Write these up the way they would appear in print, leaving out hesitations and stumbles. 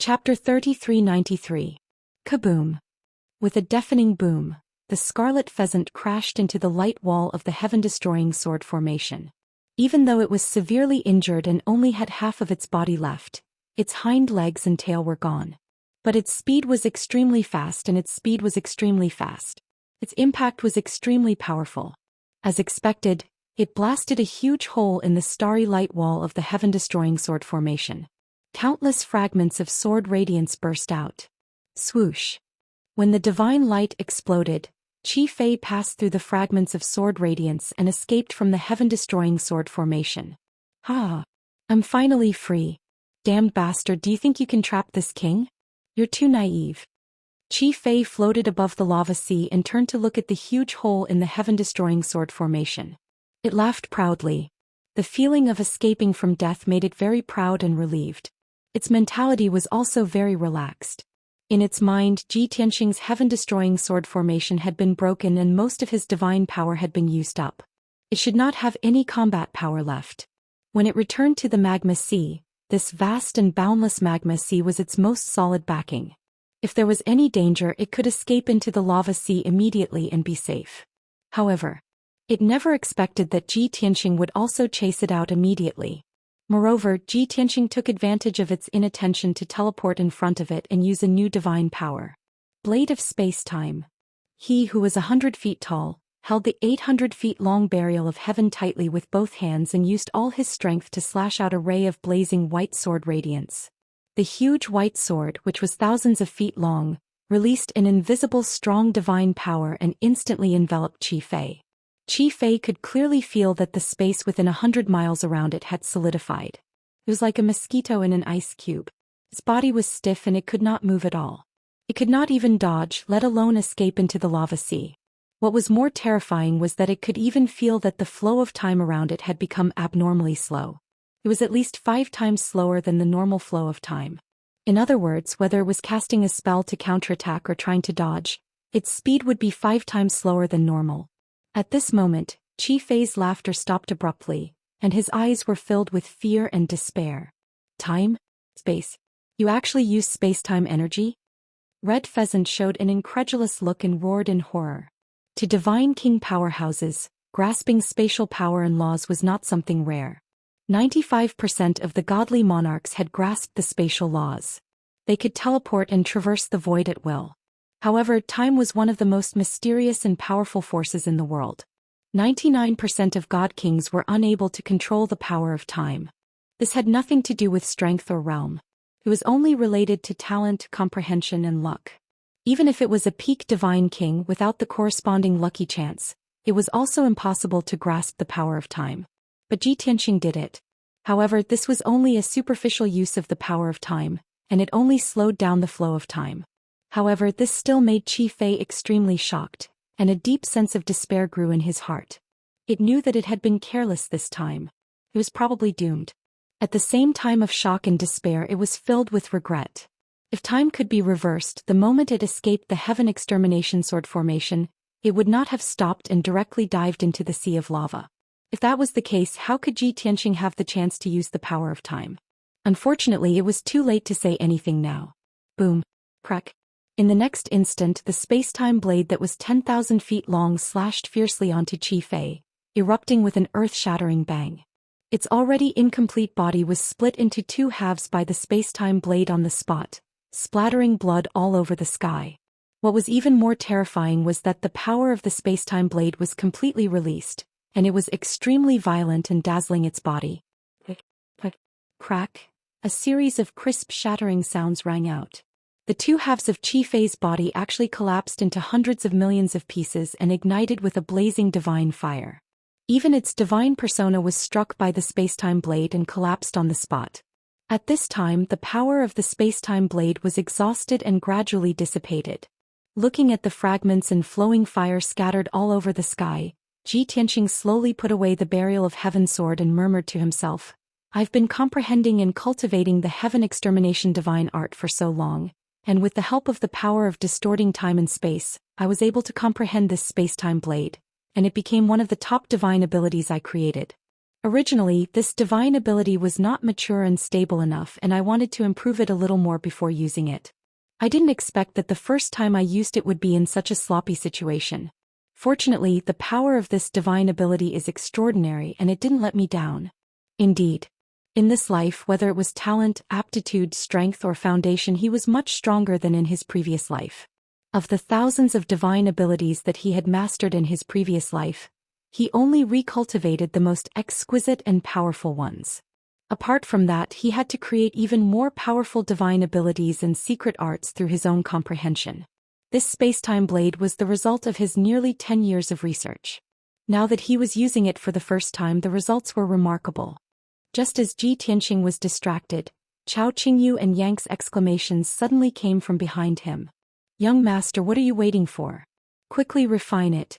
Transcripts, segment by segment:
Chapter 3393. Kaboom! With a deafening boom, the scarlet pheasant crashed into the light wall of the heaven-destroying sword formation. Even though it was severely injured and only had half of its body left, its hind legs and tail were gone. But its speed was extremely fast and its speed was extremely fast. Its impact was extremely powerful. As expected, it blasted a huge hole in the starry light wall of the heaven-destroying sword formation. Countless fragments of sword radiance burst out. Swoosh! When the divine light exploded, Qi Fei passed through the fragments of sword radiance and escaped from the heaven-destroying sword formation. Ha! I'm finally free. Damned bastard, do you think you can trap this king? You're too naive. Qi Fei floated above the lava sea and turned to look at the huge hole in the heaven-destroying sword formation. It laughed proudly. The feeling of escaping from death made it very proud and relieved. Its mentality was also very relaxed. In its mind, Ji Tianxing's heaven-destroying sword formation had been broken and most of his divine power had been used up. It should not have any combat power left. When it returned to the magma sea, this vast and boundless magma sea was its most solid backing. If there was any danger, it could escape into the lava sea immediately and be safe. However, it never expected that Ji Tianxing would also chase it out immediately. Moreover, Ji Tianxing took advantage of its inattention to teleport in front of it and use a new divine power. Blade of Space-Time. He who was 100 feet tall, held the 800 feet long barrier of heaven tightly with both hands and used all his strength to slash out a ray of blazing white sword radiance. The huge white sword, which was thousands of feet long, released an invisible strong divine power and instantly enveloped Qi Fei. Qi Fei could clearly feel that the space within 100 miles around it had solidified. It was like a mosquito in an ice cube. Its body was stiff and it could not move at all. It could not even dodge, let alone escape into the lava sea. What was more terrifying was that it could even feel that the flow of time around it had become abnormally slow. It was at least 5 times slower than the normal flow of time. In other words, whether it was casting a spell to counterattack or trying to dodge, its speed would be 5 times slower than normal. At this moment, Qi Fei's laughter stopped abruptly, and his eyes were filled with fear and despair. Time? Space? You actually use space-time energy? Red Pheasant showed an incredulous look and roared in horror. To divine king powerhouses, grasping spatial power and laws was not something rare. 95% of the godly monarchs had grasped the spatial laws. They could teleport and traverse the void at will. However, time was one of the most mysterious and powerful forces in the world. 99% of god kings were unable to control the power of time. This had nothing to do with strength or realm. It was only related to talent, comprehension, and luck. Even if it was a peak divine king without the corresponding lucky chance, it was also impossible to grasp the power of time. But Ji Tianxing did it. However, this was only a superficial use of the power of time, and it only slowed down the flow of time. However, this still made Qi Fei extremely shocked, and a deep sense of despair grew in his heart. It knew that it had been careless this time. It was probably doomed. At the same time of shock and despair, it was filled with regret. If time could be reversed, the moment it escaped the heaven extermination sword formation, it would not have stopped and directly dived into the sea of lava. If that was the case, how could Ji Tianxing have the chance to use the power of time? Unfortunately, it was too late to say anything now. Boom. Crack. In the next instant, the space-time blade that was 10,000 feet long slashed fiercely onto Qi Fei, erupting with an earth-shattering bang. Its already incomplete body was split into 2 halves by the space-time blade on the spot, splattering blood all over the sky. What was even more terrifying was that the power of the space-time blade was completely released, and it was extremely violent and dazzling its body. Crack. A series of crisp shattering sounds rang out. The 2 halves of Qi Fei's body actually collapsed into hundreds of millions of pieces and ignited with a blazing divine fire. Even its divine persona was struck by the space-time blade and collapsed on the spot. At this time, the power of the space-time blade was exhausted and gradually dissipated. Looking at the fragments and flowing fire scattered all over the sky, Ji Tianxing slowly put away the barrier of heaven sword and murmured to himself, "I've been comprehending and cultivating the heaven extermination divine art for so long, and with the help of the power of distorting time and space, I was able to comprehend this space-time blade, and it became one of the top divine abilities I created. Originally, this divine ability was not mature and stable enough, and I wanted to improve it a little more before using it. I didn't expect that the first time I used it would be in such a sloppy situation. Fortunately, the power of this divine ability is extraordinary and it didn't let me down. Indeed. In this life, whether it was talent, aptitude, strength, or foundation, he was much stronger than in his previous life. Of the thousands of divine abilities that he had mastered in his previous life, he only recultivated the most exquisite and powerful ones. Apart from that, he had to create even more powerful divine abilities and secret arts through his own comprehension. This spacetime blade was the result of his nearly 10 years of research. Now that he was using it for the first time, the results were remarkable. Just as Ji Tianqing was distracted, Chao Qingyu and Yang's exclamations suddenly came from behind him. "Young master, what are you waiting for? Quickly refine it."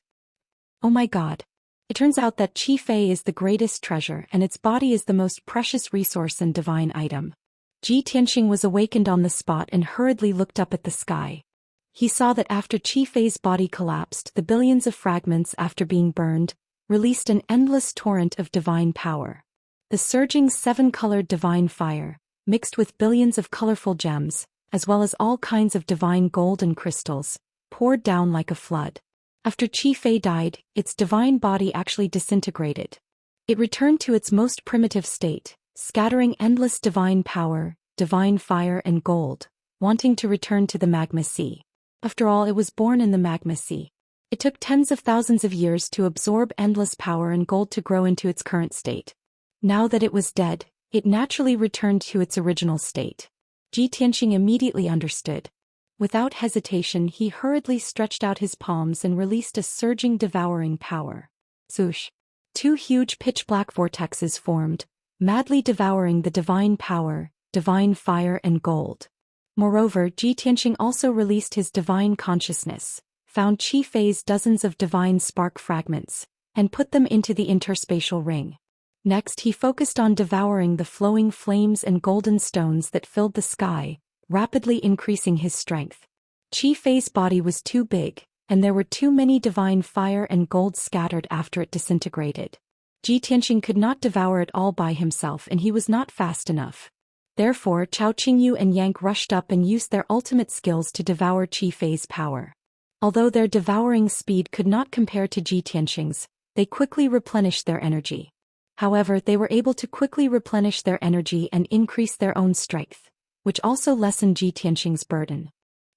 Oh my god. It turns out that Qi Fei is the greatest treasure and its body is the most precious resource and divine item. Ji Tianqing was awakened on the spot and hurriedly looked up at the sky. He saw that after Qi Fei's body collapsed, the billions of fragments after being burned, released an endless torrent of divine power. The surging seven-colored divine fire, mixed with billions of colorful gems, as well as all kinds of divine gold and crystals, poured down like a flood. After Qi Fei died, its divine body actually disintegrated. It returned to its most primitive state, scattering endless divine power, divine fire and gold, wanting to return to the magma sea. After all, it was born in the magma sea. It took tens of thousands of years to absorb endless power and gold to grow into its current state. Now that it was dead, it naturally returned to its original state. Ji Tianqing immediately understood. Without hesitation, he hurriedly stretched out his palms and released a surging devouring power. Swoosh! Two huge pitch-black vortexes formed, madly devouring the divine power, divine fire and gold. Moreover, Ji Tianqing also released his divine consciousness, found Qi Fei's dozens of divine spark fragments, and put them into the interspatial ring. Next, he focused on devouring the flowing flames and golden stones that filled the sky, rapidly increasing his strength. Qi Fei's body was too big, and there were too many divine fire and gold scattered after it disintegrated. Ji Tianqing could not devour it all by himself, and he was not fast enough. Therefore, Chao Qingyu and Yang rushed up and used their ultimate skills to devour Qi Fei's power. Although their devouring speed could not compare to Ji Tianqing's, they quickly replenished their energy. However, they were able to quickly replenish their energy and increase their own strength, which also lessened Ji Tianqing's burden.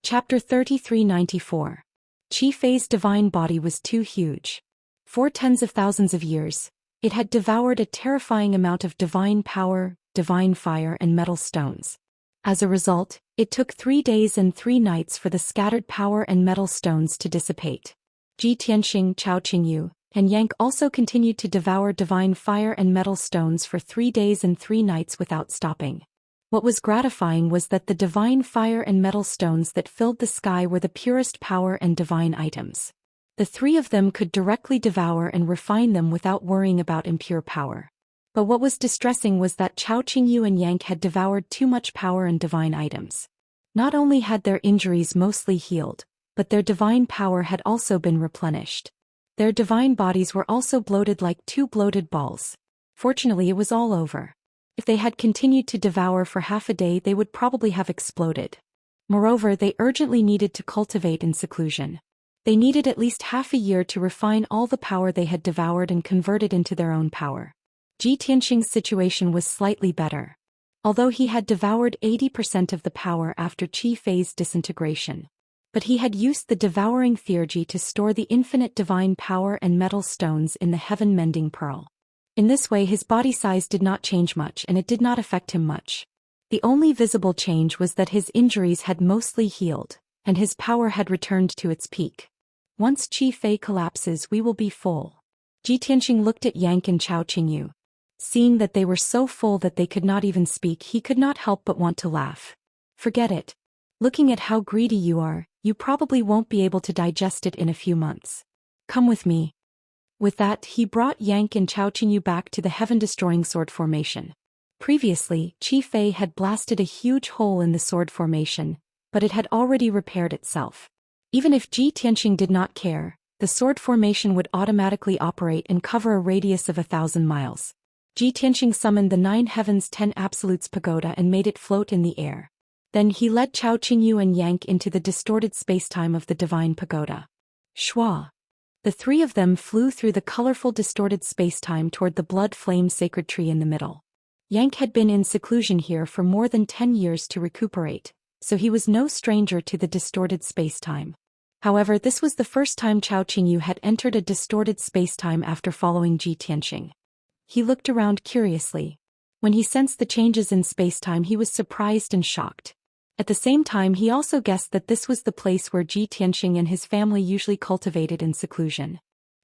Chapter 3394. Qi Fei's divine body was too huge. For tens of thousands of years, it had devoured a terrifying amount of divine power, divine fire and metal stones. As a result, it took 3 days and 3 nights for the scattered power and metal stones to dissipate. Ji Tianqing, Chao Qingyu, and Yang also continued to devour divine fire and metal stones for 3 days and 3 nights without stopping. What was gratifying was that the divine fire and metal stones that filled the sky were the purest power and divine items. The 3 of them could directly devour and refine them without worrying about impure power. But what was distressing was that Chao Qingyu and Yang had devoured too much power and divine items. Not only had their injuries mostly healed, but their divine power had also been replenished. Their divine bodies were also bloated like 2 bloated balls. Fortunately, it was all over. If they had continued to devour for half a day, they would probably have exploded. Moreover, they urgently needed to cultivate in seclusion. They needed at least half a year to refine all the power they had devoured and convert it into their own power. Ji Tianqing's situation was slightly better. Although he had devoured 80% of the power after Qi Fei's disintegration. But he had used the devouring theurgy to store the infinite divine power and metal stones in the heaven-mending pearl. In this way, his body size did not change much and it did not affect him much. The only visible change was that his injuries had mostly healed, and his power had returned to its peak. Once Qi Fei collapses, we will be full. Ji Tianqing looked at Yang and Chao Qingyu. Seeing that they were so full that they could not even speak, he could not help but want to laugh. Forget it. Looking at how greedy you are, you probably won't be able to digest it in a few months. Come with me. With that, he brought Yang and Chao Qingyu back to the heaven-destroying sword formation. Previously, Qi Fei had blasted a huge hole in the sword formation, but it had already repaired itself. Even if Ji Tianqing did not care, the sword formation would automatically operate and cover a radius of 1,000 miles. Ji Tianxing summoned the 9 heavens 10 absolutes pagoda and made it float in the air. Then he led Chao Qingyu and Yank into the distorted spacetime of the divine pagoda. Shua. The 3 of them flew through the colorful distorted spacetime toward the blood flame sacred tree in the middle. Yank had been in seclusion here for more than 10 years to recuperate, so he was no stranger to the distorted spacetime. However, this was the first time Chao Qingyu had entered a distorted spacetime after following Ji Tianxing. He looked around curiously. When he sensed the changes in spacetime, he was surprised and shocked. At the same time, he also guessed that this was the place where Ji Tianxing and his family usually cultivated in seclusion.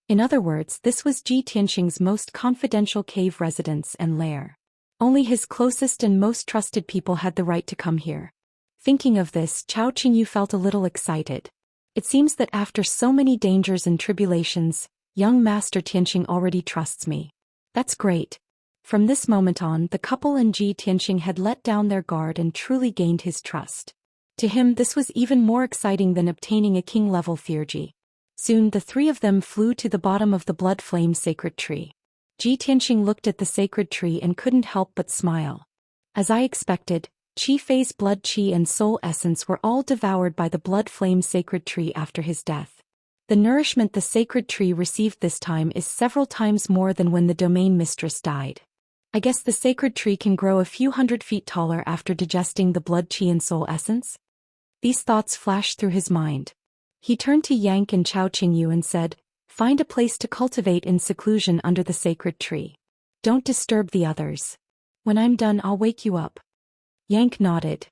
In other words, this was Ji Tianxing's most confidential cave residence and lair. Only his closest and most trusted people had the right to come here. Thinking of this, Chao Qingyu felt a little excited. It seems that after so many dangers and tribulations, young Master Tianxing already trusts me. That's great. From this moment on, the couple and Ji Tianxing had let down their guard and truly gained his trust. To him, this was even more exciting than obtaining a king-level theurgy. Soon the 3 of them flew to the bottom of the blood flame sacred tree. Ji Tianxing looked at the sacred tree and couldn't help but smile. As I expected, Qi Fei's blood qi and soul essence were all devoured by the blood flame sacred tree after his death. The nourishment the sacred tree received this time is several times more than when the domain mistress died. I guess the sacred tree can grow a few 100 feet taller after digesting the blood qi and soul essence? These thoughts flashed through his mind. He turned to Yank and Chao Qingyu and said, "Find a place to cultivate in seclusion under the sacred tree. Don't disturb the others. When I'm done, I'll wake you up." Yank nodded.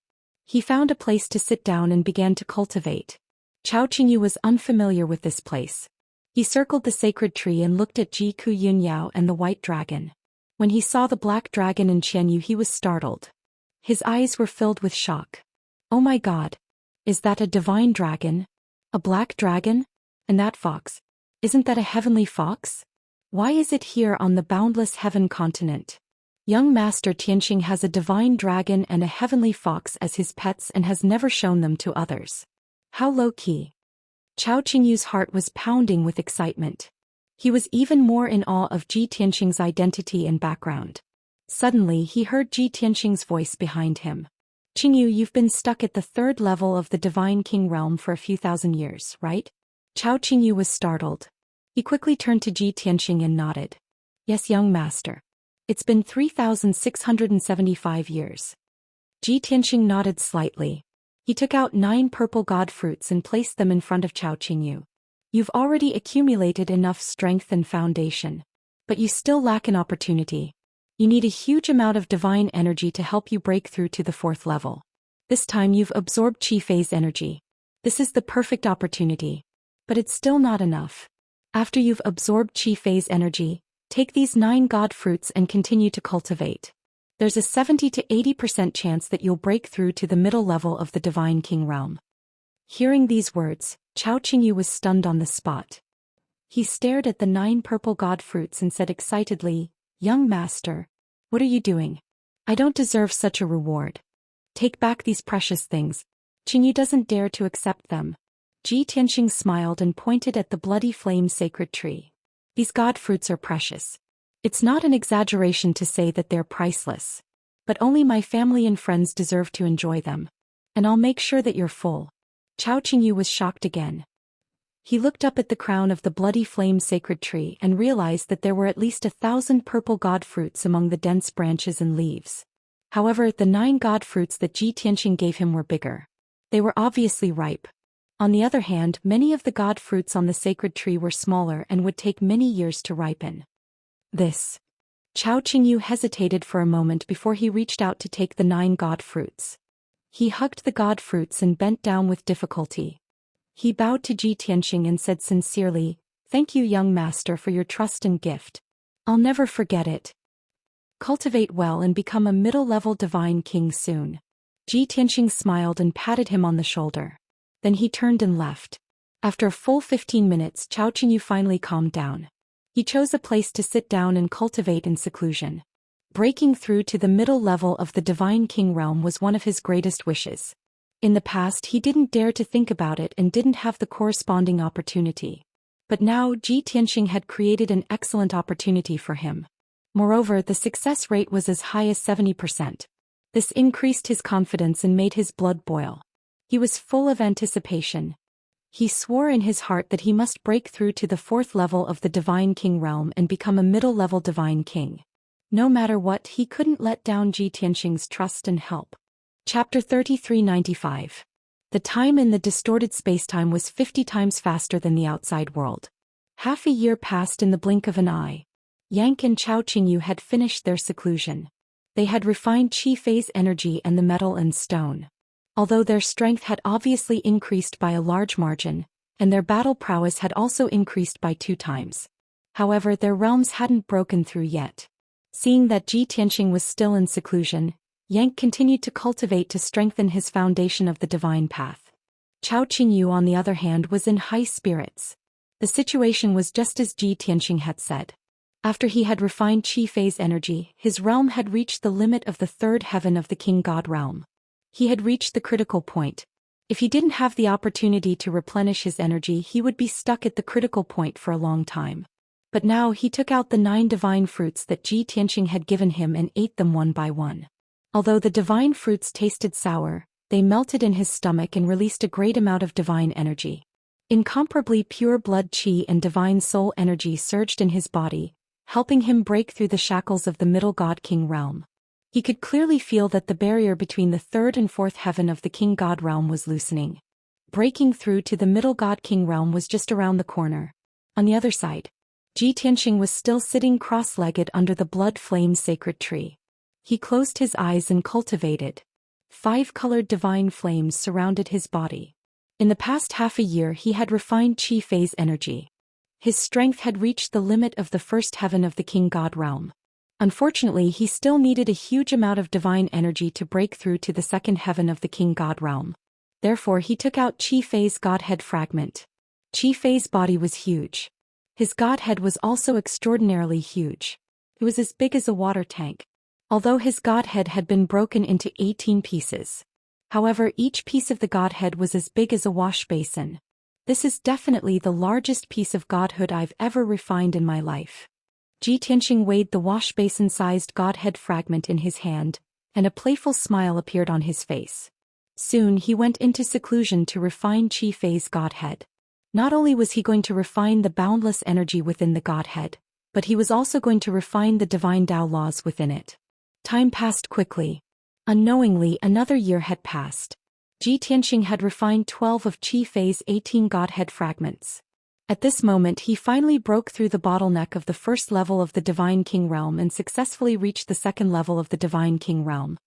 He found a place to sit down and began to cultivate. Chao Qingyu was unfamiliar with this place. He circled the sacred tree and looked at Ji Ku Yunyao and the white dragon. When he saw the black dragon in Qianyu, he was startled. His eyes were filled with shock. Oh my god! Is that a divine dragon? A black dragon? And that fox? Isn't that a heavenly fox? Why is it here on the boundless heaven continent? Young Master Tianxing has a divine dragon and a heavenly fox as his pets and has never shown them to others. How low-key. Chao Qingyu's heart was pounding with excitement. He was even more in awe of Ji Tianxing's identity and background. Suddenly he heard Ji Tianxing's voice behind him. "Qingyu, you've been stuck at the 3rd level of the Divine King realm for a few thousand years, right?" Chao Qingyu was startled. He quickly turned to Ji Tianxing and nodded. "Yes, young master. It's been 3,675 years." Ji Tianxing nodded slightly. He took out 9 purple god fruits and placed them in front of Chao Qingyu. "You've already accumulated enough strength and foundation. But you still lack an opportunity. You need a huge amount of divine energy to help you break through to the 4th level. This time you've absorbed Qi Fei's energy. This is the perfect opportunity. But it's still not enough. After you've absorbed Qi Fei's energy, take these 9 god fruits and continue to cultivate. There's a 70 to 80% chance that you'll break through to the middle level of the Divine King realm." Hearing these words, Chao Qingyu was stunned on the spot. He stared at the 9 purple god fruits and said excitedly, "Young master, what are you doing? I don't deserve such a reward. Take back these precious things. Qingyu doesn't dare to accept them." Ji Tianxing smiled and pointed at the bloody flame sacred tree. "These god fruits are precious. It's not an exaggeration to say that they're priceless. But only my family and friends deserve to enjoy them. And I'll make sure that you're full." Chao Qingyu was shocked again. He looked up at the crown of the bloody flame sacred tree and realized that there were at least 1,000 purple god fruits among the dense branches and leaves. However, the 9 god fruits that Ji Tianxing gave him were bigger. They were obviously ripe. On the other hand, many of the god fruits on the sacred tree were smaller and would take many years to ripen. This. Chao Qingyu hesitated for a moment before he reached out to take the 9 god fruits. He hugged the god fruits and bent down with difficulty. He bowed to Ji Tianxing and said sincerely, "Thank you, young master, for your trust and gift. I'll never forget it. Cultivate well and become a middle-level divine king soon." Ji Tianxing smiled and patted him on the shoulder. Then he turned and left. After a full 15 minutes, Chao Qingyu finally calmed down. He chose a place to sit down and cultivate in seclusion. Breaking through to the middle level of the Divine King realm was one of his greatest wishes. In the past, he didn't dare to think about it and didn't have the corresponding opportunity. But now, Ji Tianxing had created an excellent opportunity for him. Moreover, the success rate was as high as 70%. This increased his confidence and made his blood boil. He was full of anticipation. He swore in his heart that he must break through to the 4th level of the Divine King realm and become a middle-level Divine King. No matter what, he couldn't let down Ji Tianxing's trust and help. Chapter 3395. The time in the distorted spacetime was 50 times faster than the outside world. Half a year passed in the blink of an eye. Yang and Chao Qingyu had finished their seclusion. They had refined qi phase energy and the metal and stone. Although their strength had obviously increased by a large margin, and their battle prowess had also increased by 2 times. However, their realms hadn't broken through yet. Seeing that Ji Tianxing was still in seclusion, Yang continued to cultivate to strengthen his foundation of the divine path. Chao Qingyu, on the other hand, was in high spirits. The situation was just as Ji Tianxing had said. After he had refined qi phase energy, his realm had reached the limit of the 3rd heaven of the King God realm. He had reached the critical point. If he didn't have the opportunity to replenish his energy, he would be stuck at the critical point for a long time. But now he took out the 9 divine fruits that Ji Tianxing had given him and ate them one by one. Although the divine fruits tasted sour, they melted in his stomach and released a great amount of divine energy. Incomparably pure blood qi and divine soul energy surged in his body, helping him break through the shackles of the Middle God King realm. He could clearly feel that the barrier between the 3rd and 4th heaven of the King God realm was loosening. Breaking through to the Middle God King realm was just around the corner. On the other side, Ji Tianxing was still sitting cross-legged under the blood flame sacred tree. He closed his eyes and cultivated. 5-colored divine flames surrounded his body. In the past half a year he had refined qi phase energy. His strength had reached the limit of the 1st heaven of the King God realm. Unfortunately, he still needed a huge amount of divine energy to break through to the 2nd heaven of the King God realm. Therefore he took out qi phase Godhead fragment. Qi phase body was huge. His Godhead was also extraordinarily huge. It was as big as a water tank. Although his Godhead had been broken into 18 pieces. However, each piece of the Godhead was as big as a wash basin. This is definitely the largest piece of Godhood I've ever refined in my life. Ji Tianxing weighed the wash basin-sized Godhead fragment in his hand, and a playful smile appeared on his face. Soon he went into seclusion to refine qi phase Godhead. Not only was he going to refine the boundless energy within the Godhead, but he was also going to refine the divine Tao laws within it. Time passed quickly. Unknowingly, another year had passed. Ji Tianxing had refined 12 of qi phase 18 Godhead fragments. At this moment he finally broke through the bottleneck of the 1st level of the Divine King realm and successfully reached the 2nd level of the Divine King realm.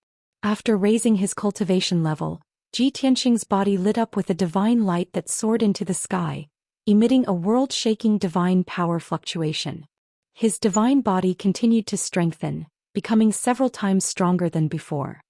After raising his cultivation level, Ji Tianxing's body lit up with a divine light that soared into the sky, emitting a world-shaking divine power fluctuation. His divine body continued to strengthen, becoming several times stronger than before.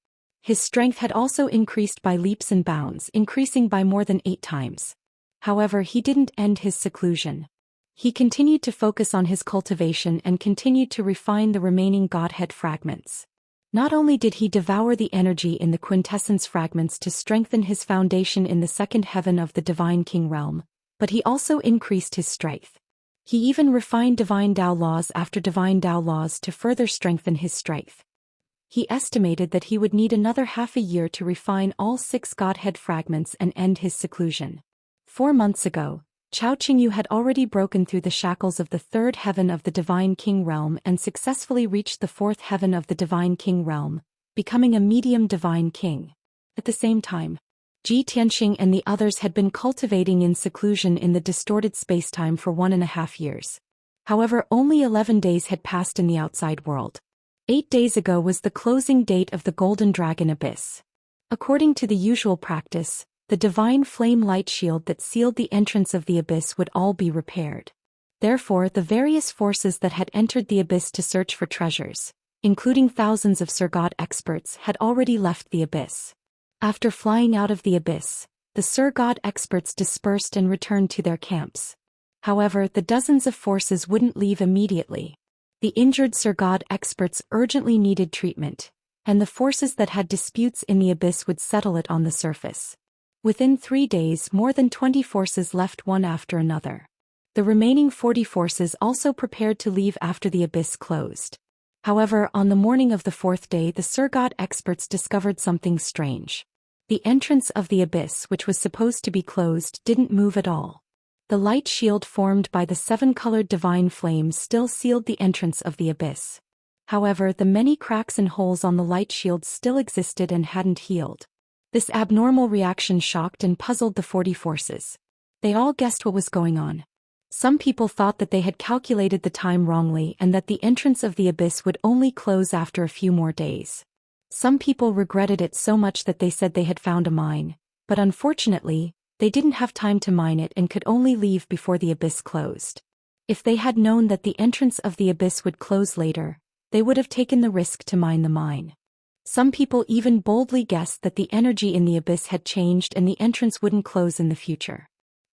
His strength had also increased by leaps and bounds, increasing by more than 8 times. However, he didn't end his seclusion. He continued to focus on his cultivation and continued to refine the remaining Godhead fragments. Not only did he devour the energy in the quintessence fragments to strengthen his foundation in the 2nd heaven of the Divine King realm, but he also increased his strength. He even refined divine Tao laws after divine Tao laws to further strengthen his strength. He estimated that he would need another half a year to refine all 6 Godhead fragments and end his seclusion. 4 months ago, Chao Qingyu had already broken through the shackles of the 3rd heaven of the Divine King realm and successfully reached the 4th heaven of the Divine King realm, becoming a medium Divine King. At the same time, Ji Tianxing and the others had been cultivating in seclusion in the distorted spacetime for 1.5 years. However, only 11 days had passed in the outside world. 8 days ago was the closing date of the Golden Dragon Abyss. According to the usual practice, the divine flame light shield that sealed the entrance of the abyss would all be repaired. Therefore, the various forces that had entered the abyss to search for treasures, including thousands of Sir God experts, had already left the abyss. After flying out of the abyss, the Sir God experts dispersed and returned to their camps. However, the dozens of forces wouldn't leave immediately. The injured Sir God experts urgently needed treatment, and the forces that had disputes in the abyss would settle it on the surface. Within 3 days, more than 20 forces left one after another. The remaining 40 forces also prepared to leave after the abyss closed. However, on the morning of the fourth day the Surgod experts discovered something strange. The entrance of the abyss, which was supposed to be closed, didn't move at all. The light shield formed by the seven-colored divine flames still sealed the entrance of the abyss. However, the many cracks and holes on the light shield still existed and hadn't healed. This abnormal reaction shocked and puzzled the 40 forces. They all guessed what was going on. Some people thought that they had calculated the time wrongly and that the entrance of the abyss would only close after a few more days. Some people regretted it so much that they said they had found a mine, but unfortunately, they didn't have time to mine it and could only leave before the abyss closed. If they had known that the entrance of the abyss would close later, they would have taken the risk to mine the mine. Some people even boldly guessed that the energy in the abyss had changed and the entrance wouldn't close in the future.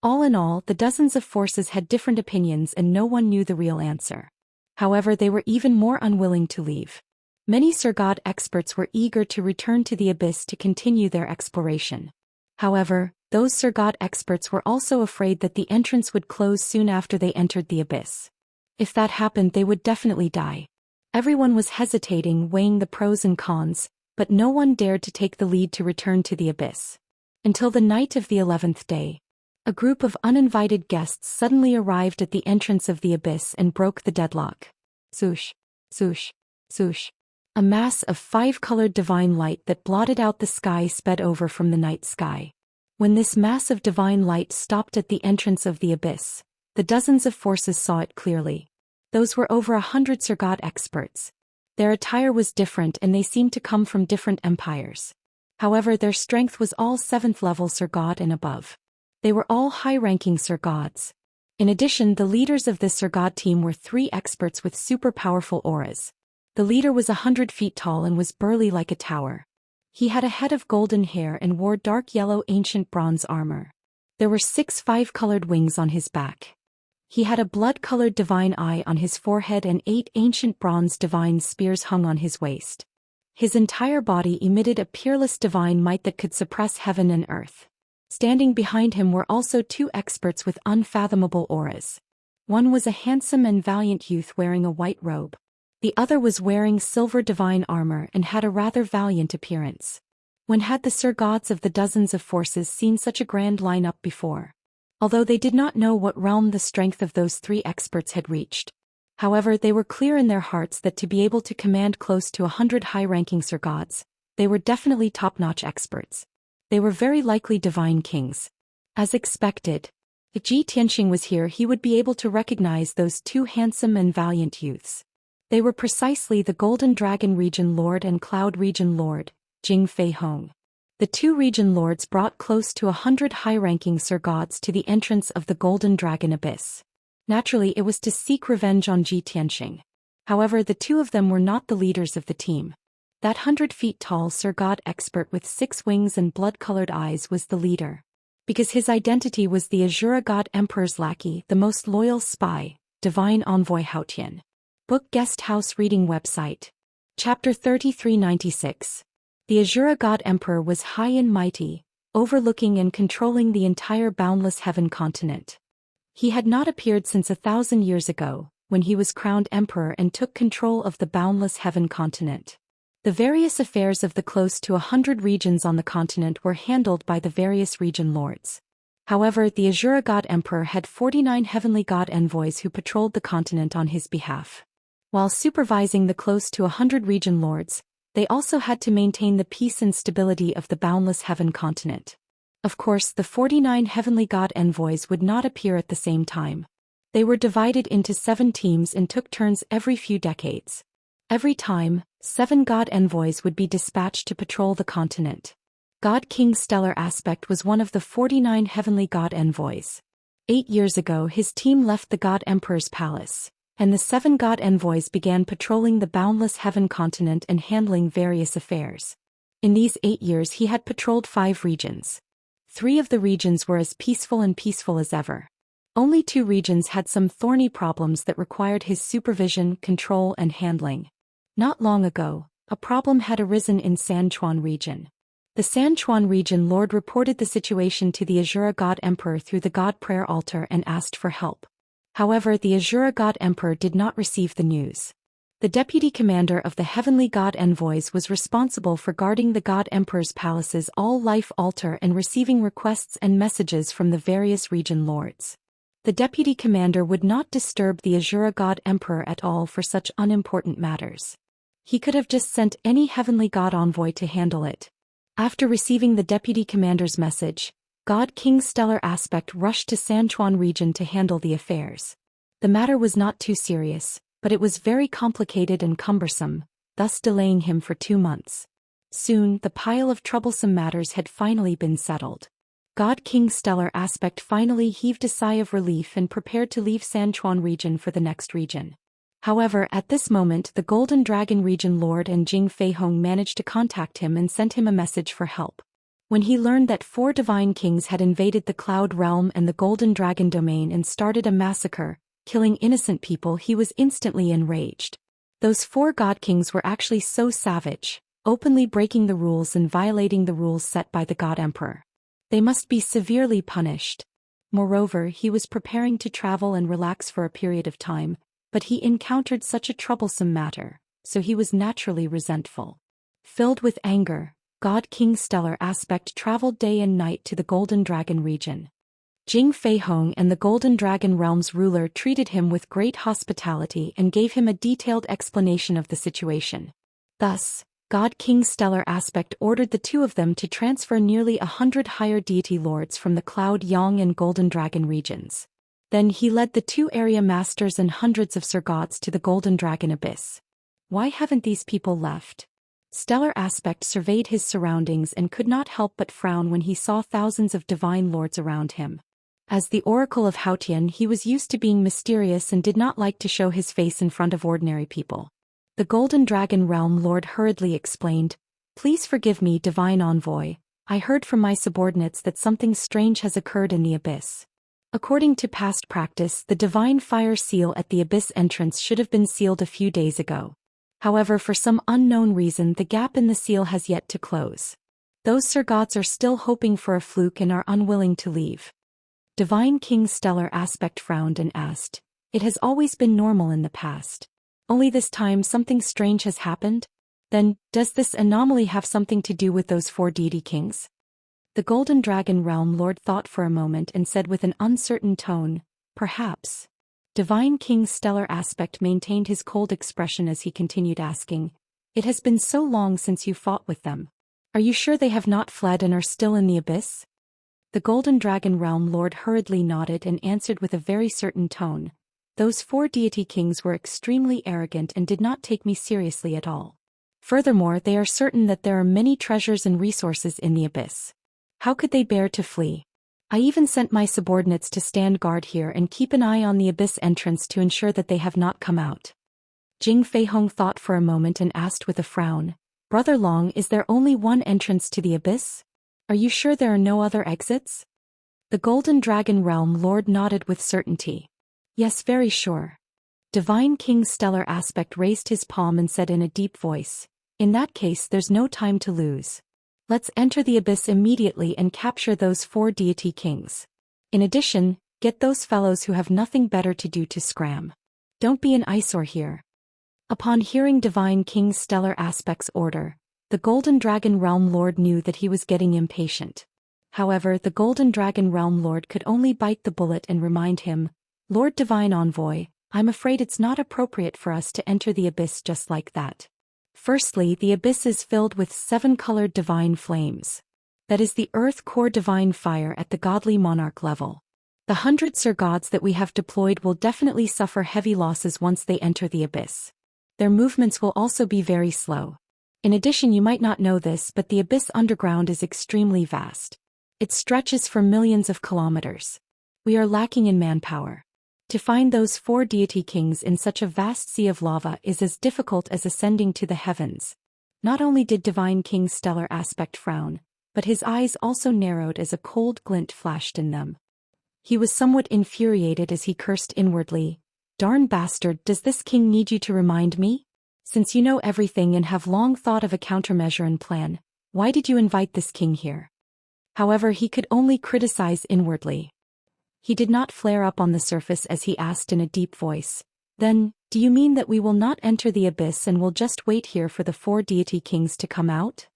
All in all, the dozens of forces had different opinions and no one knew the real answer. However, they were even more unwilling to leave. Many Surgod experts were eager to return to the abyss to continue their exploration. However, those Surgod experts were also afraid that the entrance would close soon after they entered the abyss. If that happened, they would definitely die. Everyone was hesitating, weighing the pros and cons, but no one dared to take the lead to return to the abyss. Until the night of the 11th day. A group of uninvited guests suddenly arrived at the entrance of the abyss and broke the deadlock. Swoosh, swoosh, swoosh. A mass of five-colored divine light that blotted out the sky sped over from the night sky. When this mass of divine light stopped at the entrance of the abyss, the dozens of forces saw it clearly. Those were over 100 Surgod experts. Their attire was different and they seemed to come from different empires. However, their strength was all 7th-level Surgod and above. They were all high-ranking Surgods. In addition, the leaders of this Surgod team were 3 experts with super powerful auras. The leader was 100 feet tall and was burly like a tower. He had a head of golden hair and wore dark yellow ancient bronze armor. There were 6 5-colored wings on his back. He had a blood-colored divine eye on his forehead and 8 ancient bronze divine spears hung on his waist. His entire body emitted a peerless divine might that could suppress heaven and earth. Standing behind him were also 2 experts with unfathomable auras. One was a handsome and valiant youth wearing a white robe. The other was wearing silver divine armor and had a rather valiant appearance. When had the Surgods of the dozens of forces seen such a grand lineup before? Although they did not know what realm the strength of those 3 experts had reached. However, they were clear in their hearts that to be able to command close to 100 high-ranking Surgods, they were definitely top-notch experts. They were very likely divine kings. As expected, if Ji Tianxing was here, he would be able to recognize those 2 handsome and valiant youths. They were precisely the Golden Dragon Region Lord and Cloud Region Lord, Jing Fei Hong. The 2 region lords brought close to 100 high-ranking Surgods to the entrance of the Golden Dragon Abyss. Naturally, it was to seek revenge on Ji Tianxing. However, the 2 of them were not the leaders of the team. That 100-feet-tall Surgod expert with 6 wings and blood-colored eyes was the leader. Because his identity was the Azura God Emperor's lackey, the most loyal spy, Divine Envoy Hao Tian. Book Guest House Reading Website. Chapter 3396. The Azura God Emperor was high and mighty, overlooking and controlling the entire boundless heaven continent. He had not appeared since 1,000 years ago, when he was crowned emperor and took control of the boundless heaven continent. The various affairs of the close to 100 regions on the continent were handled by the various region lords. However, the Azura God Emperor had 49 heavenly god envoys who patrolled the continent on his behalf. While supervising the close to 100 region lords, they also had to maintain the peace and stability of the boundless heaven continent. Of course, the 49 heavenly god envoys would not appear at the same time. They were divided into 7 teams and took turns every few decades. Every time, 7 god envoys would be dispatched to patrol the continent. God King Stellar Aspect was one of the 49 heavenly god envoys. 8 years ago his team left the God Emperor's palace, and the 7 god envoys began patrolling the boundless heaven continent and handling various affairs. In these 8 years he had patrolled 5 regions. 3 of the regions were as peaceful as ever. Only 2 regions had some thorny problems that required his supervision, control and handling. Not long ago, a problem had arisen in Sanchuan region. The Sanchuan region lord reported the situation to the Azura God Emperor through the God Prayer Altar and asked for help. However, the Azura God Emperor did not receive the news. The deputy commander of the heavenly god envoys was responsible for guarding the god emperor's palace's all-life altar and receiving requests and messages from the various region lords. The deputy commander would not disturb the Azura god emperor at all for such unimportant matters. He could have just sent any heavenly god envoy to handle it. After receiving the deputy commander's message, God King Stellar Aspect rushed to Sanchuan region to handle the affairs. The matter was not too serious, but it was very complicated and cumbersome, thus delaying him for 2 months. Soon, the pile of troublesome matters had finally been settled. God King Stellar Aspect finally heaved a sigh of relief and prepared to leave Sanchuan region for the next region. However, at this moment the Golden Dragon region lord and Jing Feihong managed to contact him and sent him a message for help. When he learned that 4 divine kings had invaded the Cloud Realm and the Golden Dragon domain and started a massacre, killing innocent people, he was instantly enraged. Those 4 god kings were actually so savage, openly breaking the rules and violating the rules set by the god emperor. They must be severely punished. Moreover, he was preparing to travel and relax for a period of time, but he encountered such a troublesome matter, so he was naturally resentful. Filled with anger, God King Stellar Aspect traveled day and night to the Golden Dragon region. Jing Feihong and the Golden Dragon Realm's ruler treated him with great hospitality and gave him a detailed explanation of the situation. Thus, God King Stellar Aspect ordered the 2 of them to transfer nearly 100 higher deity lords from the Cloud Yang and Golden Dragon regions. Then he led the 2 area masters and hundreds of Sir Gods to the Golden Dragon Abyss. Why haven't these people left? Stellar Aspect surveyed his surroundings and could not help but frown when he saw thousands of divine lords around him. As the Oracle of Haotian, he was used to being mysterious and did not like to show his face in front of ordinary people. The Golden Dragon Realm Lord hurriedly explained, "Please forgive me, Divine Envoy. I heard from my subordinates that something strange has occurred in the Abyss. According to past practice, the Divine Fire Seal at the Abyss entrance should have been sealed a few days ago. However, for some unknown reason, the gap in the seal has yet to close. Those Sir Gods are still hoping for a fluke and are unwilling to leave." Divine King Stellar Aspect frowned and asked, "It has always been normal in the past. Only this time something strange has happened? Then, does this anomaly have something to do with those 4 deity kings?" The Golden Dragon Realm Lord thought for a moment and said with an uncertain tone, "Perhaps." Divine King Stellar Aspect maintained his cold expression as he continued asking, "It has been so long since you fought with them. Are you sure they have not fled and are still in the Abyss?" The Golden Dragon Realm Lord hurriedly nodded and answered with a very certain tone, "Those 4 deity kings were extremely arrogant and did not take me seriously at all. Furthermore, they are certain that there are many treasures and resources in the Abyss. How could they bear to flee? I even sent my subordinates to stand guard here and keep an eye on the Abyss entrance to ensure that they have not come out." Jing Feihong thought for a moment and asked with a frown, "Brother Long, is there only one entrance to the Abyss? Are you sure there are no other exits?" The Golden Dragon Realm Lord nodded with certainty. "Yes, very sure." Divine King Stellar Aspect raised his palm and said in a deep voice, "In that case, there's no time to lose. Let's enter the Abyss immediately and capture those 4 deity kings. In addition, get those fellows who have nothing better to do to scram. Don't be an eyesore here." Upon hearing Divine King Stellar Aspect's order, the Golden Dragon Realm Lord knew that he was getting impatient. However, the Golden Dragon Realm Lord could only bite the bullet and remind him, "Lord Divine Envoy, I'm afraid it's not appropriate for us to enter the Abyss just like that. Firstly, the Abyss is filled with 7-colored divine flames. That is the Earth Core divine fire at the Godly Monarch level. The 100 Sir Gods that we have deployed will definitely suffer heavy losses once they enter the Abyss. Their movements will also be very slow. In addition, you might not know this, but the Abyss underground is extremely vast. It stretches for millions of kilometers. We are lacking in manpower. To find those 4 deity kings in such a vast sea of lava is as difficult as ascending to the heavens." Not only did Divine King Stellar Aspect frown, but his eyes also narrowed as a cold glint flashed in them. He was somewhat infuriated as he cursed inwardly, "Darn bastard, does this king need you to remind me? Since you know everything and have long thought of a countermeasure and plan, why did you invite this king here?" However, he could only criticize inwardly. He did not flare up on the surface as he asked in a deep voice, "Then, Do you mean that we will not enter the abyss and will just wait here for the 4 deity kings to come out?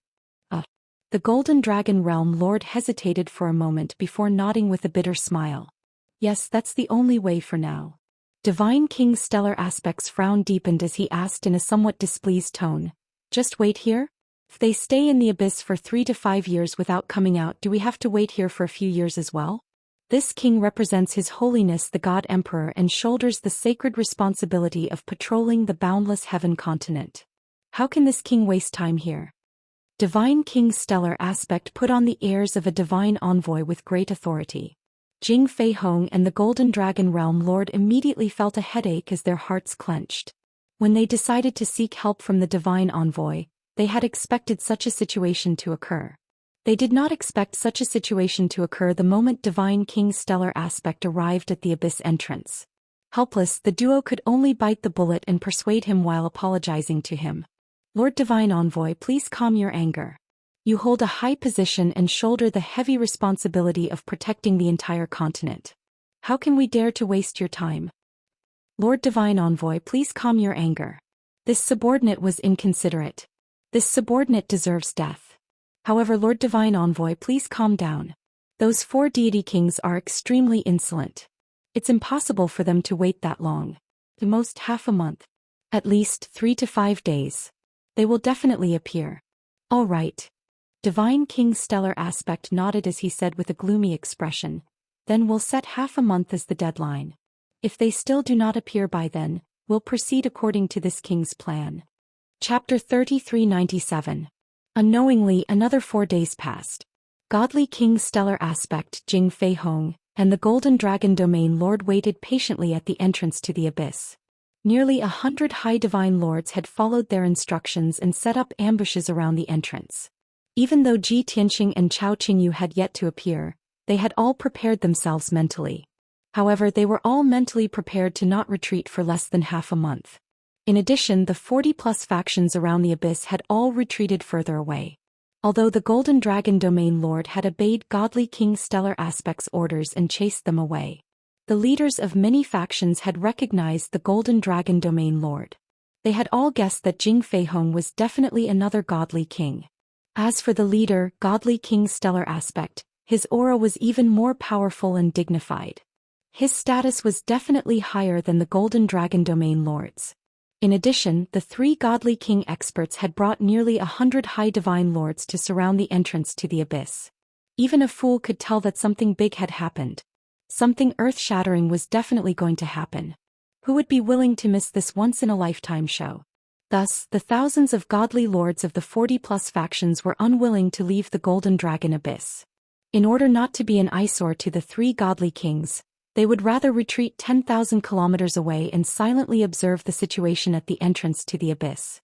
The Golden Dragon Realm Lord hesitated for a moment before nodding with a bitter smile. Yes, that's the only way for now. Divine King's stellar aspect's frown deepened as he asked in a somewhat displeased tone. Just wait here? If they stay in the abyss for 3 to 5 years without coming out, do we have to wait here for a few years as well? This king represents His Holiness the God Emperor and shoulders the sacred responsibility of patrolling the boundless heaven continent. How can this king waste time here? Divine King's stellar aspect put on the airs of a divine envoy with great authority. Jing Fei Hong and the Golden Dragon Realm Lord immediately felt a headache as their hearts clenched. When they decided to seek help from the divine envoy, they had expected such a situation to occur. They did not expect such a situation to occur the moment Divine King's stellar aspect arrived at the abyss entrance. Helpless, the duo could only bite the bullet and persuade him while apologizing to him. Lord Divine Envoy, please calm your anger. You hold a high position and shoulder the heavy responsibility of protecting the entire continent. How can we dare to waste your time? Lord Divine Envoy, please calm your anger. This subordinate was inconsiderate. This subordinate deserves death. However, Lord Divine Envoy, please calm down. Those 4 deity kings are extremely insolent. It's impossible for them to wait that long. The most half a month. At least 3 to 5 days. They will definitely appear. All right. Divine King's stellar aspect nodded as he said with a gloomy expression, then we'll set half a month as the deadline. If they still do not appear by then, we'll proceed according to this king's plan. Chapter 3397. Unknowingly, another 4 days passed. Godly King's stellar aspect Jing Fei Hong and the Golden Dragon Domain Lord waited patiently at the entrance to the abyss. Nearly 100 high divine lords had followed their instructions and set up ambushes around the entrance. Even though Ji Tianxing and Chao Qingyu had yet to appear, they had all prepared themselves mentally. However, they were all mentally prepared to not retreat for less than half a month. In addition, the 40-plus factions around the abyss had all retreated further away. Although the Golden Dragon Domain Lord had obeyed Godly King Stellar Aspect's orders and chased them away, the leaders of many factions had recognized the Golden Dragon Domain Lord. They had all guessed that Jing Fei Hong was definitely another godly king. As for the leader, Godly King Stellar Aspect, his aura was even more powerful and dignified. His status was definitely higher than the Golden Dragon Domain Lords. In addition, the 3 Godly King experts had brought nearly 100 high divine lords to surround the entrance to the abyss. Even a fool could tell that something big had happened. Something earth-shattering was definitely going to happen. Who would be willing to miss this once-in-a-lifetime show? Thus, the thousands of godly lords of the 40-plus factions were unwilling to leave the Golden Dragon Abyss. In order not to be an eyesore to the 3 godly kings, they would rather retreat 10,000 kilometers away and silently observe the situation at the entrance to the abyss.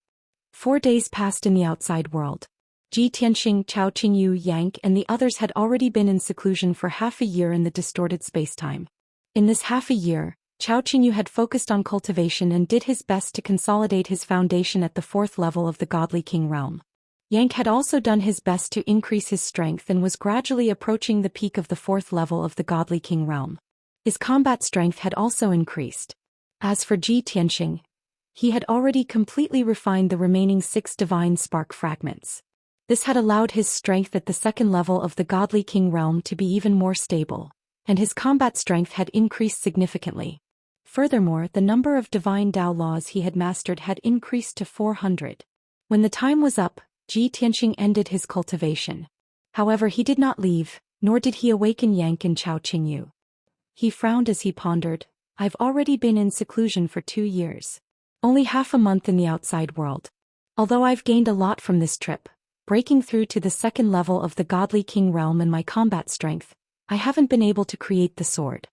4 days passed in the outside world. Ji Tianxing, Chao Qingyu, Yang and the others had already been in seclusion for half a year in the distorted spacetime. In this half a year, Chao Qingyu had focused on cultivation and did his best to consolidate his foundation at the 4th level of the Godly King realm. Yang had also done his best to increase his strength and was gradually approaching the peak of the 4th level of the Godly King realm. His combat strength had also increased. As for Ji Tianxing, he had already completely refined the remaining 6 divine spark fragments. This had allowed his strength at the 2nd level of the Godly King realm to be even more stable, and his combat strength had increased significantly. Furthermore, the number of divine Dao laws he had mastered had increased to 400. When the time was up, Ji Tianxing ended his cultivation. However, he did not leave, nor did he awaken Yang and Chao Qingyu. He frowned as he pondered, I've already been in seclusion for 2 years. Only half a month in the outside world. Although I've gained a lot from this trip, breaking through to the 2nd level of the Godly King realm and my combat strength, I haven't been able to create the sword.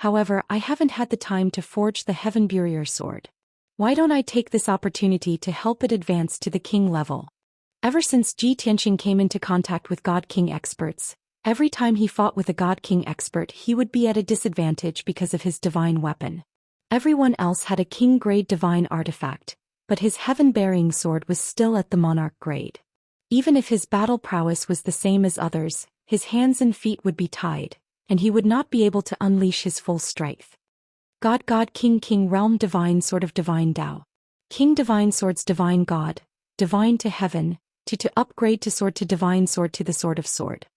However, I haven't had the time to forge the Heaven Burier sword. Why don't I take this opportunity to help it advance to the king level? Ever since Ji Tianxing came into contact with God King experts, every time he fought with a God King expert he would be at a disadvantage because of his divine weapon. Everyone else had a king-grade divine artifact, but his heaven-bearing sword was still at the monarch grade. Even if his battle prowess was the same as others, his hands and feet would be tied, and he would not be able to unleash his full strength. God God King King Realm Divine Sword of Divine Tao. King Divine Swords Divine God, Divine to Heaven, to upgrade to Sword to Divine Sword to the Sword of Sword.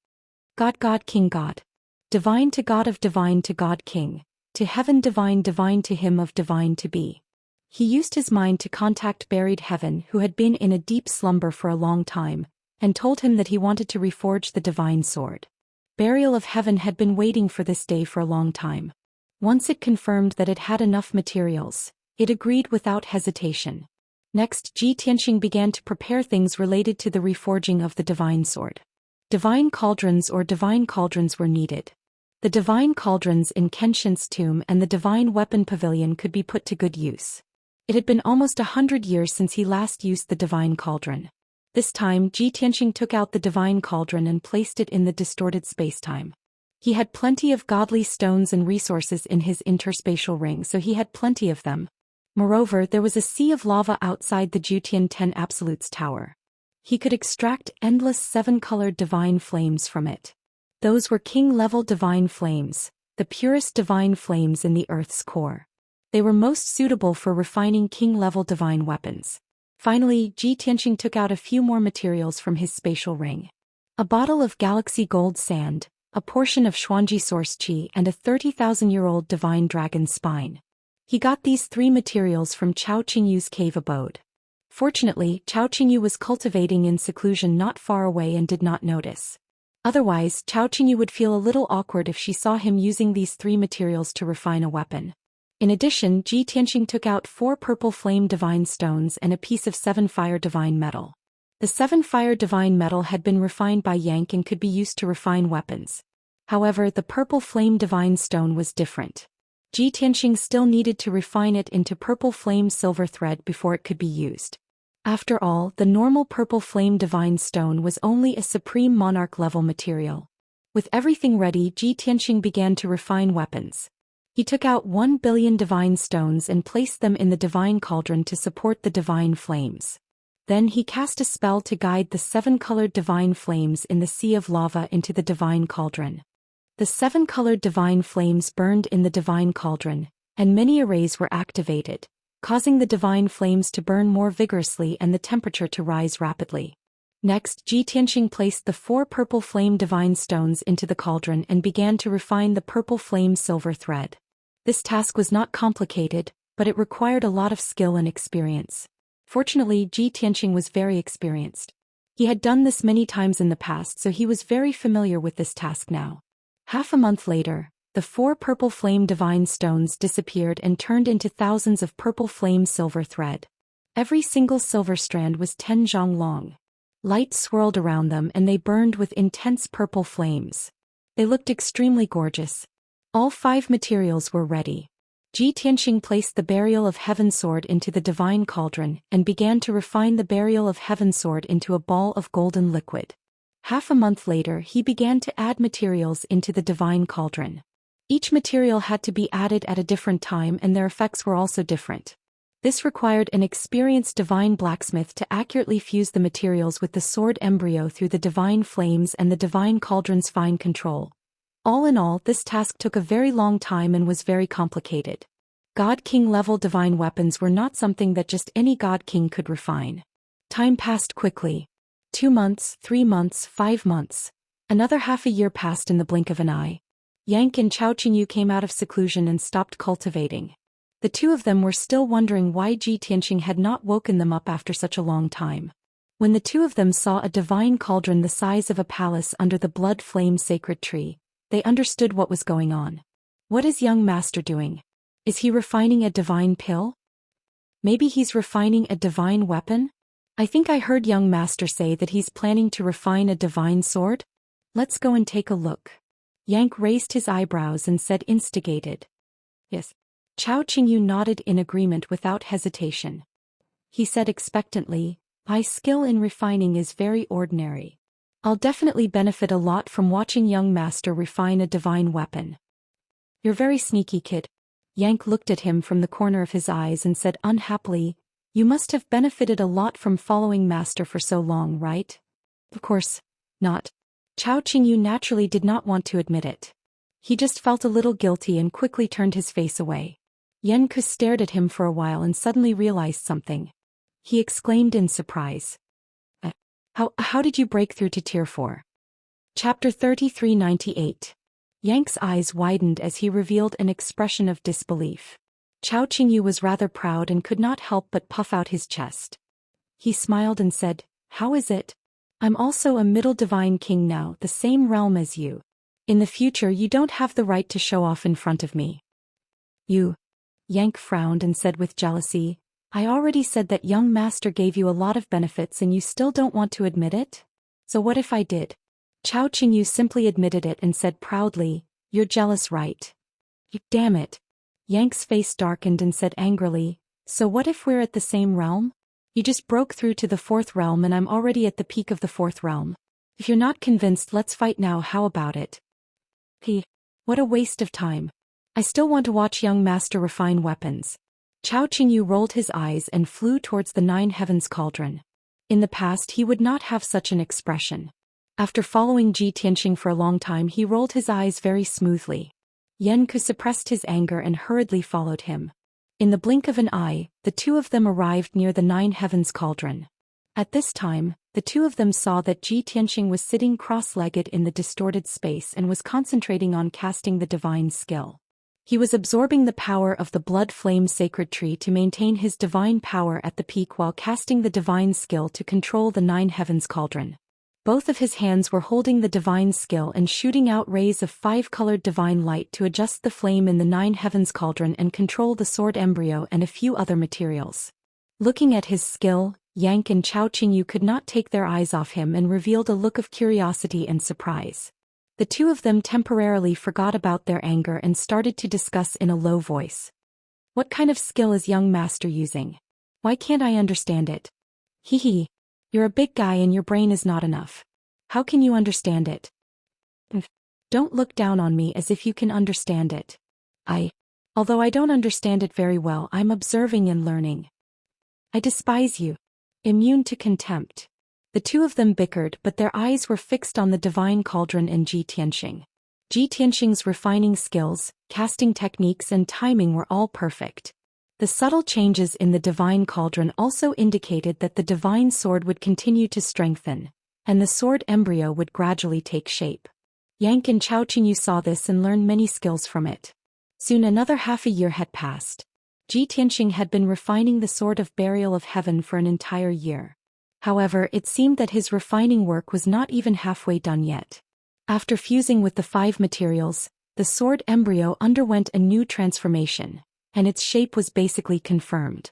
God God King God. Divine to God of Divine to God King, to Heaven Divine Divine to Him of Divine to be. He used his mind to contact buried Heaven who had been in a deep slumber for a long time, and told him that he wanted to reforge the Divine Sword. Burial of Heaven had been waiting for this day for a long time. Once it confirmed that it had enough materials, it agreed without hesitation. Next, Ji Tianxing began to prepare things related to the reforging of the Divine Sword. Divine cauldrons were needed. The divine cauldrons in Kenshin's tomb and the divine weapon pavilion could be put to good use. It had been almost 100 years since he last used the divine cauldron. This time, Ji Tianxing took out the divine cauldron and placed it in the distorted spacetime. He had plenty of godly stones and resources in his interspatial ring, so he had plenty of them. Moreover, there was a sea of lava outside the Jutian 10 Absolutes Tower. He could extract endless 7-colored divine flames from it. Those were king-level divine flames, the purest divine flames in the Earth's core. They were most suitable for refining king-level divine weapons. Finally, Ji Tianxing took out a few more materials from his spatial ring. A bottle of galaxy gold sand, a portion of Xuanji source qi and a 30,000-year-old divine dragon spine. He got these 3 materials from Chao Qingyu's cave abode. Fortunately, Chao Qingyu was cultivating in seclusion not far away and did not notice. Otherwise, Chao Qingyu would feel a little awkward if she saw him using these 3 materials to refine a weapon. In addition, Ji Tianxing took out 4 purple flame divine stones and a piece of 7-fire divine metal. The 7-fire divine metal had been refined by Yank and could be used to refine weapons. However, the purple flame divine stone was different. Ji Tianxing still needed to refine it into purple flame silver thread before it could be used. After all, the normal purple flame divine stone was only a supreme monarch level material. With everything ready, Ji Tianxing began to refine weapons. He took out 1 billion divine stones and placed them in the divine cauldron to support the divine flames. Then he cast a spell to guide the 7-colored divine flames in the sea of lava into the divine cauldron. The 7-colored divine flames burned in the divine cauldron, and many arrays were activated, causing the divine flames to burn more vigorously and the temperature to rise rapidly. Next, Ji Tianxing placed the 4 purple flame divine stones into the cauldron and began to refine the purple flame silver thread. This task was not complicated, but it required a lot of skill and experience. Fortunately, Ji Tianxing was very experienced. He had done this many times in the past, so he was very familiar with this task now. Half a month later, the 4 purple flame divine stones disappeared and turned into thousands of purple flame silver thread. Every single silver strand was 10 zhang long. Light swirled around them and they burned with intense purple flames. They looked extremely gorgeous. All 5 materials were ready. Ji Tianxing placed the Burial of Heaven sword into the divine cauldron and began to refine the Burial of Heaven sword into a ball of golden liquid. Half a month later, he began to add materials into the divine cauldron. Each material had to be added at a different time and their effects were also different. This required an experienced divine blacksmith to accurately fuse the materials with the sword embryo through the divine flames and the divine cauldron's fine control. All in all, this task took a very long time and was very complicated. God King level divine weapons were not something that just any God King could refine. Time passed quickly. 2 months, 3 months, 5 months. Another half a year passed in the blink of an eye. Yank and Chao Qingyu came out of seclusion and stopped cultivating. The 2 of them were still wondering why Ji Tianxing had not woken them up after such a long time. When the 2 of them saw a divine cauldron the size of a palace under the blood flame sacred tree, they understood what was going on. What is young master doing? Is he refining a divine pill? Maybe he's refining a divine weapon? I think I heard young master say that he's planning to refine a divine sword. Let's go and take a look. Yank raised his eyebrows and said instigated. Yes. Chao Qingyu nodded in agreement without hesitation. He said expectantly, my skill in refining is very ordinary. I'll definitely benefit a lot from watching young master refine a divine weapon. You're very sneaky, kid. Yank looked at him from the corner of his eyes and said unhappily, you must have benefited a lot from following master for so long, right? Of course not. Chao Qingyu naturally did not want to admit it. He just felt a little guilty and quickly turned his face away. Yanku stared at him for a while and suddenly realized something. He exclaimed in surprise. How did you break through to Tier 4? Chapter 3398. Yang's eyes widened as he revealed an expression of disbelief. Chao Qingyu was rather proud and could not help but puff out his chest. He smiled and said, "How is it? I'm also a middle divine king now, the same realm as you. In the future you don't have the right to show off in front of me." "You?" Yang frowned and said with jealousy, "I already said that young master gave you a lot of benefits and you still don't want to admit it? So what if I did?" Chao Qingyu simply admitted it and said proudly, "You're jealous, right?" "Damn it." Yang's face darkened and said angrily, "So what if we're at the same realm? You just broke through to the 4th realm and I'm already at the peak of the 4th realm. If you're not convinced, let's fight now, how about it?" What a waste of time. I still want to watch young master refine weapons." Chao Qingyu rolled his eyes and flew towards the 9 heavens cauldron. In the past he would not have such an expression. After following Ji Tianxing for a long time he rolled his eyes very smoothly. Yanku suppressed his anger and hurriedly followed him. In the blink of an eye, the two of them arrived near the 9 heavens cauldron. At this time, the two of them saw that Ji Tianxing was sitting cross-legged in the distorted space and was concentrating on casting the divine skill. He was absorbing the power of the blood flame sacred tree to maintain his divine power at the peak while casting the divine skill to control the 9 heavens cauldron. Both of his hands were holding the divine skill and shooting out rays of 5-colored divine light to adjust the flame in the 9 heavens cauldron and control the sword embryo and a few other materials. Looking at his skill, Yang and Chao Qingyu could not take their eyes off him and revealed a look of curiosity and surprise. The two of them temporarily forgot about their anger and started to discuss in a low voice. "What kind of skill is young master using? Why can't I understand it?" "Hee. You're a big guy and your brain is not enough. How can you understand it?" "Don't look down on me as if you can understand it. Although I don't understand it very well, I'm observing and learning." "I despise you. Immune to contempt." The two of them bickered, but their eyes were fixed on the divine cauldron and Ji Tianxing. Ji Tianxing's refining skills, casting techniques and timing were all perfect. The subtle changes in the divine cauldron also indicated that the divine sword would continue to strengthen, and the sword embryo would gradually take shape. Yang and Chao Qingyu saw this and learned many skills from it. Soon another half a year had passed. Ji Tianxing had been refining the sword of burial of heaven for an entire year. However, it seemed that his refining work was not even halfway done yet. After fusing with the 5 materials, the sword embryo underwent a new transformation, and its shape was basically confirmed.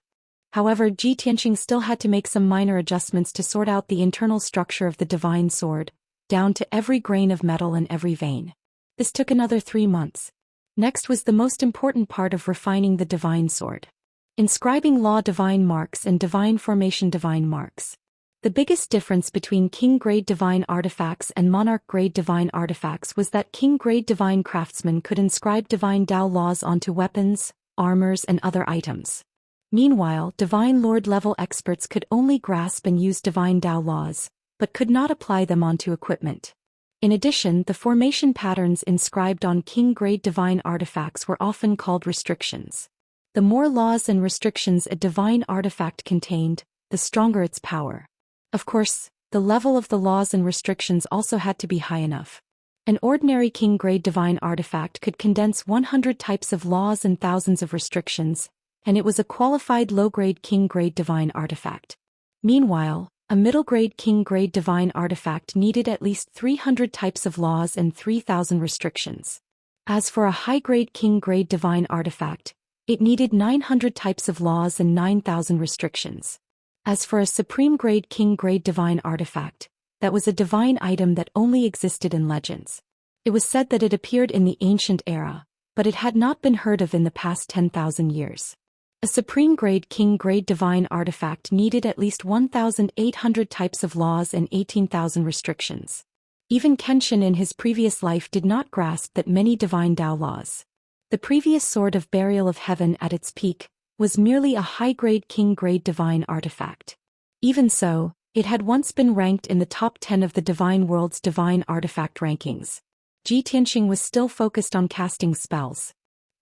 However, Ji Tianxing still had to make some minor adjustments to sort out the internal structure of the divine sword, down to every grain of metal and every vein. This took another 3 months. Next was the most important part of refining the divine sword. Inscribing law divine marks and divine formation divine marks. The biggest difference between king-grade divine artifacts and monarch-grade divine artifacts was that king-grade divine craftsmen could inscribe divine Dao laws onto weapons, armors and other items. Meanwhile, divine lord-level experts could only grasp and use divine Dao laws, but could not apply them onto equipment. In addition, the formation patterns inscribed on king-grade divine artifacts were often called restrictions. The more laws and restrictions a divine artifact contained, the stronger its power. Of course, the level of the laws and restrictions also had to be high enough. An ordinary king-grade divine artifact could condense 100 types of laws and thousands of restrictions, and it was a qualified low-grade king-grade divine artifact. Meanwhile, a middle-grade king-grade divine artifact needed at least 300 types of laws and 3,000 restrictions. As for a high-grade king-grade divine artifact, it needed 900 types of laws and 9,000 restrictions. As for a supreme-grade king-grade divine artifact, that was a divine item that only existed in legends. It was said that it appeared in the ancient era, but it had not been heard of in the past 10,000 years. A supreme-grade king-grade divine artifact needed at least 1,800 types of laws and 18,000 restrictions. Even Kenshin in his previous life did not grasp that many divine Dao laws. The previous sword of burial of heaven at its peak was merely a high-grade king-grade divine artifact. Even so, it had once been ranked in the top 10 of the divine world's divine artifact rankings. Ji Tianxing was still focused on casting spells.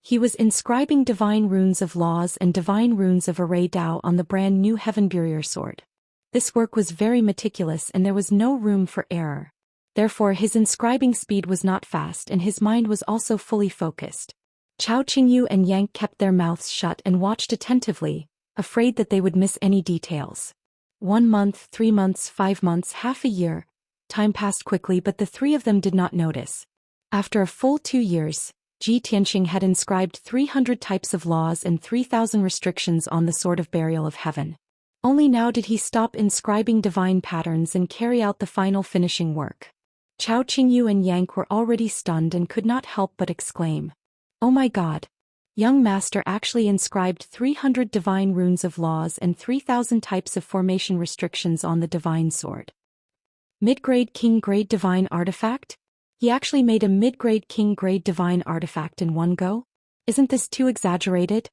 He was inscribing divine runes of laws and divine runes of array Dao on the brand new Heaven Barrier sword. This work was very meticulous and there was no room for error. Therefore his inscribing speed was not fast and his mind was also fully focused. Chao Qingyu and Yank kept their mouths shut and watched attentively, afraid that they would miss any details. 1 month, 3 months, 5 months, half a year. Time passed quickly but the three of them did not notice. After a full 2 years, Ji Tianxing had inscribed 300 types of laws and 3,000 restrictions on the Sword of Burial of Heaven. Only now did he stop inscribing divine patterns and carry out the final finishing work. Chao Qingyu and Yank were already stunned and could not help but exclaim, "Oh my God! Young Master actually inscribed 300 divine runes of laws and 3,000 types of formation restrictions on the divine sword. Mid-grade king-grade divine artifact? He actually made a mid-grade king-grade divine artifact in one go? Isn't this too exaggerated?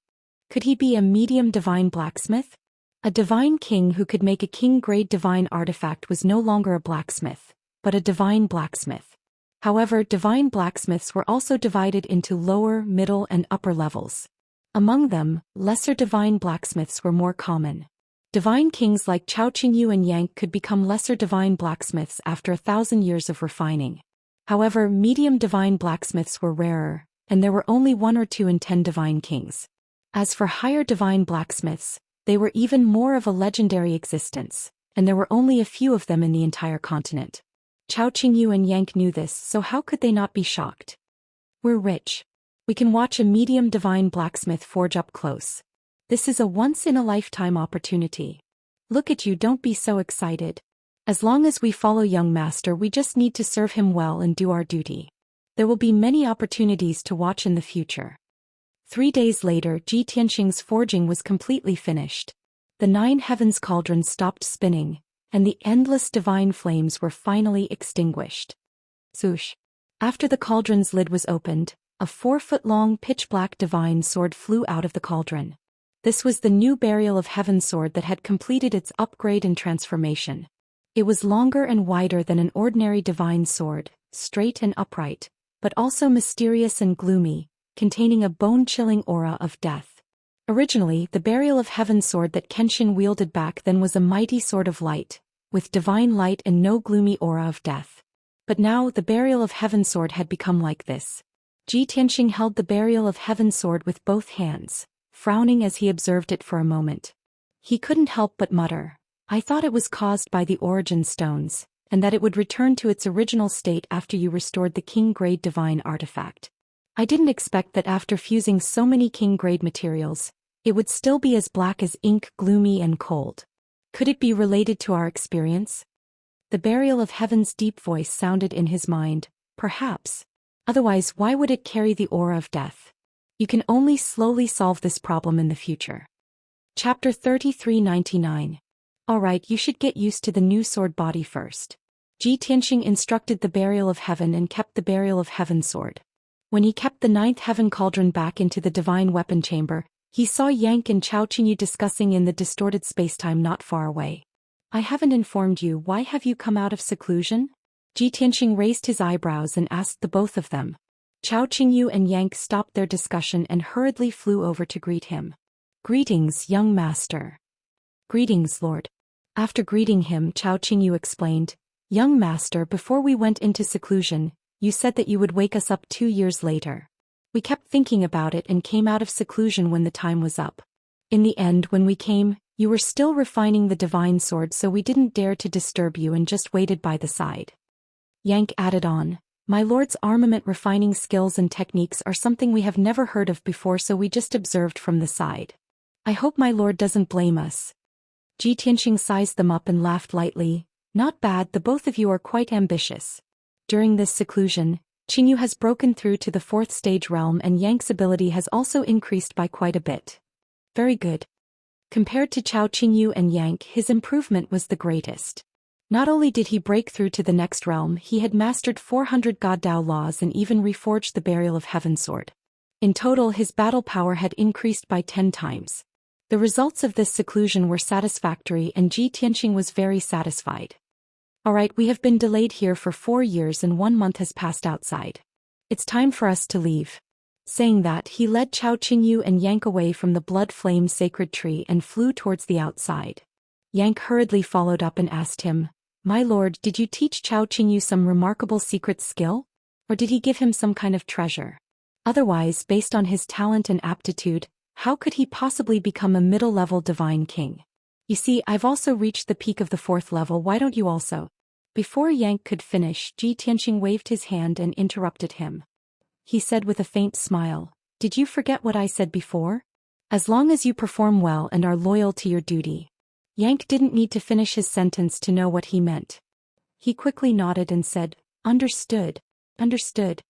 Could he be a medium divine blacksmith?" A divine king who could make a king-grade divine artifact was no longer a blacksmith, but a divine blacksmith. However, divine blacksmiths were also divided into lower, middle, and upper levels. Among them, lesser divine blacksmiths were more common. Divine kings like Chao Qingyu and Yank could become lesser divine blacksmiths after 1,000 years of refining. However, medium divine blacksmiths were rarer, and there were only 1 or 2 in 10 divine kings. As for higher divine blacksmiths, they were even more of a legendary existence, and there were only a few of them in the entire continent. Chao Qingyu and Yank knew this, so how could they not be shocked? "We're rich. We can watch a medium divine blacksmith forge up close. This is a once-in-a-lifetime opportunity. Look at you, don't be so excited. As long as we follow young master, we just need to serve him well and do our duty. There will be many opportunities to watch in the future." 3 days later, Ji Tianxing's forging was completely finished. The 9 heavens cauldrons stopped spinning, and the endless divine flames were finally extinguished. Swoosh! After the cauldron's lid was opened, a 4-foot-long pitch-black divine sword flew out of the cauldron. This was the new Burial of Heaven sword that had completed its upgrade and transformation. It was longer and wider than an ordinary divine sword, straight and upright, but also mysterious and gloomy, containing a bone-chilling aura of death. Originally, the Burial of Heaven sword that Kenshin wielded back then was a mighty sword of light, with divine light and no gloomy aura of death. But now the Burial of Heaven sword had become like this. Ji Tianxing held the Burial of Heaven sword with both hands, frowning as he observed it for a moment. He couldn't help but mutter, "I thought it was caused by the origin stones, and that it would return to its original state after you restored the king-grade divine artifact. I didn't expect that after fusing so many king-grade materials, it would still be as black as ink, gloomy and cold. Could it be related to our experience?" The Burial of Heaven's deep voice sounded in his mind, "Perhaps. Otherwise, why would it carry the aura of death? You can only slowly solve this problem in the future." Chapter 3399. Alright, you should get used to the new sword body first. Ji Tianxing instructed the Burial of Heaven and kept the Burial of Heaven sword. When he kept the 9th heaven cauldron back into the divine weapon chamber, he saw Yank and Chao Qingyu discussing in the distorted spacetime not far away. "I haven't informed you, why have you come out of seclusion?" Ji Tianxing raised his eyebrows and asked the both of them. Chao Qingyu and Yank stopped their discussion and hurriedly flew over to greet him. "Greetings, young master." "Greetings, lord." After greeting him, Chao Qingyu explained, "Young master, before we went into seclusion, you said that you would wake us up 2 years later. We kept thinking about it and came out of seclusion when the time was up. In the end, when we came, you were still refining the divine sword, so we didn't dare to disturb you and just waited by the side." Yank added on, "My lord's armament refining skills and techniques are something we have never heard of before, so we just observed from the side. I hope my lord doesn't blame us." Ji Tianxing sized them up and laughed lightly. "Not bad, the both of you are quite ambitious. During this seclusion, Qingyu has broken through to the 4th stage realm and Yank's ability has also increased by quite a bit. Very good." Compared to Chao Qingyu and Yank, his improvement was the greatest. Not only did he break through to the next realm, he had mastered 400 God Dao laws and even reforged the Burial of Heaven sword. In total, his battle power had increased by 10 times. The results of this seclusion were satisfactory and Ji Tianxing was very satisfied. "Alright, we have been delayed here for 4 years and 1 month has passed outside. It's time for us to leave." Saying that, he led Chao Qingyu and Yank away from the blood-flame sacred tree and flew towards the outside. Yank hurriedly followed up and asked him, "My lord, did you teach Chao Qingyu some remarkable secret skill? Or did he give him some kind of treasure? Otherwise, based on his talent and aptitude, how could he possibly become a middle-level divine king? You see, I've also reached the peak of the 4th level, why don't you also?" Before Yank could finish, Ji Tianqing waved his hand and interrupted him. He said with a faint smile, "Did you forget what I said before? As long as you perform well and are loyal to your duty." Yank didn't need to finish his sentence to know what he meant. He quickly nodded and said, "Understood. Understood."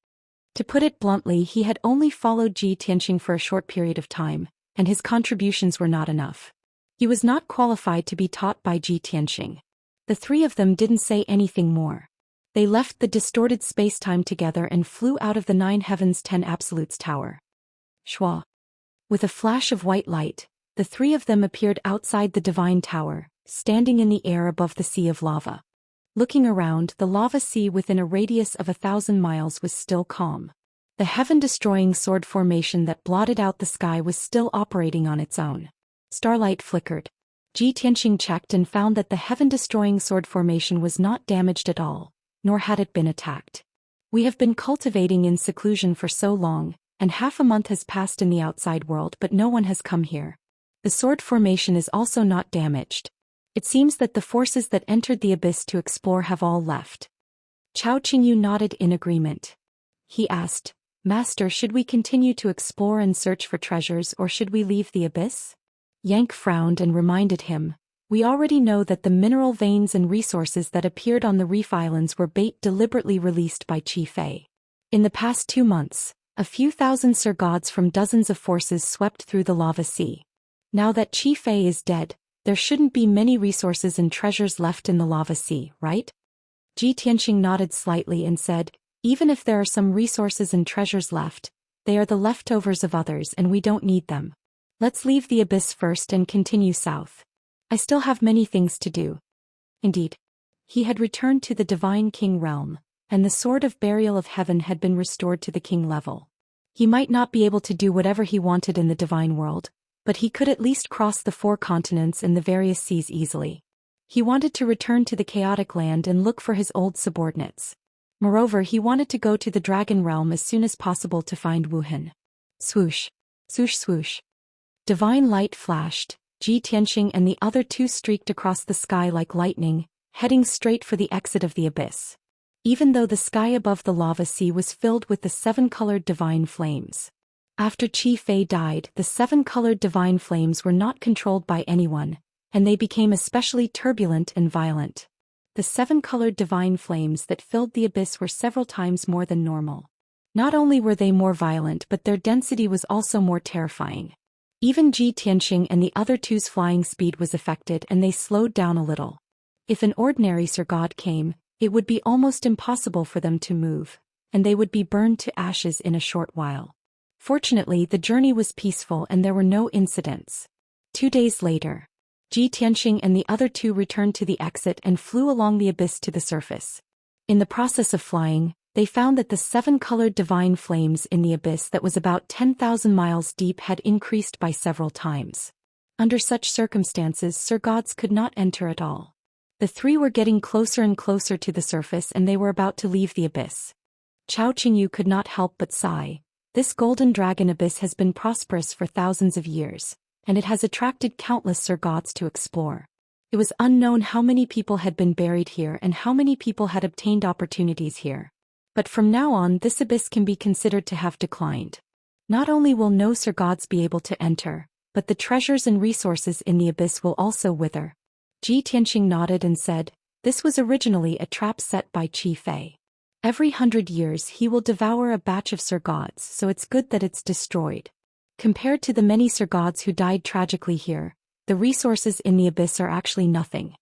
To put it bluntly, he had only followed Ji Tianqing for a short period of time, and his contributions were not enough. He was not qualified to be taught by Ji Tianqing. The three of them didn't say anything more. They left the distorted space-time together and flew out of the 9 Heavens 10 Absolutes Tower. Shwa. With a flash of white light, the three of them appeared outside the Divine Tower, standing in the air above the sea of lava. Looking around, the lava sea within a radius of 1,000 miles was still calm. The heaven-destroying sword formation that blotted out the sky was still operating on its own. Starlight flickered. Ji Tianqing checked and found that the heaven-destroying sword formation was not damaged at all, nor had it been attacked. "We have been cultivating in seclusion for so long, and half a month has passed in the outside world, but no one has come here. The sword formation is also not damaged. It seems that the forces that entered the abyss to explore have all left." Chao Qingyu nodded in agreement. He asked, "Master, should we continue to explore and search for treasures, or should we leave the abyss?" Yank frowned and reminded him, "We already know that the mineral veins and resources that appeared on the Reef Islands were bait deliberately released by Qi Fei. In the past 2 months, a few thousand Sir Gods from dozens of forces swept through the lava sea. Now that Qi Fei is dead, there shouldn't be many resources and treasures left in the lava sea, right?" Ji Tianqing nodded slightly and said, "Even if there are some resources and treasures left, they are the leftovers of others and we don't need them. Let's leave the abyss first and continue south. I still have many things to do." Indeed. He had returned to the Divine King realm, and the Sword of Burial of Heaven had been restored to the king level. He might not be able to do whatever he wanted in the divine world, but he could at least cross the 4 continents and the various seas easily. He wanted to return to the chaotic land and look for his old subordinates. Moreover, he wanted to go to the dragon realm as soon as possible to find Wuhan. Swoosh. Swoosh swoosh. Divine light flashed. Ji Tianqing and the other 2 streaked across the sky like lightning, heading straight for the exit of the abyss. Even though the sky above the lava sea was filled with the 7-colored divine flames. After Qi Fei died, the 7-colored divine flames were not controlled by anyone, and they became especially turbulent and violent. The 7-colored divine flames that filled the abyss were several times more than normal. Not only were they more violent, but their density was also more terrifying. Even Ji Tianqing and the other 2's flying speed was affected and they slowed down a little. If an ordinary Sir God came, it would be almost impossible for them to move, and they would be burned to ashes in a short while. Fortunately, the journey was peaceful and there were no incidents. 2 days later, Ji Tianqing and the other 2 returned to the exit and flew along the abyss to the surface. In the process of flying, they found that the 7-colored divine flames in the abyss that was about 10,000 miles deep had increased by several times. Under such circumstances, Sir Gods could not enter at all. The 3 were getting closer and closer to the surface and they were about to leave the abyss. Chao Qingyu could not help but sigh. This golden dragon abyss has been prosperous for thousands of years, and it has attracted countless Sir Gods to explore. It was unknown how many people had been buried here and how many people had obtained opportunities here. But from now on, this abyss can be considered to have declined. Not only will no Sir Gods be able to enter, but the treasures and resources in the abyss will also wither. Ji Tianqing nodded and said, "This was originally a trap set by Qi Fei. Every 100 years he will devour a batch of Sir Gods, so it's good that it's destroyed. Compared to the many Sir Gods who died tragically here, the resources in the abyss are actually nothing."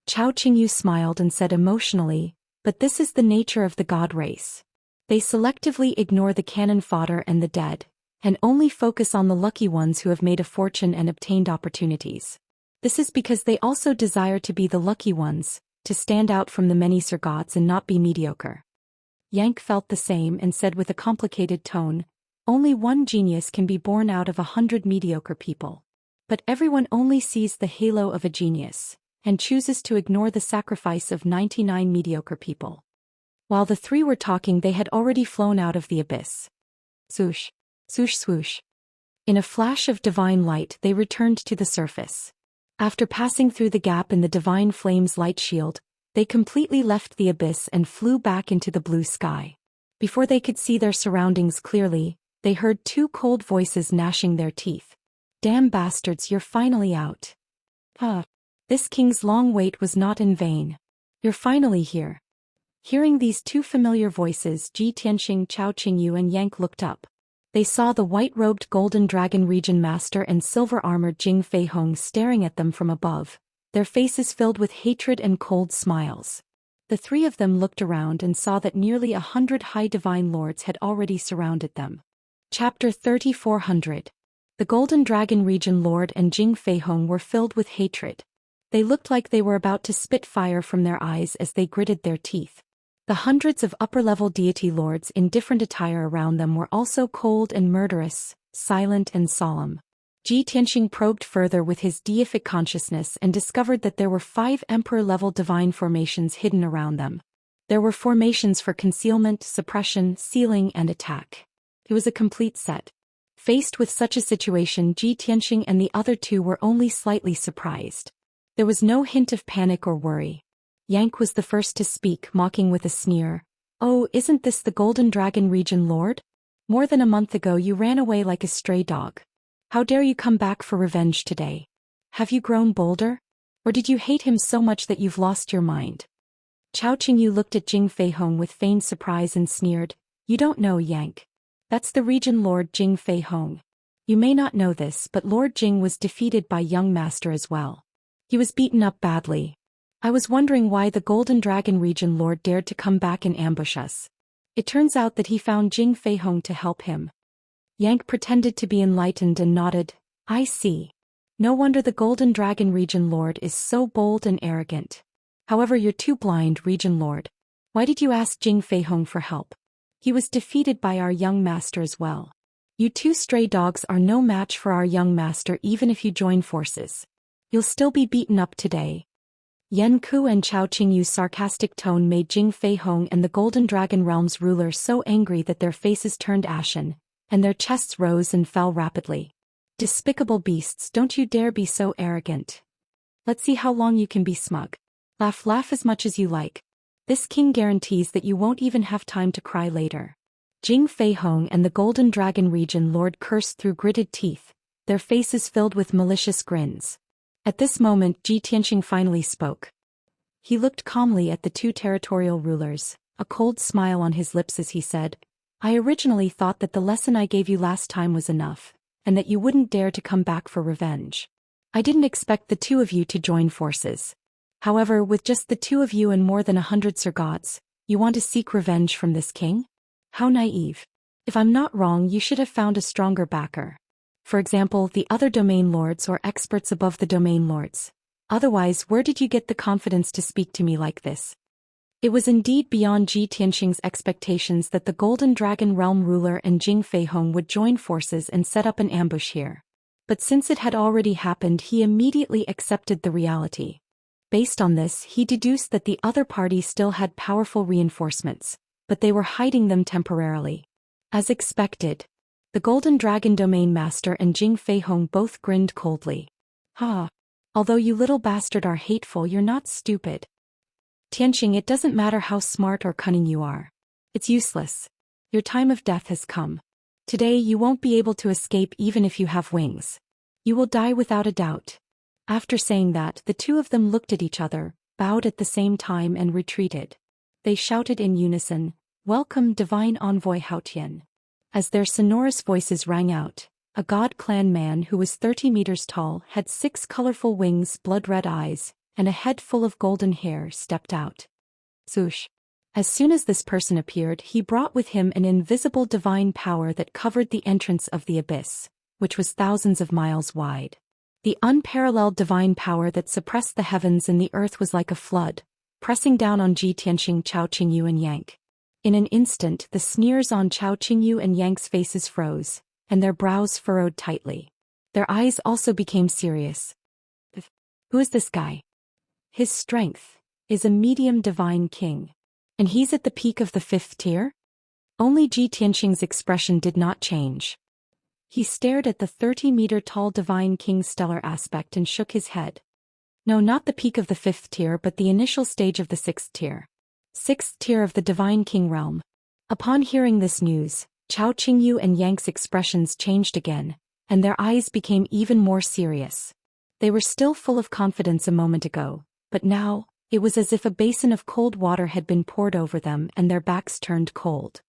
Chao Qingyu smiled and said emotionally, "But this is the nature of the God race. They selectively ignore the cannon fodder and the dead, and only focus on the lucky ones who have made a fortune and obtained opportunities. This is because they also desire to be the lucky ones, to stand out from the many Sir Gods and not be mediocre." Yank felt the same and said with a complicated tone, Only one genius can be born out of 100 mediocre people. But everyone only sees the halo of a genius, and chooses to ignore the sacrifice of 99 mediocre people. While the three were talking, they had already flown out of the abyss. Swoosh, swoosh, swoosh. In a flash of divine light, they returned to the surface. After passing through the gap in the divine flame's light shield, they completely left the abyss and flew back into the blue sky. Before they could see their surroundings clearly, they heard two cold voices gnashing their teeth. Damn bastards, you're finally out. This king's long wait was not in vain. You're finally here. Hearing these two familiar voices, Ji Tianxing, Chao Qingyu and Yank looked up. They saw the white-robed Golden Dragon Region Master and silver-armored Jing Feihong staring at them from above, their faces filled with hatred and cold smiles. The three of them looked around and saw that nearly 100 high divine lords had already surrounded them. Chapter 3400. The Golden Dragon Region Lord and Jing Feihong were filled with hatred. They looked like they were about to spit fire from their eyes as they gritted their teeth. The hundreds of upper-level deity lords in different attire around them were also cold and murderous, silent and solemn. Ji Tianxing probed further with his deific consciousness and discovered that there were 5 emperor-level divine formations hidden around them. There were formations for concealment, suppression, sealing, and attack. It was a complete set. Faced with such a situation, Ji Tianxing and the other two were only slightly surprised. There was no hint of panic or worry. Yank was the first to speak, mocking with a sneer. Oh, isn't this the Golden Dragon Region Lord? More than a month ago you ran away like a stray dog. How dare you come back for revenge today? Have you grown bolder? Or did you hate him so much that you've lost your mind? Chao Qingyu looked at Jing Feihong with feigned surprise and sneered. You don't know, Yank. That's the Region Lord Jing Feihong. You may not know this, but Lord Jing was defeated by young master as well. He was beaten up badly. I was wondering why the Golden Dragon Region Lord dared to come back and ambush us. It turns out that he found Jing Feihong to help him. Yank pretended to be enlightened and nodded. I see. No wonder the Golden Dragon Region Lord is so bold and arrogant. However, you're too blind, Region Lord. Why did you ask Jing Feihong for help? He was defeated by our young master as well. You two stray dogs are no match for our young master even if you join forces. You'll still be beaten up today. Yan Ku and Chao Qingyu's sarcastic tone made Jing Feihong and the Golden Dragon Realm's ruler so angry that their faces turned ashen, and their chests rose and fell rapidly. Despicable beasts, don't you dare be so arrogant. Let's see how long you can be smug. Laugh as much as you like. This king guarantees that you won't even have time to cry later. Jing Feihong and the Golden Dragon Region Lord cursed through gritted teeth, their faces filled with malicious grins. At this moment, Ji Tianxing finally spoke. He looked calmly at the two territorial rulers, a cold smile on his lips as he said, I originally thought that the lesson I gave you last time was enough, and that you wouldn't dare to come back for revenge. I didn't expect the two of you to join forces. However, with just the two of you and more than 100 Surgods, you want to seek revenge from this king? How naive. If I'm not wrong, you should have found a stronger backer. For example, the other domain lords or experts above the domain lords. Otherwise, where did you get the confidence to speak to me like this? It was indeed beyond Ji Tianxing's expectations that the Golden Dragon Realm ruler and Jing Feihong would join forces and set up an ambush here. But since it had already happened, he immediately accepted the reality. Based on this, he deduced that the other party still had powerful reinforcements, but they were hiding them temporarily. As expected, the Golden Dragon Domain Master and Jing Feihong both grinned coldly. Although you little bastard are hateful, you're not stupid. Tianxing, it doesn't matter how smart or cunning you are. It's useless. Your time of death has come. Today you won't be able to escape even if you have wings. You will die without a doubt. After saying that, the two of them looked at each other, bowed at the same time and retreated. They shouted in unison, Welcome, Divine Envoy Haotian. As their sonorous voices rang out, a God Clan man who was 30 meters tall, had 6 colorful wings, blood-red eyes, and a head full of golden hair stepped out. Swoosh. As soon as this person appeared, he brought with him an invisible divine power that covered the entrance of the abyss, which was thousands of miles wide. The unparalleled divine power that suppressed the heavens and the earth was like a flood, pressing down on Ji Tianxing, Chao Qingyu and Yank. In an instant the sneers on Chao Qingyu and Yang's faces froze, and their brows furrowed tightly. Their eyes also became serious. Who is this guy? His strength is a medium divine king. And he's at the peak of the 5th tier? Only Ji Tianqing's expression did not change. He stared at the 30-meter-tall divine king's stellar aspect and shook his head. No, not the peak of the 5th tier but the initial stage of the 6th tier. 6th tier of the divine king realm. Upon hearing this news, Chao Qingyu and Yang's expressions changed again, and their eyes became even more serious. They were still full of confidence a moment ago, but now, it was as if a basin of cold water had been poured over them and their backs turned cold.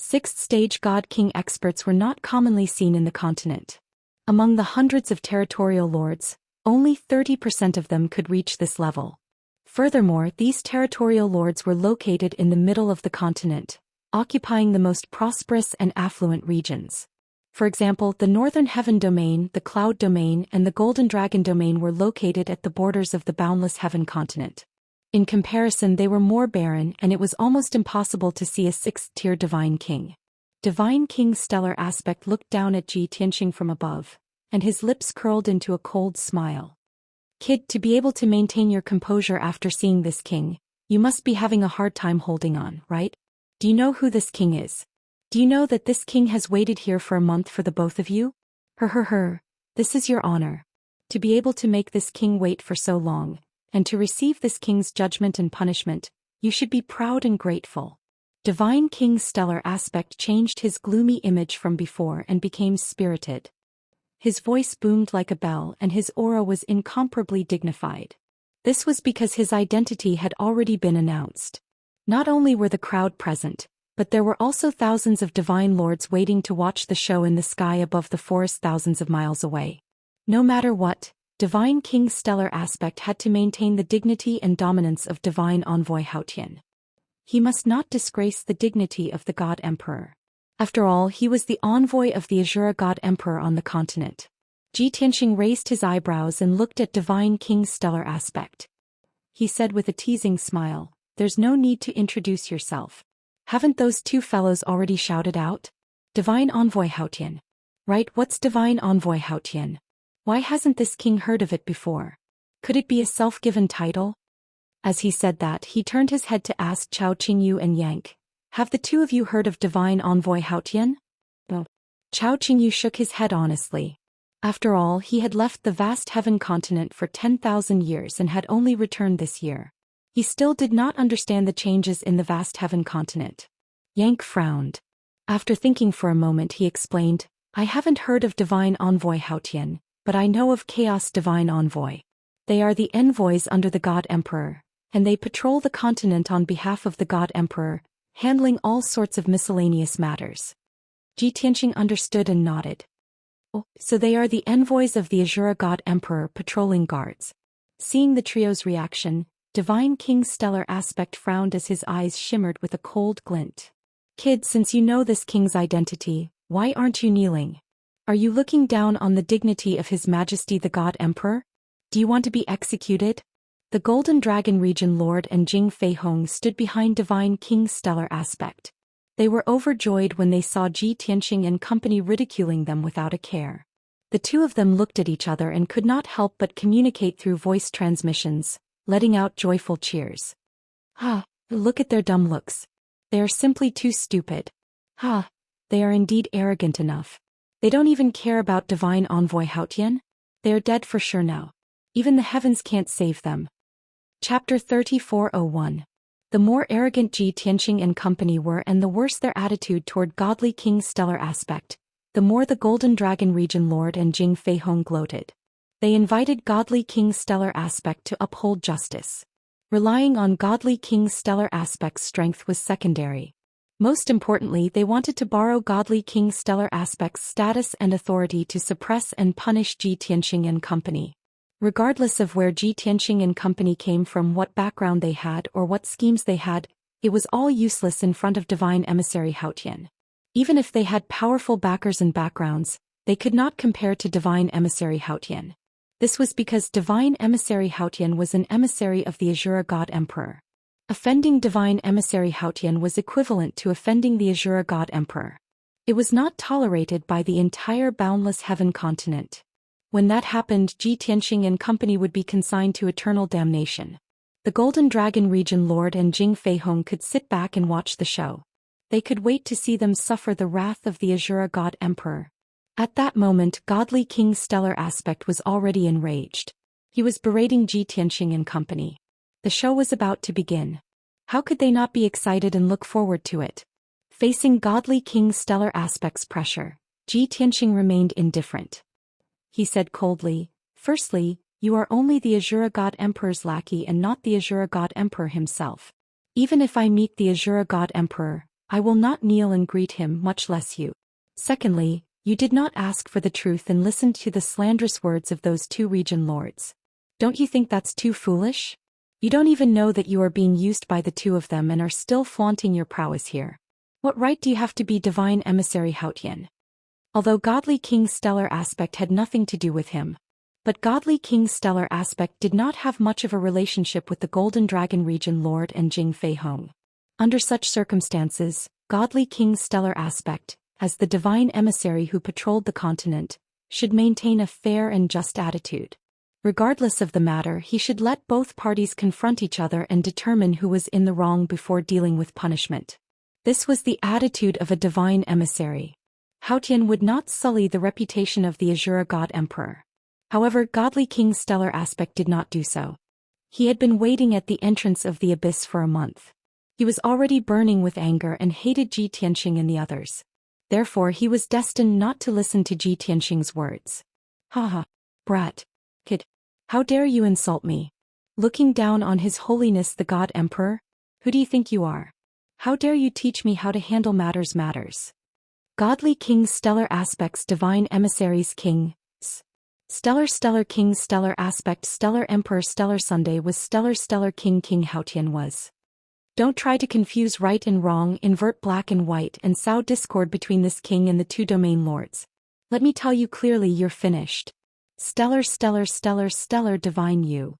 6th stage God King experts were not commonly seen in the continent. Among the hundreds of territorial lords, only 30% of them could reach this level. Furthermore, these territorial lords were located in the middle of the continent, occupying the most prosperous and affluent regions. For example, the Northern Heaven Domain, the Cloud Domain, and the Golden Dragon Domain were located at the borders of the Boundless Heaven continent. In comparison, they were more barren and it was almost impossible to see a 6th-tier Divine King. Divine King's stellar aspect looked down at Ji Tianqing from above, and his lips curled into a cold smile. Kid, to be able to maintain your composure after seeing this king, you must be having a hard time holding on, right? Do you know who this king is? Do you know that this king has waited here for a month for the both of you? This is your honor. To be able to make this king wait for so long, and to receive this king's judgment and punishment, you should be proud and grateful. Divine King's stellar aspect changed his gloomy image from before and became spirited. His voice boomed like a bell and his aura was incomparably dignified. This was because his identity had already been announced. Not only were the crowd present, but there were also thousands of divine lords waiting to watch the show in the sky above the forest thousands of miles away. No matter what, Divine King's stellar aspect had to maintain the dignity and dominance of Divine Envoy Hao Tian. He must not disgrace the dignity of the God Emperor. After all, he was the envoy of the Azura God Emperor on the continent. Ji Tianqing raised his eyebrows and looked at Divine King's stellar aspect. He said with a teasing smile, "There's no need to introduce yourself. Haven't those two fellows already shouted out? Divine Envoy Hao Tian. Right, what's Divine Envoy Hao Tian? Why hasn't this king heard of it before? Could it be a self-given title?" As he said that, he turned his head to ask Chao Qingyu and Yang, "Have the two of you heard of Divine Envoy Hao Tian?" No. Chao Qingyu shook his head honestly. After all, he had left the vast heaven continent for 10,000 years and had only returned this year. He still did not understand the changes in the vast heaven continent. Yang frowned. After thinking for a moment he explained, "I haven't heard of Divine Envoy Hao Tian, but I know of Chaos Divine Envoy. They are the envoys under the God Emperor, and they patrol the continent on behalf of the God Emperor, handling all sorts of miscellaneous matters." Ji Tianqing understood and nodded. "Oh, so they are the envoys of the Azura God Emperor patrolling guards." Seeing the trio's reaction, Divine King's stellar aspect frowned as his eyes shimmered with a cold glint. "Kid, since you know this king's identity, why aren't you kneeling? Are you looking down on the dignity of His Majesty the God Emperor? Do you want to be executed?" The Golden Dragon Region Lord and Jing Fei Hong stood behind Divine King's stellar aspect. They were overjoyed when they saw Ji Tianqing and company ridiculing them without a care. The two of them looked at each other and could not help but communicate through voice transmissions, letting out joyful cheers. Look at their dumb looks. They are simply too stupid. They are indeed arrogant enough. They don't even care about Divine Envoy Hao Tian. They are dead for sure now. Even the heavens can't save them. Chapter 3401. The more arrogant Ji Tianqing and company were and the worse their attitude toward Godly King's stellar aspect, the more the Golden Dragon Region Lord and Jing Fei Hong gloated. They invited Godly King's stellar aspect to uphold justice. Relying on Godly King's stellar aspect's strength was secondary. Most importantly, they wanted to borrow Godly King's stellar aspect's status and authority to suppress and punish Ji Tianqing and company. Regardless of where Ji Tianqing and company came from, what background they had or what schemes they had, it was all useless in front of Divine Emissary Hao Tian. Even if they had powerful backers and backgrounds, they could not compare to Divine Emissary Hao Tian. This was because Divine Emissary Hao Tian was an emissary of the Azura God Emperor. Offending divine emissary Zhou Xian was equivalent to offending the Azura God Emperor. It was not tolerated by the entire boundless heaven continent. When that happened, Ji Tianxing and company would be consigned to eternal damnation. The Golden Dragon Region Lord and Jing Fei Hong could sit back and watch the show. They could wait to see them suffer the wrath of the Azura God Emperor. At that moment, Godly King Stellar Aspect was already enraged. He was berating Ji Tianxing and company. The show was about to begin. How could they not be excited and look forward to it? Facing Godly King Stellar Aspect's pressure, Ji Tianxing remained indifferent. He said coldly, "Firstly, you are only the Azura God Emperor's lackey and not the Azura God Emperor himself. Even if I meet the Azura God Emperor, I will not kneel and greet him, much less you. Secondly, you did not ask for the truth and listened to the slanderous words of those two region lords. Don't you think that's too foolish? You don't even know that you are being used by the two of them and are still flaunting your prowess here. What right do you have to be divine emissary Zhou Xian?" Although Godly King Stellar Aspect had nothing to do with him. But Godly King Stellar Aspect did not have much of a relationship with the Golden Dragon Region Lord and Jing Fei Hong. Under such circumstances, Godly King Stellar Aspect, as the divine emissary who patrolled the continent, should maintain a fair and just attitude. Regardless of the matter, he should let both parties confront each other and determine who was in the wrong before dealing with punishment. This was the attitude of a divine emissary. Zhou Xian would not sully the reputation of the Azura God Emperor. However, Godly King Stellar Aspect did not do so. He had been waiting at the entrance of the abyss for a month. He was already burning with anger and hated Ji Tianxing and the others. Therefore he was destined not to listen to Ji Tianxing's words. "Ha, brat. Kid. How dare you insult me? Looking down on His Holiness the God Emperor? Who do you think you are? How dare you teach me how to handle matters? Godly King Stellar Aspect's divine emissaries King. Stellar King Stellar Aspect Stellar Emperor Stellar Sunday was Stellar King Zhou Xian was. Don't try to confuse right and wrong, invert black and white and sow discord between this king and the two domain lords. Let me tell you clearly, you're finished. Stellar divine you.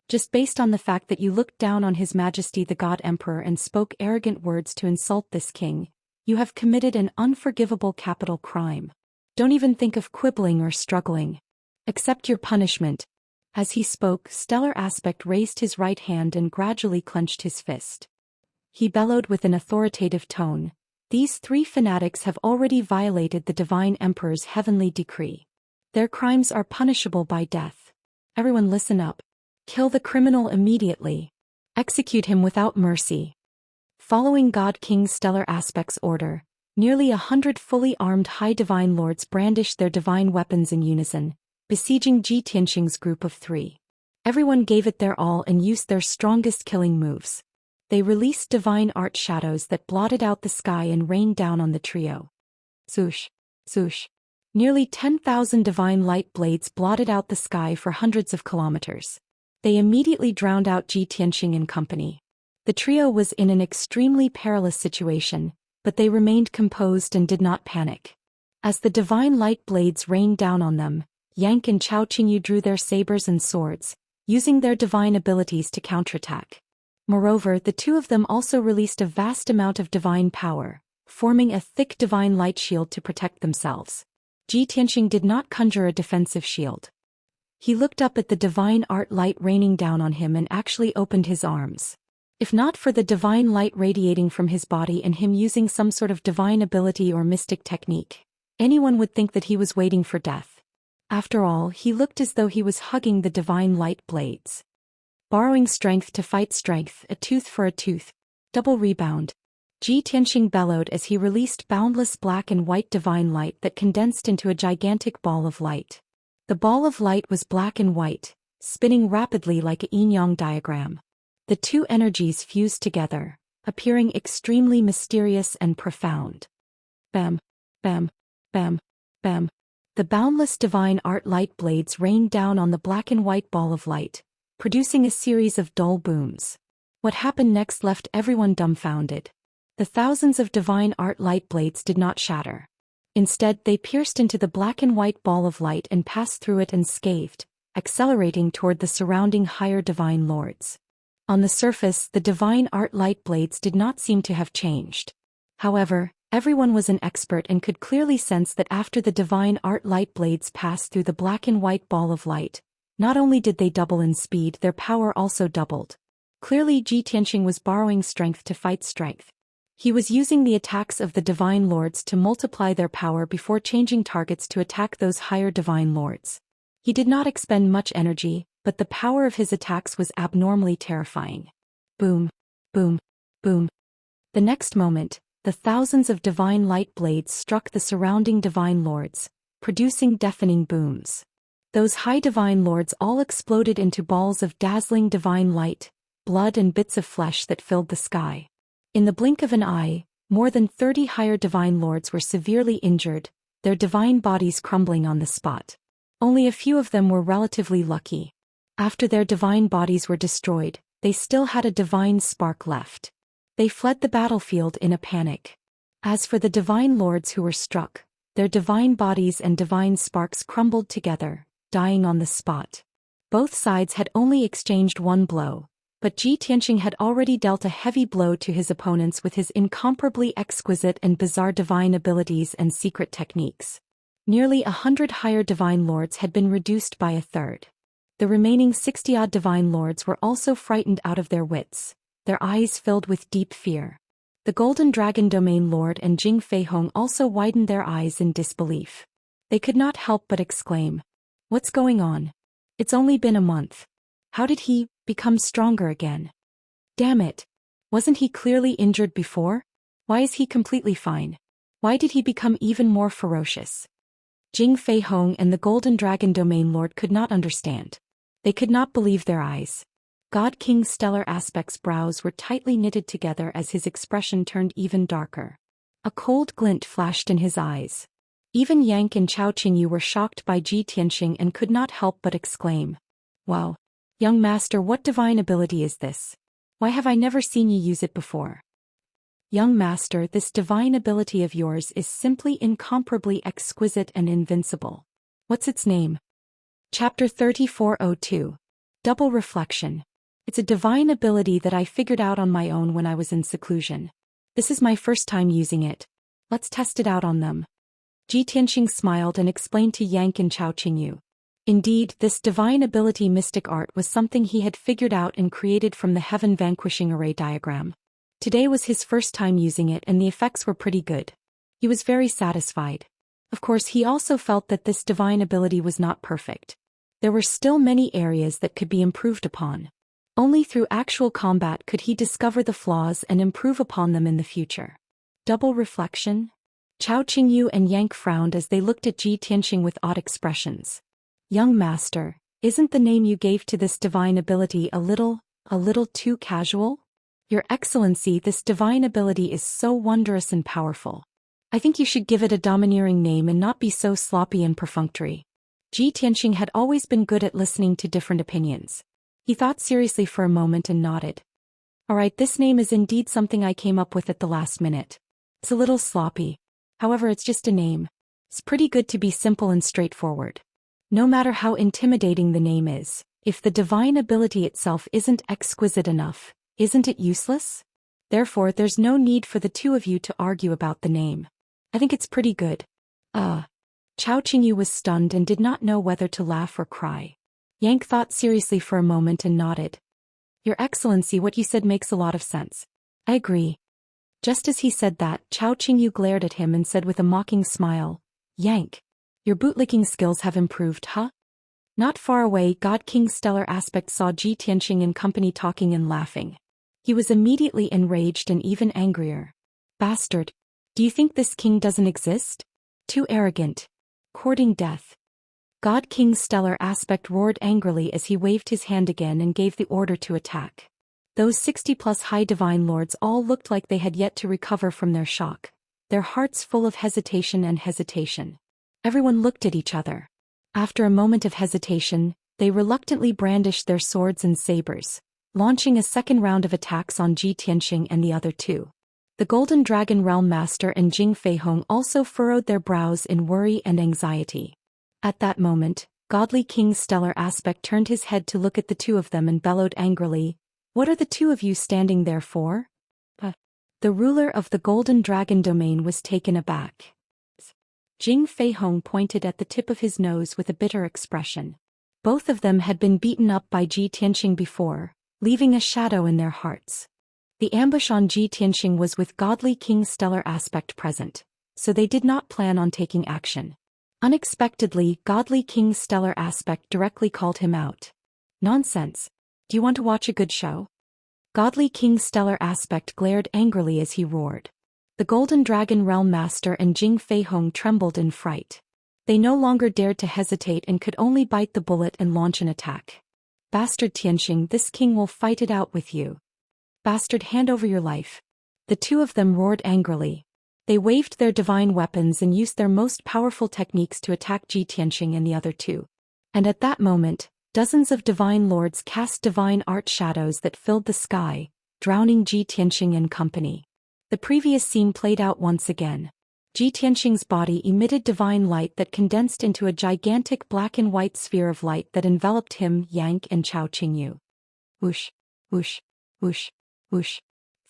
Just based on the fact that you looked down on His Majesty the God Emperor and spoke arrogant words to insult this king, you have committed an unforgivable capital crime. Don't even think of quibbling or struggling. Accept your punishment." As he spoke, Stellar Aspect raised his right hand and gradually clenched his fist. He bellowed with an authoritative tone, "These three fanatics have already violated the Divine Emperor's heavenly decree. Their crimes are punishable by death. Everyone listen up. Kill the criminal immediately. Execute him without mercy." Following God King Stellar Aspect's order, nearly 100 fully armed High Divine Lords brandished their divine weapons in unison, besieging Ji Tianxing's group of three. Everyone gave it their all and used their strongest killing moves. They released divine art shadows that blotted out the sky and rained down on the trio. Swoosh, swoosh. Nearly 10,000 divine light blades blotted out the sky for hundreds of kilometers. They immediately drowned out Ji Tianxing and company. The trio was in an extremely perilous situation, but they remained composed and did not panic. As the divine light blades rained down on them, Yang and Chao Qingyu drew their sabers and swords, using their divine abilities to counterattack. Moreover, the two of them also released a vast amount of divine power, forming a thick divine light shield to protect themselves. Ji Tianxing did not conjure a defensive shield. He looked up at the divine art light raining down on him and actually opened his arms. If not for the divine light radiating from his body and him using some sort of divine ability or mystic technique, anyone would think that he was waiting for death. After all, he looked as though he was hugging the divine light blades. Borrowing strength to fight strength, a tooth for a tooth. Double rebound. Ji Tianxing bellowed as he released boundless black and white divine light that condensed into a gigantic ball of light. The ball of light was black and white, spinning rapidly like a yin-yang diagram. The two energies fused together, appearing extremely mysterious and profound. Bam, bam, bam, bam. The boundless divine art light blades rained down on the black and white ball of light, producing a series of dull booms. What happened next left everyone dumbfounded. The thousands of divine art light blades did not shatter. Instead, they pierced into the black and white ball of light and passed through it unscathed, accelerating toward the surrounding higher divine lords. On the surface, the divine art light blades did not seem to have changed. However, everyone was an expert and could clearly sense that after the divine art light blades passed through the black and white ball of light, not only did they double in speed, their power also doubled. Clearly, Ji Tianxing was borrowing strength to fight strength. He was using the attacks of the divine lords to multiply their power before changing targets to attack those higher divine lords. He did not expend much energy, but the power of his attacks was abnormally terrifying. Boom, boom, boom. The next moment, the thousands of divine light blades struck the surrounding divine lords, producing deafening booms. Those high divine lords all exploded into balls of dazzling divine light, blood and bits of flesh that filled the sky. In the blink of an eye, more than 30 higher divine lords were severely injured, their divine bodies crumbling on the spot. Only a few of them were relatively lucky. After their divine bodies were destroyed, they still had a divine spark left. They fled the battlefield in a panic. As for the divine lords who were struck, their divine bodies and divine sparks crumbled together, dying on the spot. Both sides had only exchanged one blow, but Ji Tianxing had already dealt a heavy blow to his opponents with his incomparably exquisite and bizarre divine abilities and secret techniques. Nearly 100 higher divine lords had been reduced by a third. The remaining 60-odd divine lords were also frightened out of their wits, their eyes filled with deep fear. The Golden Dragon Domain Lord and Jing Feihong also widened their eyes in disbelief. They could not help but exclaim, "What's going on? It's only been a month. How did he become stronger again? Damn it! Wasn't he clearly injured before? Why is he completely fine? Why did he become even more ferocious?" Jing Feihong and the Golden Dragon Domain Lord could not understand. They could not believe their eyes. God King Stellar Aspect's brows were tightly knitted together as his expression turned even darker. A cold glint flashed in his eyes. Even Yank and Chao Qingyu were shocked by Ji Tianxing and could not help but exclaim, "Wow! Young master, what divine ability is this? Why have I never seen you use it before?" "Young master, this divine ability of yours is simply incomparably exquisite and invincible. What's its name?" Chapter 3402. Double Reflection. It's a divine ability that I figured out on my own when I was in seclusion. This is my first time using it. Let's test it out on them. Ji Tianxing smiled and explained to Yank and Chao Qingyu. Indeed, this divine ability mystic art was something he had figured out and created from the heaven vanquishing array diagram. Today was his first time using it and the effects were pretty good. He was very satisfied. Of course, he also felt that this divine ability was not perfect. There were still many areas that could be improved upon. Only through actual combat could he discover the flaws and improve upon them in the future. Double reflection? Chao Qingyu and Yank frowned as they looked at Ji Tianxing with odd expressions. "Young master, isn't the name you gave to this divine ability a little too casual? Your Excellency, this divine ability is so wondrous and powerful. I think you should give it a domineering name and not be so sloppy and perfunctory." Ji Tianxing had always been good at listening to different opinions. He thought seriously for a moment and nodded. "Alright, this name is indeed something I came up with at the last minute. It's a little sloppy. However, it's just a name. It's pretty good to be simple and straightforward. No matter how intimidating the name is, if the divine ability itself isn't exquisite enough, isn't it useless? Therefore, there's no need for the two of you to argue about the name. I think it's pretty good." Chao Qingyu was stunned and did not know whether to laugh or cry. Yank thought seriously for a moment and nodded. "Your Excellency, what you said makes a lot of sense. I agree." Just as he said that, Chao Qingyu glared at him and said with a mocking smile, "Yank, your bootlicking skills have improved, huh?" Not far away, God King Stellar Aspect saw Ji Tianxing and company talking and laughing. He was immediately enraged and even angrier. "Bastard! Do you think this king doesn't exist? Too arrogant. Courting death." God King Stellar Aspect roared angrily as he waved his hand again and gave the order to attack. Those 60-plus high divine lords all looked like they had yet to recover from their shock, their hearts full of hesitation and hesitation. Everyone looked at each other. After a moment of hesitation, they reluctantly brandished their swords and sabers, launching a second round of attacks on Ji Tianxing and the other two. The Golden Dragon Realm Master and Jing Feihong also furrowed their brows in worry and anxiety. At that moment, Godly King Stellar Aspect turned his head to look at the two of them and bellowed angrily, What are the two of you standing there for? The ruler of the Golden Dragon domain was taken aback. Jing Feihong pointed at the tip of his nose with a bitter expression. Both of them had been beaten up by Ji Tianxing before, leaving a shadow in their hearts. The ambush on Ji Tianxing was with Godly King's stellar aspect present, so they did not plan on taking action. Unexpectedly, Godly King's stellar aspect directly called him out. Nonsense. Do you want to watch a good show? Godly King's stellar aspect glared angrily as he roared. The Golden Dragon Realm Master and Jing Feihong trembled in fright. They no longer dared to hesitate and could only bite the bullet and launch an attack. Bastard Tianxing, this king will fight it out with you. Bastard, hand over your life. The two of them roared angrily. They waved their divine weapons and used their most powerful techniques to attack Ji Tianxing and the other two. And at that moment, dozens of divine lords cast divine art shadows that filled the sky, drowning Ji Tianxing and company. The previous scene played out once again. Ji Tianxing's body emitted divine light that condensed into a gigantic black and white sphere of light that enveloped him, Yang and Chao Qingyu. Whoosh, whoosh, whoosh, whoosh.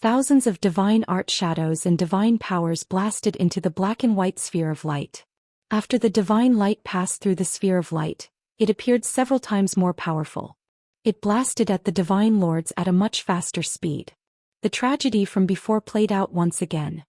Thousands of divine art shadows and divine powers blasted into the black and white sphere of light. After the divine light passed through the sphere of light, it appeared several times more powerful. It blasted at the divine lords at a much faster speed. The tragedy from before played out once again.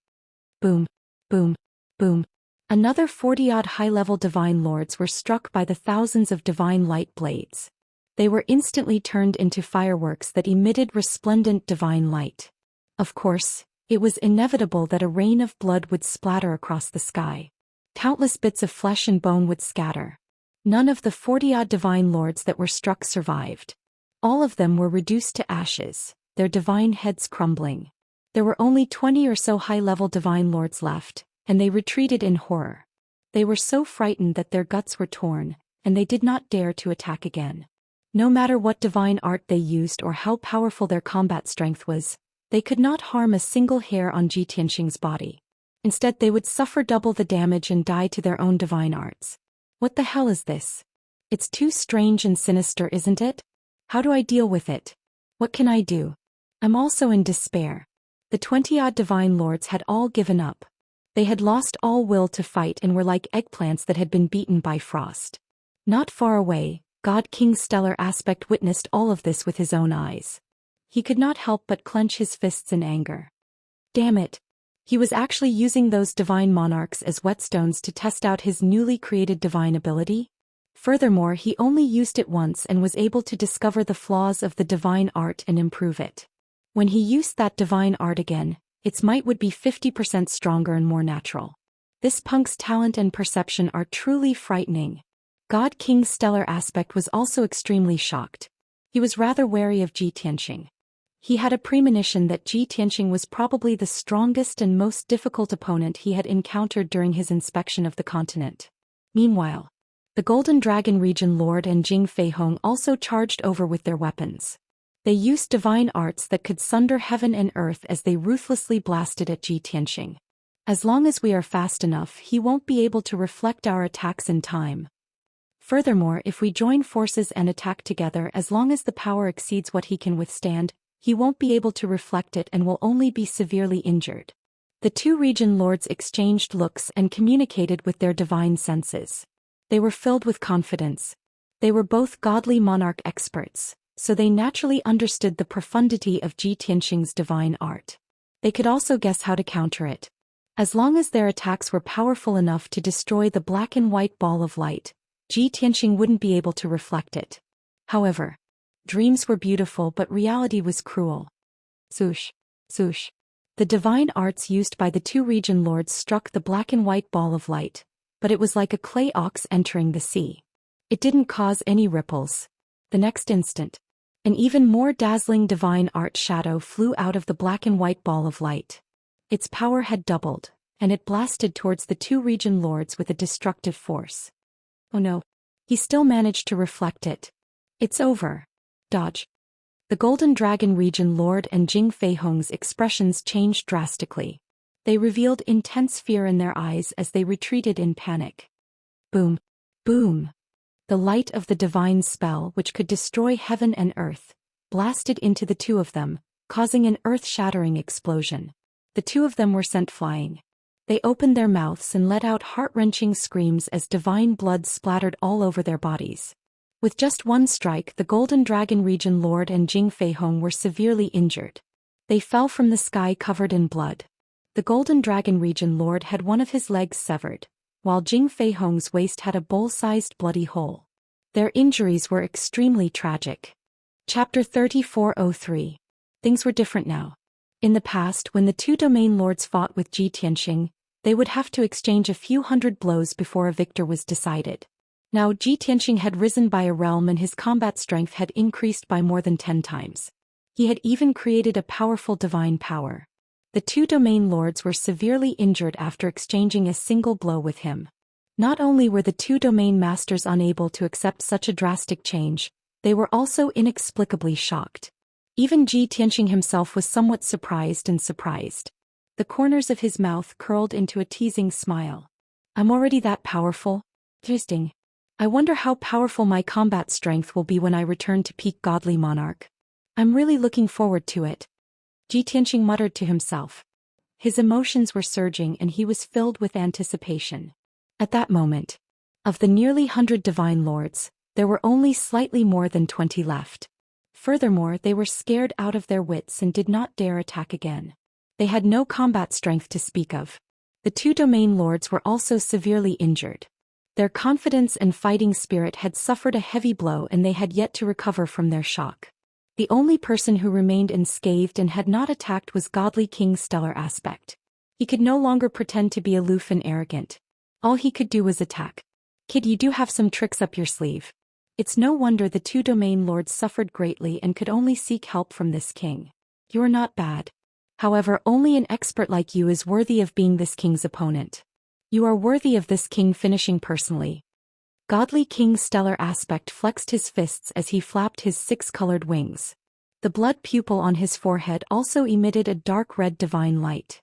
Boom, boom, boom. Another 40-odd high-level divine lords were struck by the thousands of divine light blades. They were instantly turned into fireworks that emitted resplendent divine light. Of course, it was inevitable that a rain of blood would splatter across the sky. Countless bits of flesh and bone would scatter. None of the 40-odd divine lords that were struck survived. All of them were reduced to ashes, their divine heads crumbling. There were only 20 or so high-level divine lords left, and they retreated in horror. They were so frightened that their guts were torn, and they did not dare to attack again. No matter what divine art they used or how powerful their combat strength was, they could not harm a single hair on Ji Tianxing's body. Instead, they would suffer double the damage and die to their own divine arts. What the hell is this? It's too strange and sinister, isn't it? How do I deal with it? What can I do? I'm also in despair. The 20-odd divine lords had all given up. They had lost all will to fight and were like eggplants that had been beaten by frost. Not far away, God King's stellar aspect witnessed all of this with his own eyes. He could not help but clench his fists in anger. Damn it! He was actually using those divine monarchs as whetstones to test out his newly created divine ability? Furthermore, he only used it once and was able to discover the flaws of the divine art and improve it. When he used that divine art again, its might would be 50% stronger and more natural. This punk's talent and perception are truly frightening. God King's stellar aspect was also extremely shocked. He was rather wary of Ji Tianxing. He had a premonition that Ji Tianxing was probably the strongest and most difficult opponent he had encountered during his inspection of the continent. Meanwhile, the Golden Dragon Region Lord and Jing Feihong also charged over with their weapons. They used divine arts that could sunder heaven and earth as they ruthlessly blasted at Ji Tianxing. As long as we are fast enough, he won't be able to reflect our attacks in time. Furthermore, if we join forces and attack together, as long as the power exceeds what he can withstand, he won't be able to reflect it and will only be severely injured. The two region lords exchanged looks and communicated with their divine senses. They were filled with confidence. They were both godly monarch experts, so they naturally understood the profundity of Ji Tianxing's divine art. They could also guess how to counter it. As long as their attacks were powerful enough to destroy the black and white ball of light, Ji Tianxing wouldn't be able to reflect it. However, dreams were beautiful but reality was cruel. Swoosh, swoosh. The divine arts used by the two region lords struck the black and white ball of light, but it was like a clay ox entering the sea. It didn't cause any ripples. The next instant, an even more dazzling divine art shadow flew out of the black and white ball of light. Its power had doubled, and it blasted towards the two region lords with a destructive force. Oh no. He still managed to reflect it. It's over. Dodge. The Golden Dragon Region Lord and Jing Feihong's expressions changed drastically. They revealed intense fear in their eyes as they retreated in panic. Boom. Boom. The light of the divine spell which could destroy heaven and earth, blasted into the two of them, causing an earth-shattering explosion. The two of them were sent flying. They opened their mouths and let out heart-wrenching screams as divine blood splattered all over their bodies. With just one strike, the Golden Dragon Region Lord and Jing Feihong were severely injured. They fell from the sky covered in blood. The Golden Dragon Region Lord had one of his legs severed, while Jing Feihong's waist had a bowl-sized bloody hole. Their injuries were extremely tragic. Chapter 3403. Things were different now. In the past, when the two domain lords fought with Ji Tianxing, they would have to exchange a few hundred blows before a victor was decided. Now Ji Tianxing had risen by a realm and his combat strength had increased by more than 10 times. He had even created a powerful divine power. The two domain lords were severely injured after exchanging a single blow with him. Not only were the two domain masters unable to accept such a drastic change, they were also inexplicably shocked. Even Ji Tianxing himself was somewhat surprised. The corners of his mouth curled into a teasing smile. I'm already that powerful? Interesting. I wonder how powerful my combat strength will be when I return to peak godly monarch. I'm really looking forward to it. Ji Tianxing muttered to himself. His emotions were surging and he was filled with anticipation. At that moment, of the nearly 100 divine lords, there were only slightly more than 20 left. Furthermore, they were scared out of their wits and did not dare attack again. They had no combat strength to speak of. The two domain lords were also severely injured. Their confidence and fighting spirit had suffered a heavy blow and they had yet to recover from their shock. The only person who remained unscathed and had not attacked was Godly King's stellar aspect. He could no longer pretend to be aloof and arrogant. All he could do was attack. Kid, you do have some tricks up your sleeve. It's no wonder the two domain lords suffered greatly and could only seek help from this king. You're not bad. However, only an expert like you is worthy of being this king's opponent. You are worthy of this king finishing personally. Godly King's stellar aspect flexed his fists as he flapped his 6-colored wings. The blood pupil on his forehead also emitted a dark red divine light.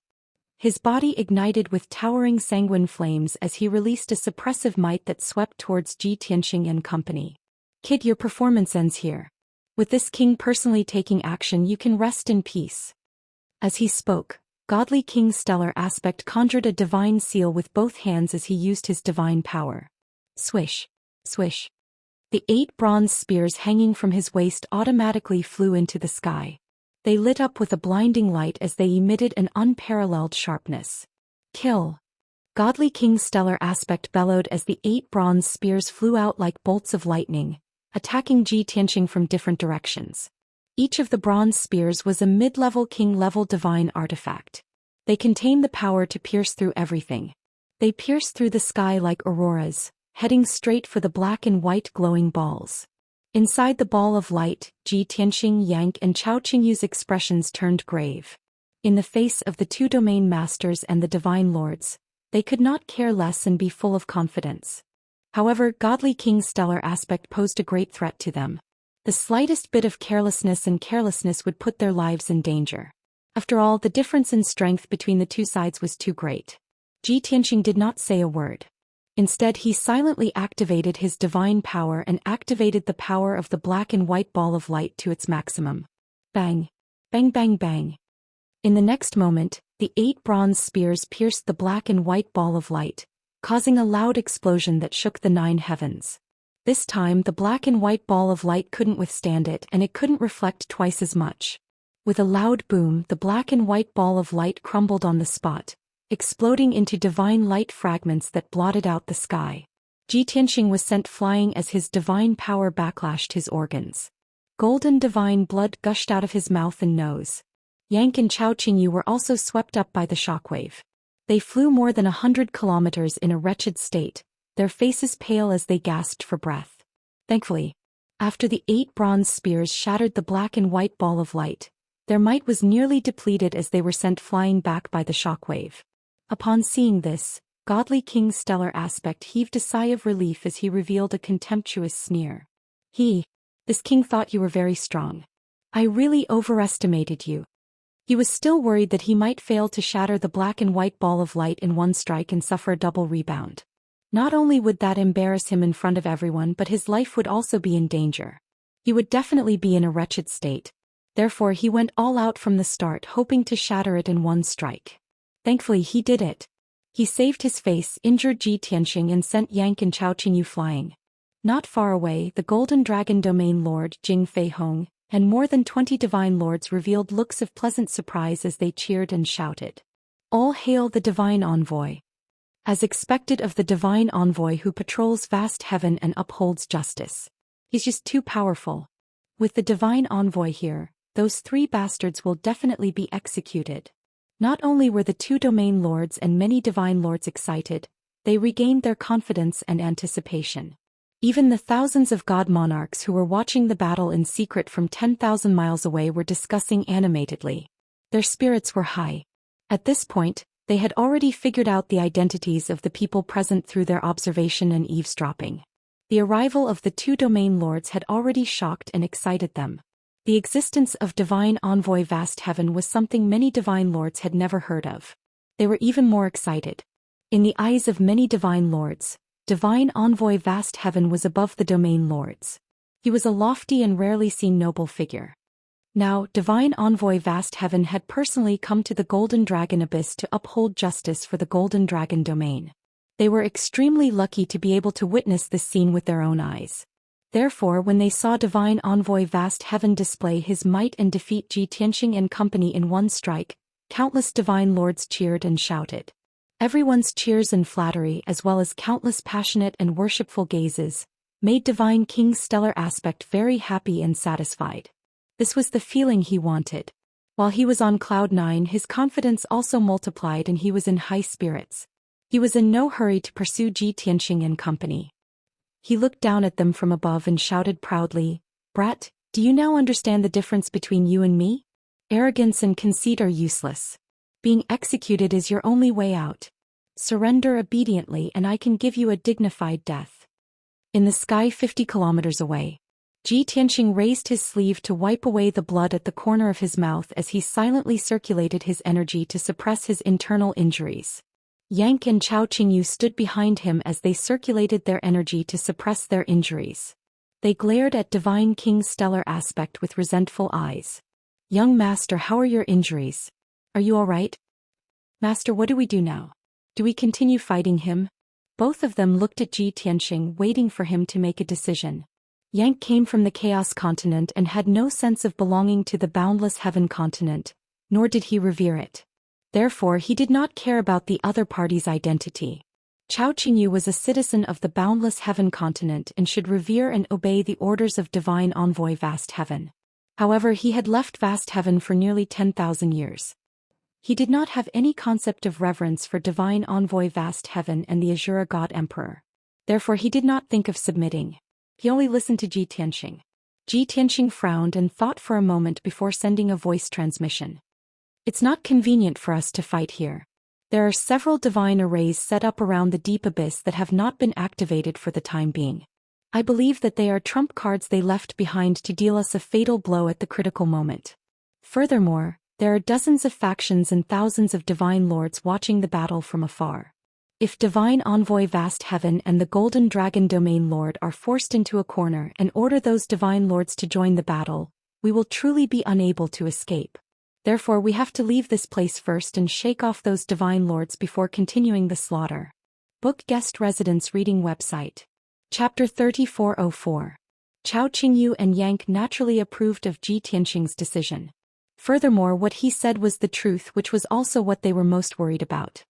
His body ignited with towering sanguine flames as he released a suppressive might that swept towards Ji Tianxing and company. Kid, your performance ends here. With this king personally taking action, you can rest in peace. As he spoke, Godly King's stellar aspect conjured a divine seal with both hands as he used his divine power. Swish, swish. The 8 bronze spears hanging from his waist automatically flew into the sky. They lit up with a blinding light as they emitted an unparalleled sharpness. Kill! Godly King's stellar aspect bellowed as the 8 bronze spears flew out like bolts of lightning, attacking Ji Tianxing from different directions. Each of the bronze spears was a mid-level king-level divine artifact. They contained the power to pierce through everything. They pierced through the sky like auroras, heading straight for the black and white glowing balls. Inside the ball of light, Ji Tianxing, Yang and Chao Qingyu's expressions turned grave. In the face of the two domain masters and the divine lords, they could not care less and be full of confidence. However, Godly King's stellar aspect posed a great threat to them. The slightest bit of carelessness would put their lives in danger. After all, the difference in strength between the two sides was too great. Ji Tianxing did not say a word. Instead, he silently activated his divine power and activated the power of the black and white ball of light to its maximum. Bang! Bang bang bang! In the next moment, the 8 bronze spears pierced the black and white ball of light, causing a loud explosion that shook the 9 heavens. This time the black and white ball of light couldn't withstand it and it couldn't reflect twice as much. With a loud boom, the black and white ball of light crumbled on the spot, exploding into divine light fragments that blotted out the sky. Ji Tianxing was sent flying as his divine power backlashed his organs. Golden divine blood gushed out of his mouth and nose. Yang and Chao Qingyu were also swept up by the shockwave. They flew more than 100 kilometers in a wretched state, their faces pale as they gasped for breath. Thankfully, after the 8 bronze spears shattered the black and white ball of light, their might was nearly depleted as they were sent flying back by the shockwave. Upon seeing this, Godly King's stellar aspect heaved a sigh of relief as he revealed a contemptuous sneer. This king thought you were very strong. I really overestimated you. He was still worried that he might fail to shatter the black and white ball of light in one strike and suffer a double rebound. Not only would that embarrass him in front of everyone, but his life would also be in danger. He would definitely be in a wretched state. Therefore he went all out from the start, hoping to shatter it in one strike. Thankfully he did it. He saved his face, injured Ji Tianxing, and sent Yang and Chao Qingyu flying. Not far away, the Golden Dragon Domain Lord Jing Fei Hong and more than 20 divine lords revealed looks of pleasant surprise as they cheered and shouted, "All hail the divine envoy!" As expected of the divine envoy who patrols vast heaven and upholds justice. He's just too powerful. With the divine envoy here, those 3 bastards will definitely be executed. Not only were the 2 domain lords and many divine lords excited, they regained their confidence and anticipation. Even the thousands of god monarchs who were watching the battle in secret from 10,000 miles away were discussing animatedly. Their spirits were high. At this point, they had already figured out the identities of the people present through their observation and eavesdropping. The arrival of the 2 domain lords had already shocked and excited them. The existence of Divine Envoy Vast Heaven was something many divine lords had never heard of. They were even more excited. In the eyes of many divine lords, Divine Envoy Vast Heaven was above the domain lords. He was a lofty and rarely seen noble figure. Now, Divine Envoy Vast Heaven had personally come to the Golden Dragon Abyss to uphold justice for the Golden Dragon domain. They were extremely lucky to be able to witness this scene with their own eyes. Therefore, when they saw Divine Envoy Vast Heaven display his might and defeat Ji Tianxing and company in one strike, countless divine lords cheered and shouted. Everyone's cheers and flattery, as well as countless passionate and worshipful gazes, made Divine King's stellar aspect very happy and satisfied. This was the feeling he wanted. While he was on cloud 9, his confidence also multiplied and he was in high spirits. He was in no hurry to pursue Ji Tianxing and company. He looked down at them from above and shouted proudly, "Brat, do you now understand the difference between you and me? Arrogance and conceit are useless. Being executed is your only way out. Surrender obediently and I can give you a dignified death." In the sky 50 kilometers away, Ji Tianxing raised his sleeve to wipe away the blood at the corner of his mouth as he silently circulated his energy to suppress his internal injuries. Yang and Chao Qingyu stood behind him as they circulated their energy to suppress their injuries. They glared at Divine King's stellar aspect with resentful eyes. "Young master, how are your injuries? Are you all right?" "Master, what do we do now? Do we continue fighting him?" Both of them looked at Ji Tianxing, waiting for him to make a decision. Yang came from the Chaos continent and had no sense of belonging to the Boundless Heaven continent, nor did he revere it. Therefore he did not care about the other party's identity. Chao Qingyu was a citizen of the Boundless Heaven continent and should revere and obey the orders of Divine Envoy Vast Heaven. However, he had left Vast Heaven for nearly 10,000 years. He did not have any concept of reverence for Divine Envoy Vast Heaven and the Azura God Emperor. Therefore he did not think of submitting. He only listened to Ji Tianxing. Ji Tianxing frowned and thought for a moment before sending a voice transmission. "It's not convenient for us to fight here. There are several divine arrays set up around the deep abyss that have not been activated for the time being. I believe that they are trump cards they left behind to deal us a fatal blow at the critical moment. Furthermore, there are dozens of factions and thousands of divine lords watching the battle from afar. If Divine Envoy Vast Heaven and the Golden Dragon Domain Lord are forced into a corner and order those divine lords to join the battle, we will truly be unable to escape. Therefore we have to leave this place first and shake off those divine lords before continuing the slaughter." Book Guest Residence Reading Website. Chapter 3404. Chao Qingyu and Yang naturally approved of Ji Tianxing's decision. Furthermore, what he said was the truth, which was also what they were most worried about.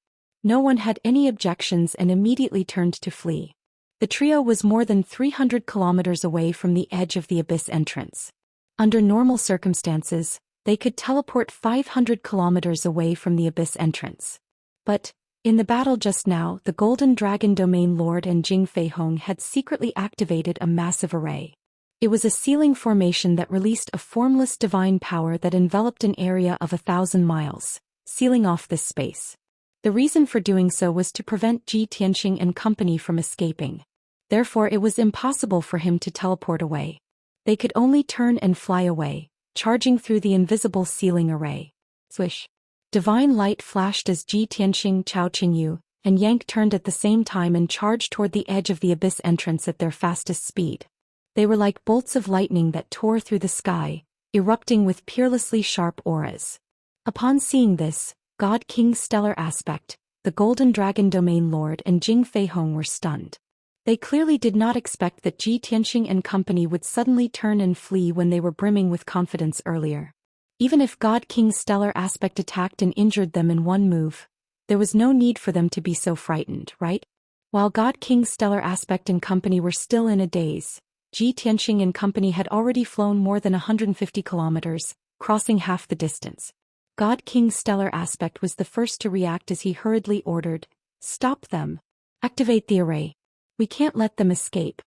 No one had any objections and immediately turned to flee. The trio was more than 300 kilometers away from the edge of the abyss entrance. Under normal circumstances, they could teleport 500 kilometers away from the abyss entrance. But, in the battle just now, the Golden Dragon Domain Lord and Jing Fei Hong had secretly activated a massive array. It was a sealing formation that released a formless divine power that enveloped an area of 1,000 miles, sealing off this space. The reason for doing so was to prevent Ji Tianxing and company from escaping. Therefore it was impossible for him to teleport away. They could only turn and fly away, charging through the invisible sealing array. Swish. Divine light flashed as Ji Tianxing, Chao Qingyu, and Yang turned at the same time and charged toward the edge of the abyss entrance at their fastest speed. They were like bolts of lightning that tore through the sky, erupting with peerlessly sharp auras. Upon seeing this, God King's stellar aspect, the Golden Dragon Domain Lord and Jing Feihong were stunned. They clearly did not expect that Ji Tianxing and company would suddenly turn and flee when they were brimming with confidence earlier. Even if God King's stellar aspect attacked and injured them in one move, there was no need for them to be so frightened, right? While God King's stellar aspect and company were still in a daze, Ji Tianxing and company had already flown more than 150 kilometers, crossing half the distance. God King's stellar aspect was the first to react as he hurriedly ordered, "Stop them! Activate the array! We can't let them escape."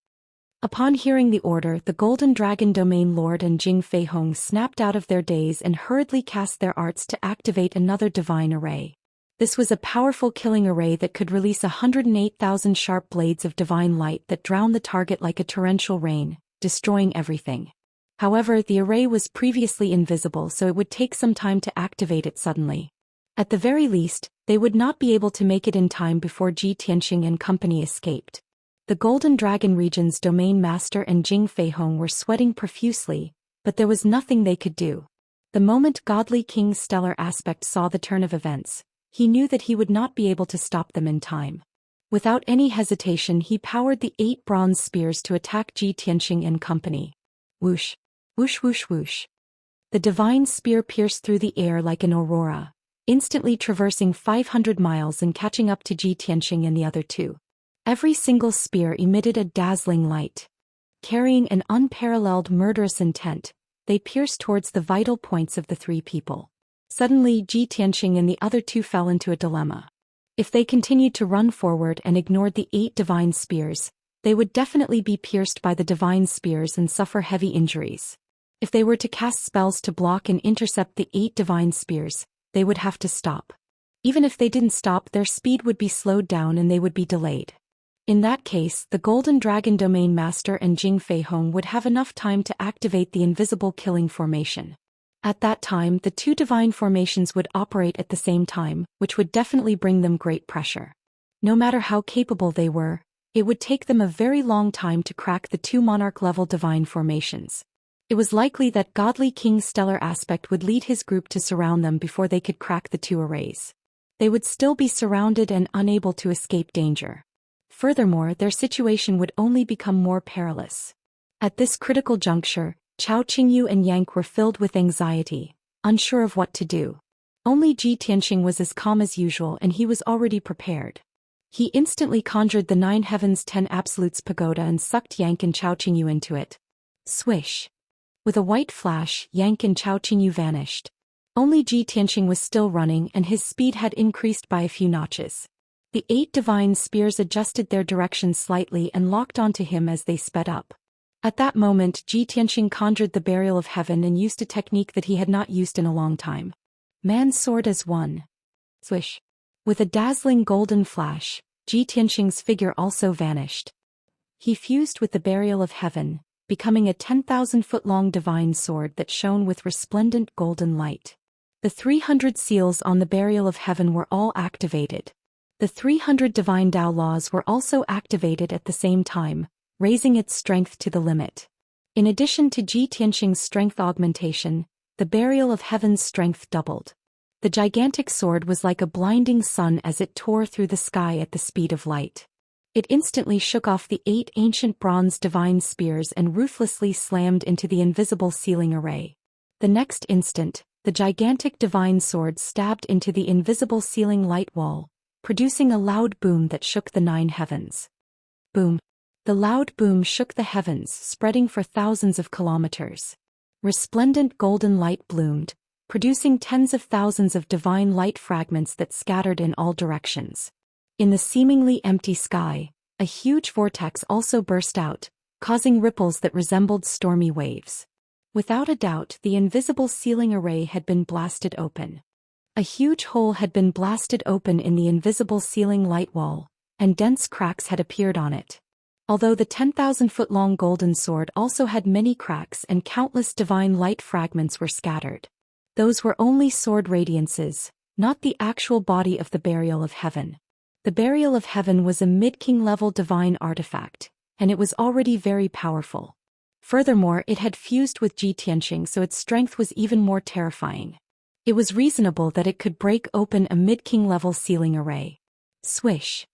Upon hearing the order, the Golden Dragon Domain Lord and Jing Feihong snapped out of their daze and hurriedly cast their arts to activate another divine array. This was a powerful killing array that could release 108,000 sharp blades of divine light that drowned the target like a torrential rain, destroying everything. However, the array was previously invisible, so it would take some time to activate it suddenly. At the very least, they would not be able to make it in time before Ji Tianxing and company escaped. The Golden Dragon Region's Domain Master and Jing Feihong were sweating profusely, but there was nothing they could do. The moment Godly King's stellar aspect saw the turn of events, he knew that he would not be able to stop them in time. Without any hesitation, he powered the 8 bronze spears to attack Ji Tianxing and company. Whoosh! Whoosh whoosh whoosh. The divine spear pierced through the air like an aurora, instantly traversing 500 miles and catching up to Ji Tianxing and the other two. Every single spear emitted a dazzling light. Carrying an unparalleled murderous intent, they pierced towards the vital points of the 3 people. Suddenly, Ji Tianxing and the other 2 fell into a dilemma. If they continued to run forward and ignored the 8 divine spears, they would definitely be pierced by the divine spears and suffer heavy injuries. If they were to cast spells to block and intercept the 8 divine spears, they would have to stop. Even if they didn't stop, their speed would be slowed down and they would be delayed. In that case, the Golden Dragon Domain Master and Jing Feihong would have enough time to activate the invisible killing formation. At that time, the 2 divine formations would operate at the same time, which would definitely bring them great pressure. No matter how capable they were, it would take them a very long time to crack the 2 monarch-level divine formations. It was likely that Godly King's stellar aspect would lead his group to surround them before they could crack the 2 arrays. They would still be surrounded and unable to escape danger. Furthermore, their situation would only become more perilous. At this critical juncture, Chao Qingyu and Yank were filled with anxiety, unsure of what to do. Only Ji Tianxing was as calm as usual, and he was already prepared. He instantly conjured the 9 Heavens 10 Absolutes pagoda and sucked Yank and Chao Qingyu into it. Swish! With a white flash, Yank and Chao Qingyu vanished. Only Ji Tianxing was still running, and his speed had increased by a few notches. The 8 divine spears adjusted their direction slightly and locked onto him as they sped up. At that moment, Ji Tianxing conjured the Burial of Heaven and used a technique that he had not used in a long time. Man's sword as one. Swish! With a dazzling golden flash, Ji Tianxing's figure also vanished. He fused with the Burial of Heaven, becoming a 10,000-foot-long divine sword that shone with resplendent golden light. The 300 seals on the Burial of Heaven were all activated. The 300 divine Dao laws were also activated at the same time, raising its strength to the limit. In addition to Ji Tianxing's strength augmentation, the Burial of Heaven's strength doubled. The gigantic sword was like a blinding sun as it tore through the sky at the speed of light. It instantly shook off the 8 ancient bronze divine spears and ruthlessly slammed into the invisible ceiling array. The next instant, the gigantic divine sword stabbed into the invisible ceiling light wall, producing a loud boom that shook the 9 heavens. Boom! The loud boom shook the heavens, spreading for thousands of kilometers. Resplendent golden light bloomed, producing tens of thousands of divine light fragments that scattered in all directions. In the seemingly empty sky, a huge vortex also burst out, causing ripples that resembled stormy waves. Without a doubt, the invisible ceiling array had been blasted open. A huge hole had been blasted open in the invisible ceiling light wall, and dense cracks had appeared on it. Although the 10,000-foot-long golden sword also had many cracks and countless divine light fragments were scattered. Those were only sword radiances, not the actual body of the Burial of Heaven. The Burial of Heaven was a mid-king level divine artifact, and it was already very powerful. Furthermore, it had fused with Ji Tianxing, so its strength was even more terrifying. It was reasonable that it could break open a mid-king level sealing array. Swish.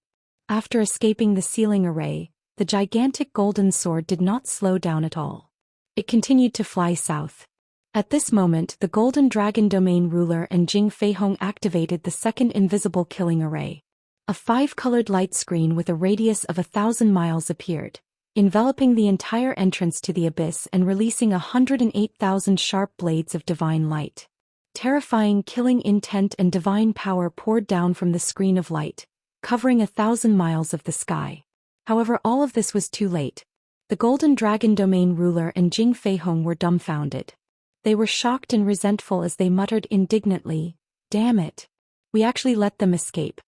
After escaping the sealing array, the gigantic golden sword did not slow down at all. It continued to fly south. At this moment, the Golden Dragon Domain ruler and Jing Feihong activated the second invisible killing array. A 5-colored light screen with a radius of 1,000 miles appeared, enveloping the entire entrance to the abyss and releasing 108,000 sharp blades of divine light. Terrifying killing intent and divine power poured down from the screen of light, covering 1,000 miles of the sky. However, all of this was too late. The Golden Dragon Domain ruler and Jing Feihong were dumbfounded. They were shocked and resentful as they muttered indignantly, "Damn it! We actually let them escape.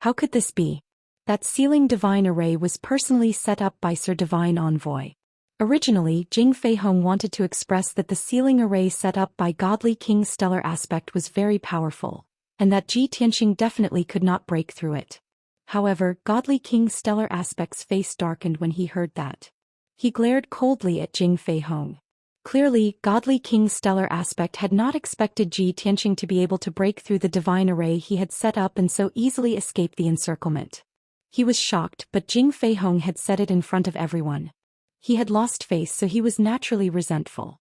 How could this be?" That sealing divine array was personally set up by Sir Divine Envoy. Originally, Jing Feihong wanted to express that the sealing array set up by Godly King's stellar aspect was very powerful, and that Ji Tianxing definitely could not break through it. However, Godly King's stellar aspect's face darkened when he heard that. He glared coldly at Jing Feihong. Clearly, Godly King's stellar aspect had not expected Ji Tianxing to be able to break through the divine array he had set up and so easily escape the encirclement. He was shocked, but Jing Feihong had said it in front of everyone. He had lost face, so he was naturally resentful.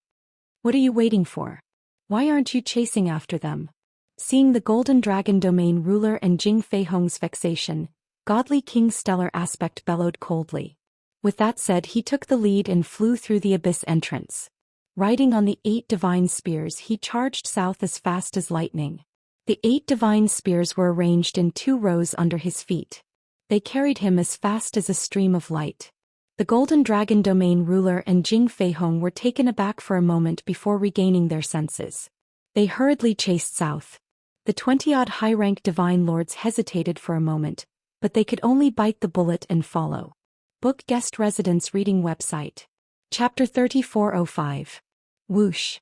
"What are you waiting for? Why aren't you chasing after them?" Seeing the Golden Dragon Domain ruler and Jing Feihong's vexation, Godly King's stellar aspect bellowed coldly. With that said, he took the lead and flew through the abyss entrance. Riding on the 8 divine spears, he charged south as fast as lightning. The 8 divine spears were arranged in 2 rows under his feet. They carried him as fast as a stream of light. The Golden Dragon Domain ruler and Jing Feihong were taken aback for a moment before regaining their senses. They hurriedly chased south. The 20-odd high-rank divine lords hesitated for a moment, but they could only bite the bullet and follow. Book Guest Residence Reading Website. Chapter 3405. Whoosh.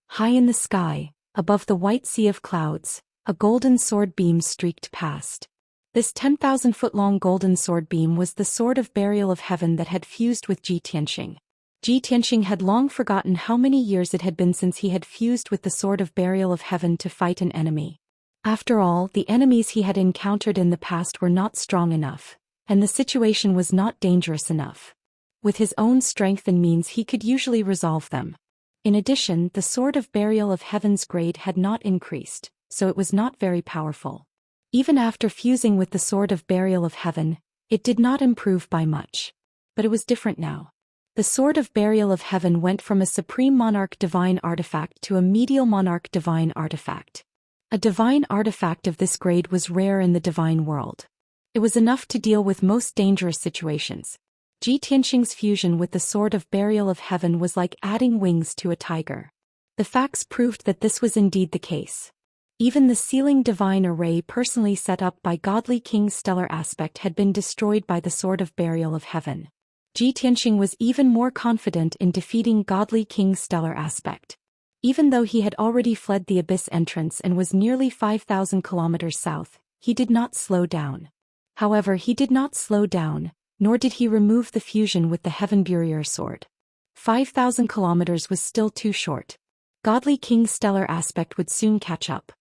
High in the sky, above the white sea of clouds, a golden sword beam streaked past. This 10,000-foot-long golden sword beam was the sword of burial of heaven that had fused with Ji Tianxing. Ji Tianxing had long forgotten how many years it had been since he had fused with the sword of burial of heaven to fight an enemy. After all, the enemies he had encountered in the past were not strong enough, and the situation was not dangerous enough. With his own strength and means he could usually resolve them. In addition, the sword of burial of heaven's grade had not increased, so it was not very powerful. Even after fusing with the sword of burial of heaven, it did not improve by much. But it was different now. The sword of burial of heaven went from a supreme monarch divine artifact to a medial monarch divine artifact. A divine artifact of this grade was rare in the divine world. It was enough to deal with most dangerous situations. Ji Tianxing's fusion with the sword of burial of heaven was like adding wings to a tiger. The facts proved that this was indeed the case. Even the sealing divine array personally set up by Godly King's stellar aspect had been destroyed by the sword of burial of heaven. Ji Tianxing was even more confident in defeating Godly King's stellar aspect. Even though he had already fled the abyss entrance and was nearly 5,000 kilometers south, he did not slow down. However, he did not slow down, nor did he remove the fusion with the Heaven Burier sword. 5,000 kilometers was still too short. Godly King's stellar aspect would soon catch up.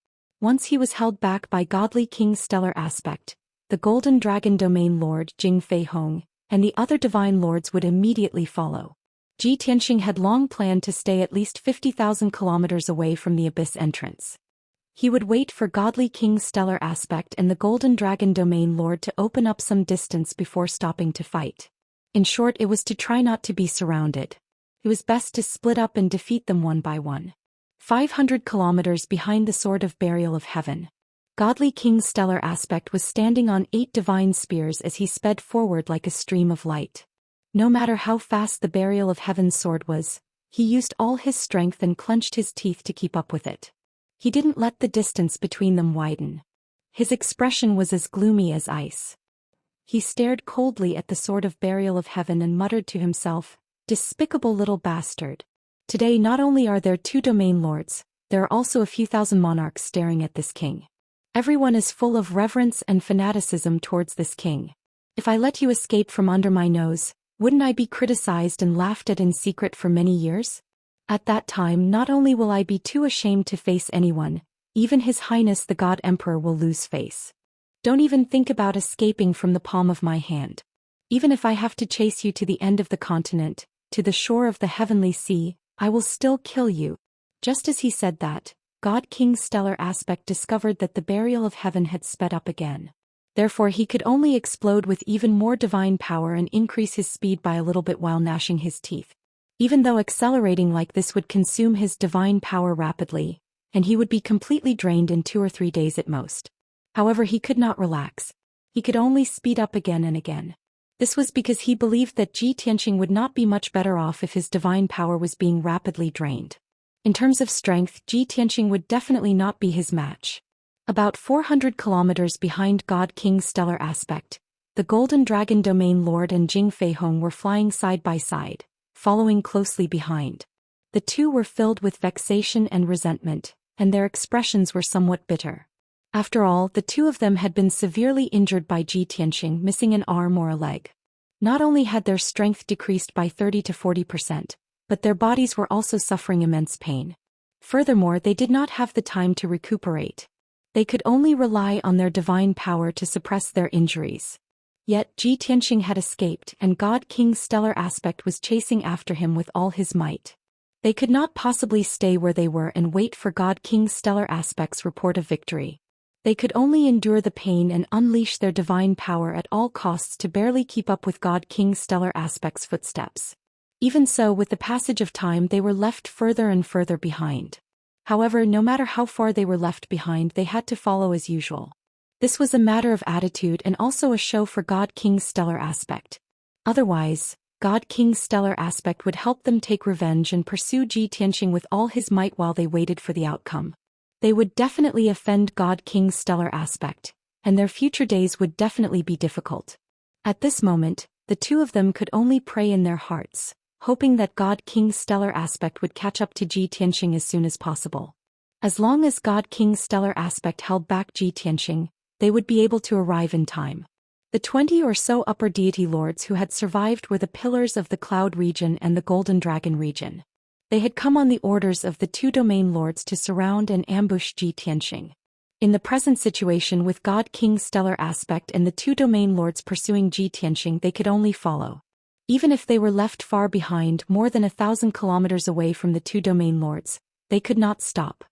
Once he was held back by Godly King's stellar aspect, the Golden Dragon Domain Lord Jing Feihong and the other divine lords would immediately follow. Ji Tianxing had long planned to stay at least 50,000 kilometers away from the abyss entrance. He would wait for Godly King's stellar aspect and the Golden Dragon Domain Lord to open up some distance before stopping to fight. In short, it was to try not to be surrounded. It was best to split up and defeat them one by one. 500 kilometers behind the sword of burial of heaven, Godly King's stellar aspect was standing on 8 divine spears as he sped forward like a stream of light. No matter how fast the burial of heaven's sword was, he used all his strength and clenched his teeth to keep up with it. He didn't let the distance between them widen. His expression was as gloomy as ice. He stared coldly at the sword of burial of heaven and muttered to himself, "Despicable little bastard. Today not only are there 2 domain lords, there are also a few thousand monarchs staring at this king. Everyone is full of reverence and fanaticism towards this king. If I let you escape from under my nose, Wouldn't I be criticized and laughed at in secret for many years? At that time not only will I be too ashamed to face anyone, even His Highness the God Emperor will lose face. Don't even think about escaping from the palm of my hand. Even if I have to chase you to the end of the continent, to the shore of the heavenly sea, I will still kill you." Just as he said that, God King's stellar aspect discovered that the burial of heaven had sped up again. Therefore he could only explode with even more divine power and increase his speed by a little bit while gnashing his teeth. Even though accelerating like this would consume his divine power rapidly, and he would be completely drained in 2 or 3 days at most. However, he could not relax. He could only speed up again and again. This was because he believed that Ji Tianqing would not be much better off if his divine power was being rapidly drained. In terms of strength, Ji Tianqing would definitely not be his match. About 400 kilometers behind God King's stellar aspect, the Golden Dragon Domain Lord and Jing Feihong were flying side by side, following closely behind. The two were filled with vexation and resentment, and their expressions were somewhat bitter. After all, the two of them had been severely injured by Ji Tianqing, missing an arm or a leg. Not only had their strength decreased by 30 to 40%, but their bodies were also suffering immense pain. Furthermore, they did not have the time to recuperate. They could only rely on their divine power to suppress their injuries. Yet Ji Tianqing had escaped, and God King's stellar aspect was chasing after him with all his might. They could not possibly stay where they were and wait for God King's stellar aspect's report of victory. They could only endure the pain and unleash their divine power at all costs to barely keep up with God King's stellar aspect's footsteps. Even so, with the passage of time they were left further and further behind. However, no matter how far they were left behind, they had to follow as usual. This was a matter of attitude and also a show for God King's stellar aspect. Otherwise, God King's stellar aspect would help them take revenge and pursue Ji Tianqing with all his might while they waited for the outcome. They would definitely offend God King's stellar aspect, and their future days would definitely be difficult. At this moment, the two of them could only pray in their hearts, hoping that God King's stellar aspect would catch up to Ji Tianqing as soon as possible. As long as God King's stellar aspect held back Ji Tianqing, they would be able to arrive in time. The 20 or so upper deity lords who had survived were the pillars of the Cloud region and the Golden Dragon region. They had come on the orders of the two domain lords to surround and ambush Ji Tianqing. In the present situation with God King's stellar aspect and the two domain lords pursuing Ji Tianqing, they could only follow. Even if they were left far behind, more than 1,000 kilometers away from the two domain lords, they could not stop.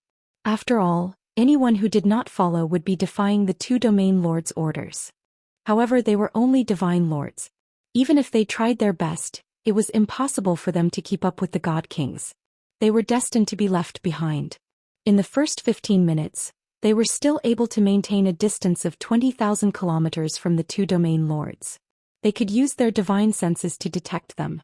After all, anyone who did not follow would be defying the two domain lords' orders. However, they were only divine lords. Even if they tried their best, it was impossible for them to keep up with the God Kings. They were destined to be left behind. In the first 15 minutes, they were still able to maintain a distance of 20,000 kilometers from the two domain lords. They could use their divine senses to detect them.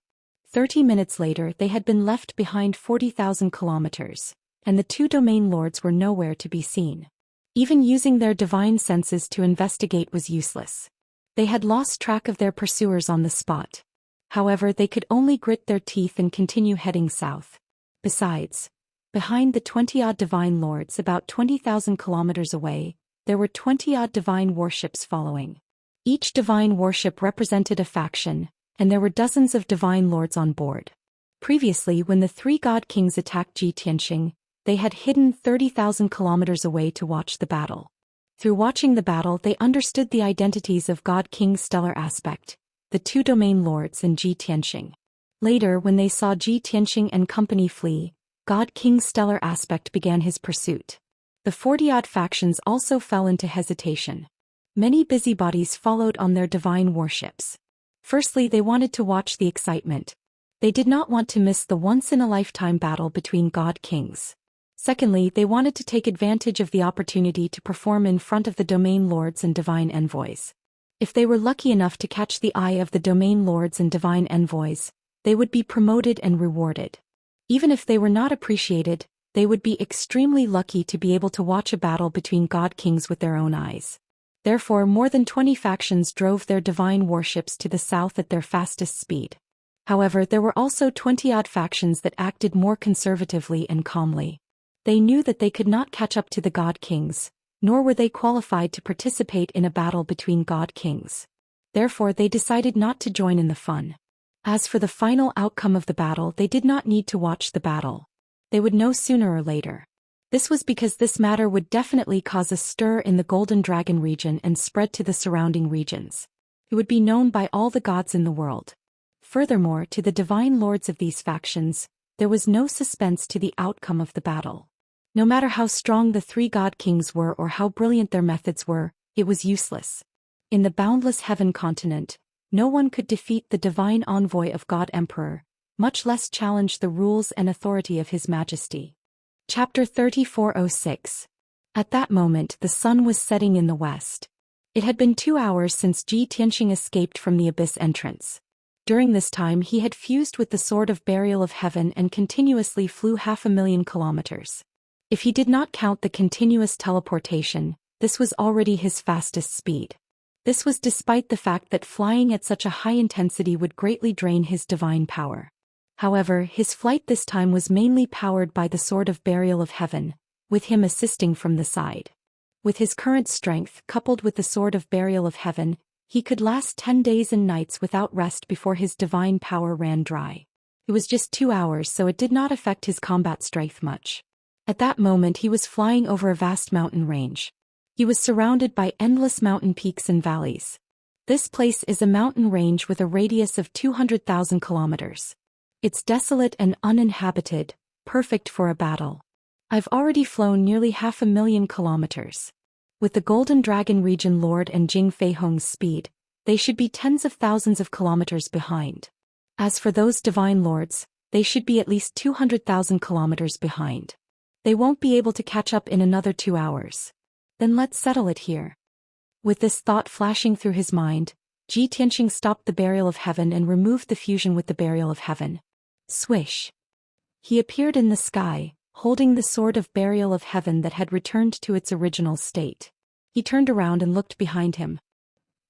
30 minutes later, they had been left behind 40,000 kilometers, and the two domain lords were nowhere to be seen. Even using their divine senses to investigate was useless. They had lost track of their pursuers on the spot. However, they could only grit their teeth and continue heading south. Besides, behind the 20-odd divine lords, about 20,000 kilometers away, there were 20-odd divine warships following. Each divine warship represented a faction, and there were dozens of divine lords on board. Previously, when the three God Kings attacked Ji Tianqing, they had hidden 30,000 kilometers away to watch the battle. Through watching the battle, they understood the identities of God King's stellar aspect, the two domain lords, and Ji Tianqing. Later, when they saw Ji Tianqing and company flee, God King's stellar aspect began his pursuit. The 40-odd factions also fell into hesitation. Many busybodies followed on their divine warships. Firstly, they wanted to watch the excitement. They did not want to miss the once-in-a-lifetime battle between God Kings. Secondly, they wanted to take advantage of the opportunity to perform in front of the domain lords and divine envoys. If they were lucky enough to catch the eye of the domain lords and divine envoys, they would be promoted and rewarded. Even if they were not appreciated, they would be extremely lucky to be able to watch a battle between God Kings with their own eyes. Therefore, more than 20 factions drove their divine warships to the south at their fastest speed. However, there were also 20-odd factions that acted more conservatively and calmly. They knew that they could not catch up to the God Kings, nor were they qualified to participate in a battle between God Kings. Therefore, they decided not to join in the fun. As for the final outcome of the battle, they did not need to watch the battle. They would know sooner or later. This was because this matter would definitely cause a stir in the Golden Dragon region and spread to the surrounding regions. It would be known by all the gods in the world. Furthermore, to the divine lords of these factions, there was no suspense to the outcome of the battle. No matter how strong the three god kings were or how brilliant their methods were, it was useless. In the boundless heaven continent, no one could defeat the divine envoy of God Emperor, much less challenge the rules and authority of His Majesty. Chapter 3406. At that moment the sun was setting in the west. It had been 2 hours since Zhou Xian escaped from the abyss entrance. During this time he had fused with the Sword of Burial of Heaven and continuously flew 500,000 kilometers. If he did not count the continuous teleportation, this was already his fastest speed. This was despite the fact that flying at such a high intensity would greatly drain his divine power. However, his flight this time was mainly powered by the Sword of Burial of Heaven, with him assisting from the side. With his current strength, coupled with the Sword of Burial of Heaven, he could last 10 days and nights without rest before his divine power ran dry. It was just 2 hours, so it did not affect his combat strength much. At that moment he was flying over a vast mountain range. He was surrounded by endless mountain peaks and valleys. This place is a mountain range with a radius of 200,000 kilometers. It's desolate and uninhabited, perfect for a battle. I've already flown nearly 500,000 kilometers. With the Golden Dragon region lord and Jing Feihong's speed, they should be tens of thousands of kilometers behind. As for those divine lords, they should be at least 200,000 kilometers behind. They won't be able to catch up in another 2 hours. Then let's settle it here. With this thought flashing through his mind, Zhou Xian stopped the Burial of Heaven and removed the fusion with the Burial of Heaven. Swish! He appeared in the sky, holding the Sword of Burial of Heaven that had returned to its original state. He turned around and looked behind him.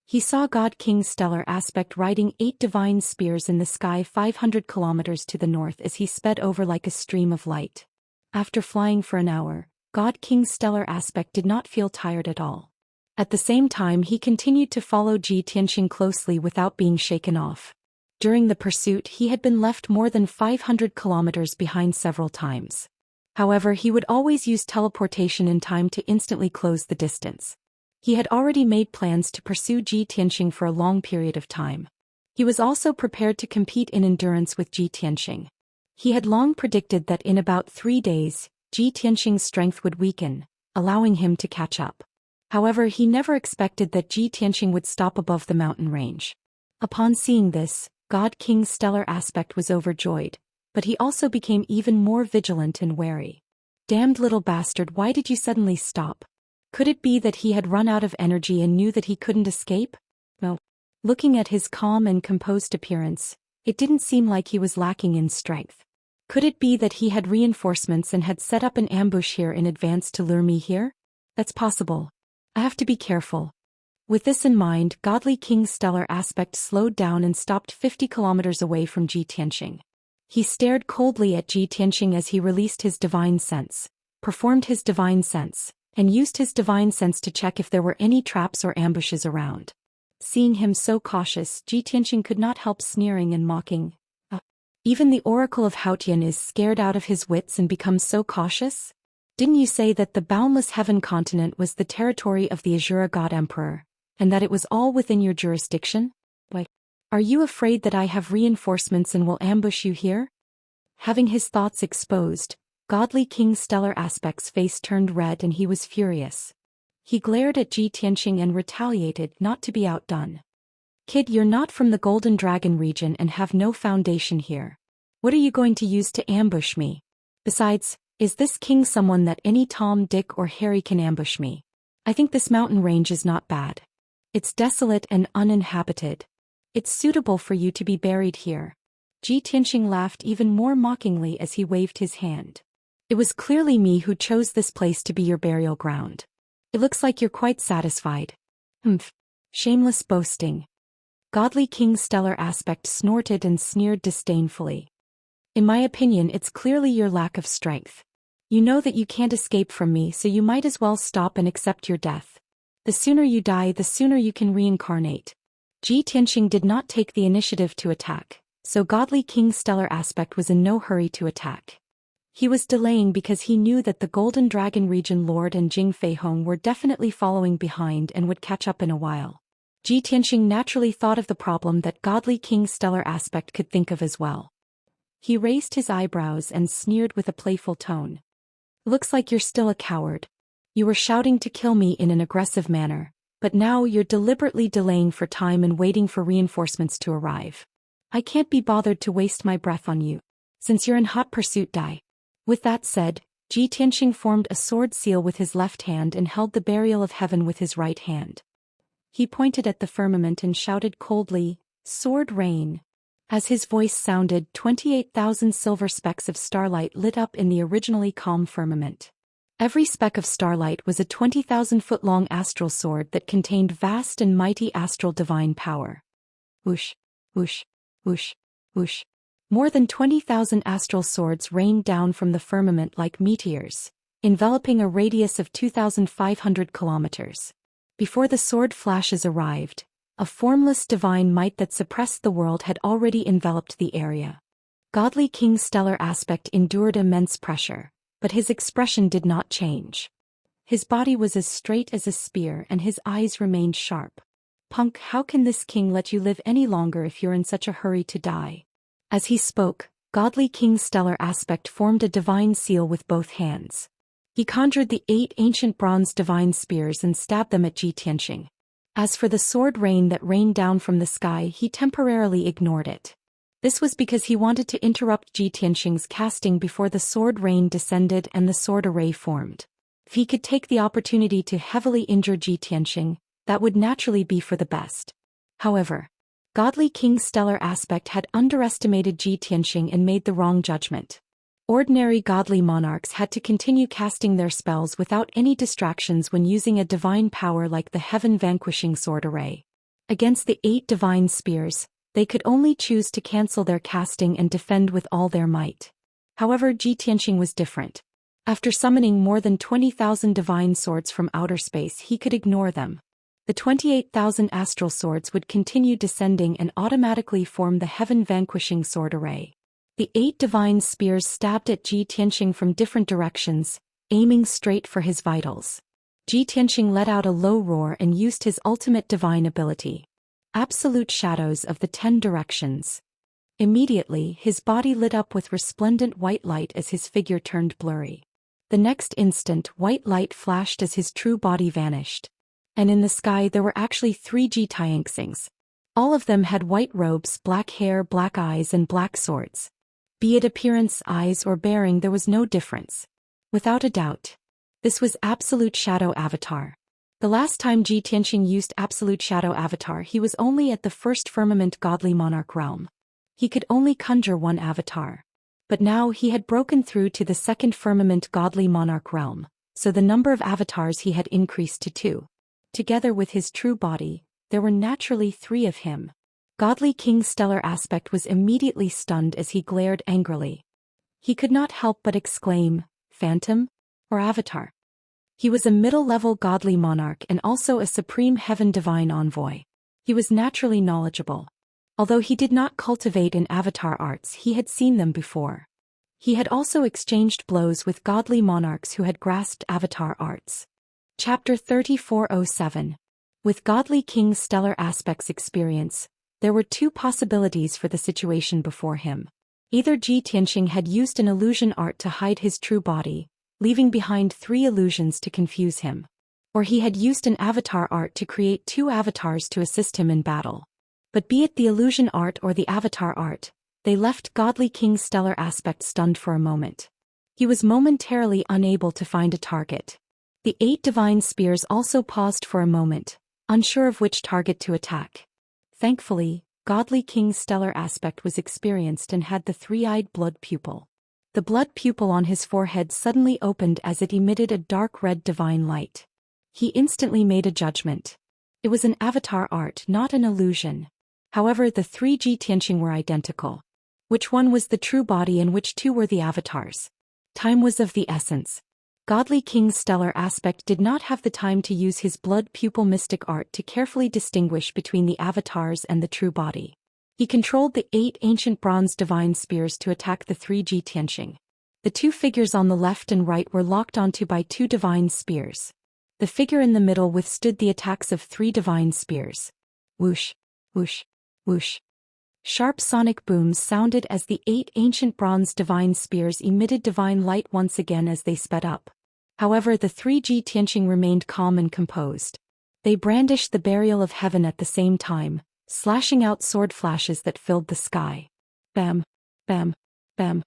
He saw God King Stellar Aspect riding 8 divine spears in the sky 500 kilometers to the north as he sped over like a stream of light. After flying for an hour, God King Stellar Aspect did not feel tired at all. At the same time he continued to follow Zhou Xian closely without being shaken off. During the pursuit he had been left more than 500 kilometers behind several times. However, he would always use teleportation in time to instantly close the distance. He had already made plans to pursue Zhou Xian for a long period of time. He was also prepared to compete in endurance with Zhou Xian. He had long predicted that in about 3 days, Zhou Xian's strength would weaken, allowing him to catch up. However, he never expected that Zhou Xian would stop above the mountain range. Upon seeing this, God King Stellar Aspect was overjoyed, but he also became even more vigilant and wary. Damned little bastard, why did you suddenly stop? Could it be that he had run out of energy and knew that he couldn't escape? No. Looking at his calm and composed appearance, it didn't seem like he was lacking in strength. Could it be that he had reinforcements and had set up an ambush here in advance to lure me here? That's possible. I have to be careful. With this in mind, Godly King Stellar Aspect slowed down and stopped 50 kilometers away from Zhou Xian. He stared coldly at Zhou Xian as he released his divine sense, performed his divine sense, and used his divine sense to check if there were any traps or ambushes around. Seeing him so cautious, Zhou Xian could not help sneering and mocking. Even the Oracle of Haotian is scared out of his wits and becomes so cautious? Didn't you say that the boundless heaven continent was the territory of the Azura God Emperor, and that it was all within your jurisdiction? Why, are you afraid that I have reinforcements and will ambush you here? Having his thoughts exposed, Godly King Stellar Aspect's face turned red and he was furious. He glared at Zhou Xian and retaliated, not to be outdone. Kid, you're not from the Golden Dragon region and have no foundation here. What are you going to use to ambush me? Besides, is this king someone that any Tom, Dick or Harry can ambush me? I think this mountain range is not bad. It's desolate and uninhabited. It's suitable for you to be buried here. Zhou Xian laughed even more mockingly as he waved his hand. It was clearly me who chose this place to be your burial ground. It looks like you're quite satisfied. Humph. Shameless boasting. Godly King Stellar Aspect snorted and sneered disdainfully. In my opinion, it's clearly your lack of strength. You know that you can't escape from me, so you might as well stop and accept your death. The sooner you die, the sooner you can reincarnate. Zhou Xian did not take the initiative to attack. so Godly King's stellar aspect was in no hurry to attack. He was delaying because he knew that the Golden Dragon Region Lord and Jing Feihong were definitely following behind and would catch up in a while. Ji Tianxing naturally thought of the problem that Godly King's stellar aspect could think of as well. He raised his eyebrows and sneered with a playful tone. Looks like you're still a coward. You were shouting to kill me in an aggressive manner, but now you're deliberately delaying for time and waiting for reinforcements to arrive. I can't be bothered to waste my breath on you, since you're in hot pursuit. Die. With that said, Ji Tianxing formed a sword seal with his left hand and held the burial of heaven with his right hand. He pointed at the firmament and shouted coldly, "Sword rain." As his voice sounded, 28,000 silver specks of starlight lit up in the originally calm firmament. Every speck of starlight was a 20,000-foot-long astral sword that contained vast and mighty astral divine power. Whoosh, whoosh, whoosh, whoosh. More than 20,000 astral swords rained down from the firmament like meteors, enveloping a radius of 2,500 kilometers. Before the sword flashes arrived, a formless divine might that suppressed the world had already enveloped the area. Godly King's stellar aspect endured immense pressure, but his expression did not change. His body was as straight as a spear and his eyes remained sharp. Punk, how can this king let you live any longer if you're in such a hurry to die? As he spoke, Godly King's stellar aspect formed a divine seal with both hands. He conjured the 8 ancient bronze divine spears and stabbed them at Ji Tianxing. As for the sword rain that rained down from the sky, he temporarily ignored it. This was because he wanted to interrupt Ji Tianxing's casting before the sword rain descended and the sword array formed. If he could take the opportunity to heavily injure Ji Tianxing, that would naturally be for the best. However, Godly King's stellar aspect had underestimated Ji Tianxing and made the wrong judgment. Ordinary godly monarchs had to continue casting their spells without any distractions when using a divine power like the heaven-vanquishing sword array. Against the 8 divine spears, they could only choose to cancel their casting and defend with all their might. However, Ji Tianxing was different. After summoning more than 20,000 divine swords from outer space, he could ignore them. The 28,000 astral swords would continue descending and automatically form the heaven-vanquishing sword array. The 8 divine spears stabbed at Ji Tianxing from different directions, aiming straight for his vitals. Ji Tianxing let out a low roar and used his ultimate divine ability. Absolute Shadows of the 10 Directions. Immediately, his body lit up with resplendent white light as his figure turned blurry. The next instant, white light flashed as his true body vanished. And in the sky there were actually 3 Ji Tianxings. All of them had white robes, black hair, black eyes and black swords. Be it appearance, eyes or bearing, there was no difference. Without a doubt, this was Absolute Shadow Avatar. The last time Ji Tianxing used Absolute Shadow Avatar, he was only at the first firmament godly monarch realm. He could only conjure one avatar. But now he had broken through to the second firmament godly monarch realm, so the number of avatars he had increased to 2. Together with his true body, there were naturally 3 of him. Godly King's stellar aspect was immediately stunned as he glared angrily. He could not help but exclaim, "Phantom? Or Avatar?" He was a middle-level godly monarch and also a supreme heaven divine envoy. He was naturally knowledgeable. Although he did not cultivate in avatar arts, he had seen them before. He had also exchanged blows with godly monarchs who had grasped avatar arts. Chapter 3407. With Godly King's stellar aspects experience, there were 2 possibilities for the situation before him. Either Ji Tianxing had used an illusion art to hide his true body, leaving behind 3 illusions to confuse him. Or he had used an avatar art to create 2 avatars to assist him in battle. But be it the illusion art or the avatar art, they left Godly King's stellar aspect stunned for a moment. He was momentarily unable to find a target. The 8 divine spears also paused for a moment, unsure of which target to attack. Thankfully, Godly King's stellar aspect was experienced and had the 3-eyed blood pupil. The blood pupil on his forehead suddenly opened as it emitted a dark red divine light. He instantly made a judgment. It was an avatar art, not an illusion. However, the 3 Ji Tianxing were identical. Which one was the true body and which 2 were the avatars? Time was of the essence. Godly King's stellar aspect did not have the time to use his blood pupil mystic art to carefully distinguish between the avatars and the true body. He controlled the 8 ancient bronze divine spears to attack the 3 Ji Tianqing. The 2 figures on the left and right were locked onto by 2 divine spears. The figure in the middle withstood the attacks of 3 divine spears. Whoosh, whoosh, whoosh. Sharp sonic booms sounded as the 8 ancient bronze divine spears emitted divine light once again as they sped up. However, the 3 Ji Tianqing remained calm and composed. They brandished the burial of heaven at the same time, slashing out sword flashes that filled the sky. Bam, bam, bam.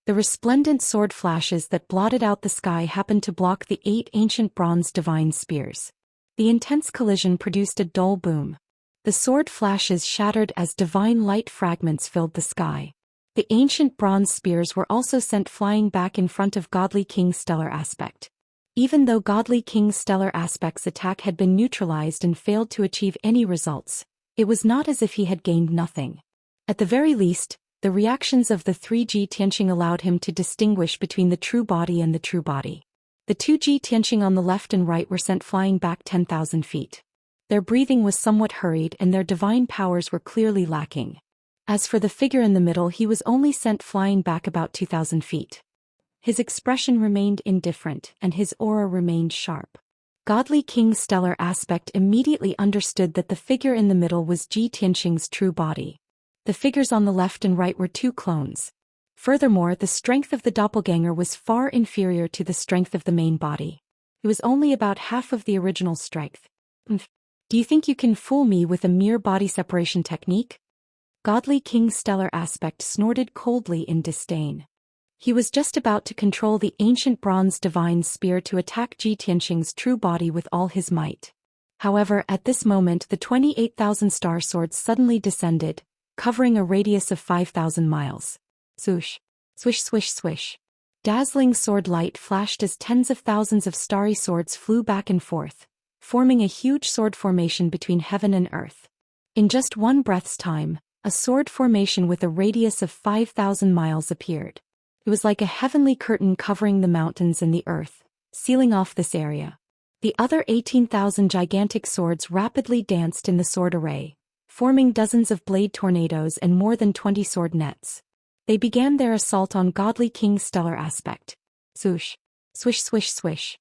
The resplendent sword flashes that blotted out the sky happened to block the 8 ancient bronze divine spears. The intense collision produced a dull boom. The sword flashes shattered as divine light fragments filled the sky. The ancient bronze spears were also sent flying back in front of Godly King Stellar Aspect. Even though Godly King Stellar Aspect's attack had been neutralized and failed to achieve any results, it was not as if he had gained nothing. At the very least, the reactions of the 3 Ji Tianqing allowed him to distinguish between the true body and the true body. The 2 Ji Tianqing on the left and right were sent flying back 10,000 feet. Their breathing was somewhat hurried and their divine powers were clearly lacking. As for the figure in the middle, he was only sent flying back about 2,000 feet. His expression remained indifferent and his aura remained sharp. Godly King Stellar Aspect immediately understood that the figure in the middle was Ji Tianqing's true body. The figures on the left and right were 2 clones. Furthermore, the strength of the doppelganger was far inferior to the strength of the main body. It was only about half of the original strength. Do you think you can fool me with a mere body separation technique? Godly King Stellar Aspect snorted coldly in disdain. He was just about to control the ancient bronze divine spear to attack Ji Tianqing's true body with all his might. However, at this moment the 28,000 star swords suddenly descended, covering a radius of 5,000 miles. Swoosh, swish swish swish. Dazzling sword light flashed as tens of thousands of starry swords flew back and forth, forming a huge sword formation between heaven and earth. In just one breath's time, a sword formation with a radius of 5,000 miles appeared. It was like a heavenly curtain covering the mountains and the earth, sealing off this area. The other 18,000 gigantic swords rapidly danced in the sword array, forming dozens of blade tornadoes and more than 20 sword nets. They began their assault on Godly King Stellar Aspect. Swoosh, swish swish swish.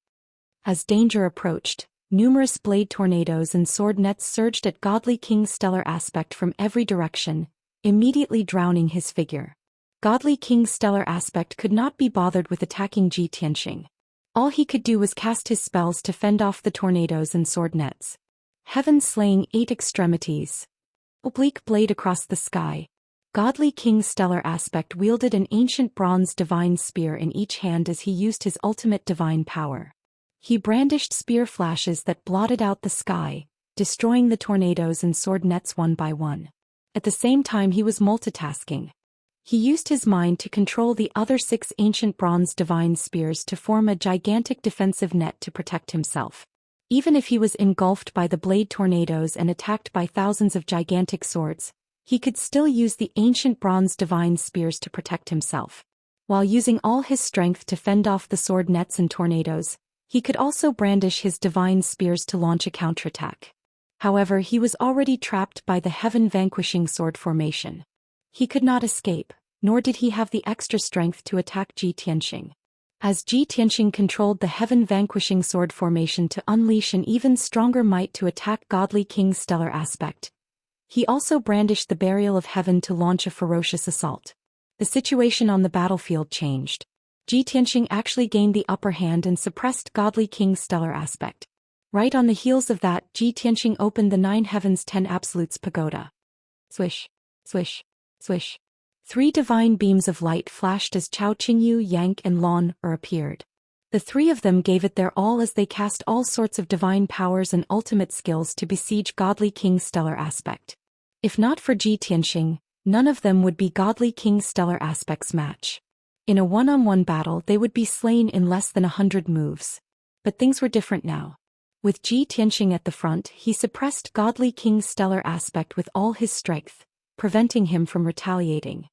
As danger approached, numerous blade tornadoes and sword nets surged at Godly King Stellar Aspect from every direction, immediately drowning his figure. Godly King Stellar Aspect could not be bothered with attacking Ji Tianqing. All he could do was cast his spells to fend off the tornadoes and sword nets. Heaven slaying 8 extremities. Oblique blade across the sky. Godly King Stellar Aspect wielded an ancient bronze divine spear in each hand as he used his ultimate divine power. He brandished spear flashes that blotted out the sky, destroying the tornadoes and sword nets one by one. At the same time he was multitasking. He used his mind to control the other 6 ancient bronze divine spears to form a gigantic defensive net to protect himself. Even if he was engulfed by the blade tornadoes and attacked by thousands of gigantic swords, he could still use the ancient bronze divine spears to protect himself. While using all his strength to fend off the sword nets and tornadoes, he could also brandish his divine spears to launch a counterattack. However, he was already trapped by the heaven-vanquishing sword formation. He could not escape, nor did he have the extra strength to attack Ji Tianqing. As Ji Tianqing controlled the heaven-vanquishing sword formation to unleash an even stronger might to attack Godly King Stellar Aspect, he also brandished the burial of heaven to launch a ferocious assault. The situation on the battlefield changed. Ji Tianqing actually gained the upper hand and suppressed Godly King Stellar Aspect. Right on the heels of that, Ji Tianqing opened the 9 Heavens 10 Absolutes Pagoda. Swish, swish, swish. 3 divine beams of light flashed as Chao Qingyu, Yang and Lan Er appeared. The 3 of them gave it their all as they cast all sorts of divine powers and ultimate skills to besiege Godly King Stellar Aspect. If not for Ji Tianqing, none of them would be Godly King Stellar Aspect's match. In a one-on-one battle they would be slain in less than 100 moves. But things were different now. With Ji Tianqing at the front, he suppressed Godly King Stellar Aspect with all his strength, preventing him from retaliating.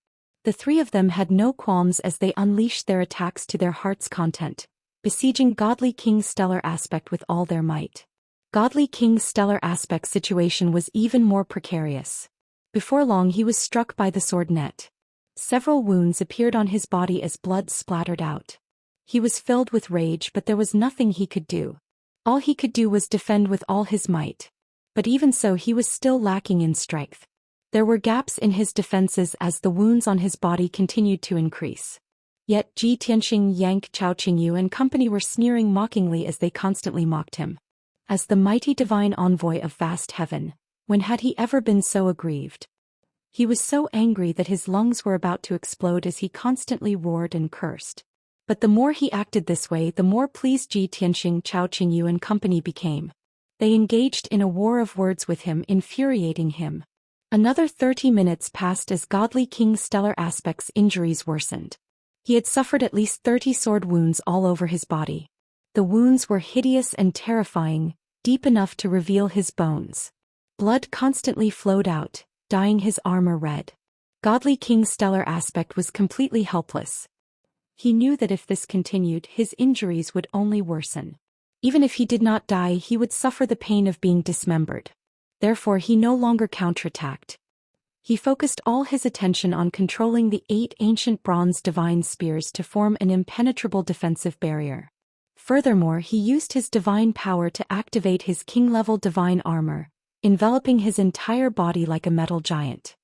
The 3 of them had no qualms as they unleashed their attacks to their heart's content, besieging Godly King Stellar Aspect with all their might. Godly King Stellar Aspect's situation was even more precarious. Before long he was struck by the sword net. Several wounds appeared on his body as blood splattered out. He was filled with rage, but there was nothing he could do. All he could do was defend with all his might. But even so he was still lacking in strength. There were gaps in his defenses as the wounds on his body continued to increase. Yet Ji Tianxing, Yang Chaoqingyu and company were sneering mockingly as they constantly mocked him. As the mighty divine envoy of vast heaven, when had he ever been so aggrieved? He was so angry that his lungs were about to explode as he constantly roared and cursed. But the more he acted this way, the more pleased Ji Tianxing, Chaoqingyu and company became. They engaged in a war of words with him, infuriating him. Another 30 minutes passed as Godly King Stellar Aspect's injuries worsened. He had suffered at least 30 sword wounds all over his body. The wounds were hideous and terrifying, deep enough to reveal his bones. Blood constantly flowed out, dyeing his armor red. Godly King Stellar Aspect was completely helpless. He knew that if this continued, his injuries would only worsen. Even if he did not die, he would suffer the pain of being dismembered. Therefore he no longer counterattacked. He focused all his attention on controlling the 8 ancient bronze divine spears to form an impenetrable defensive barrier. Furthermore, he used his divine power to activate his king-level divine armor, enveloping his entire body like a metal giant.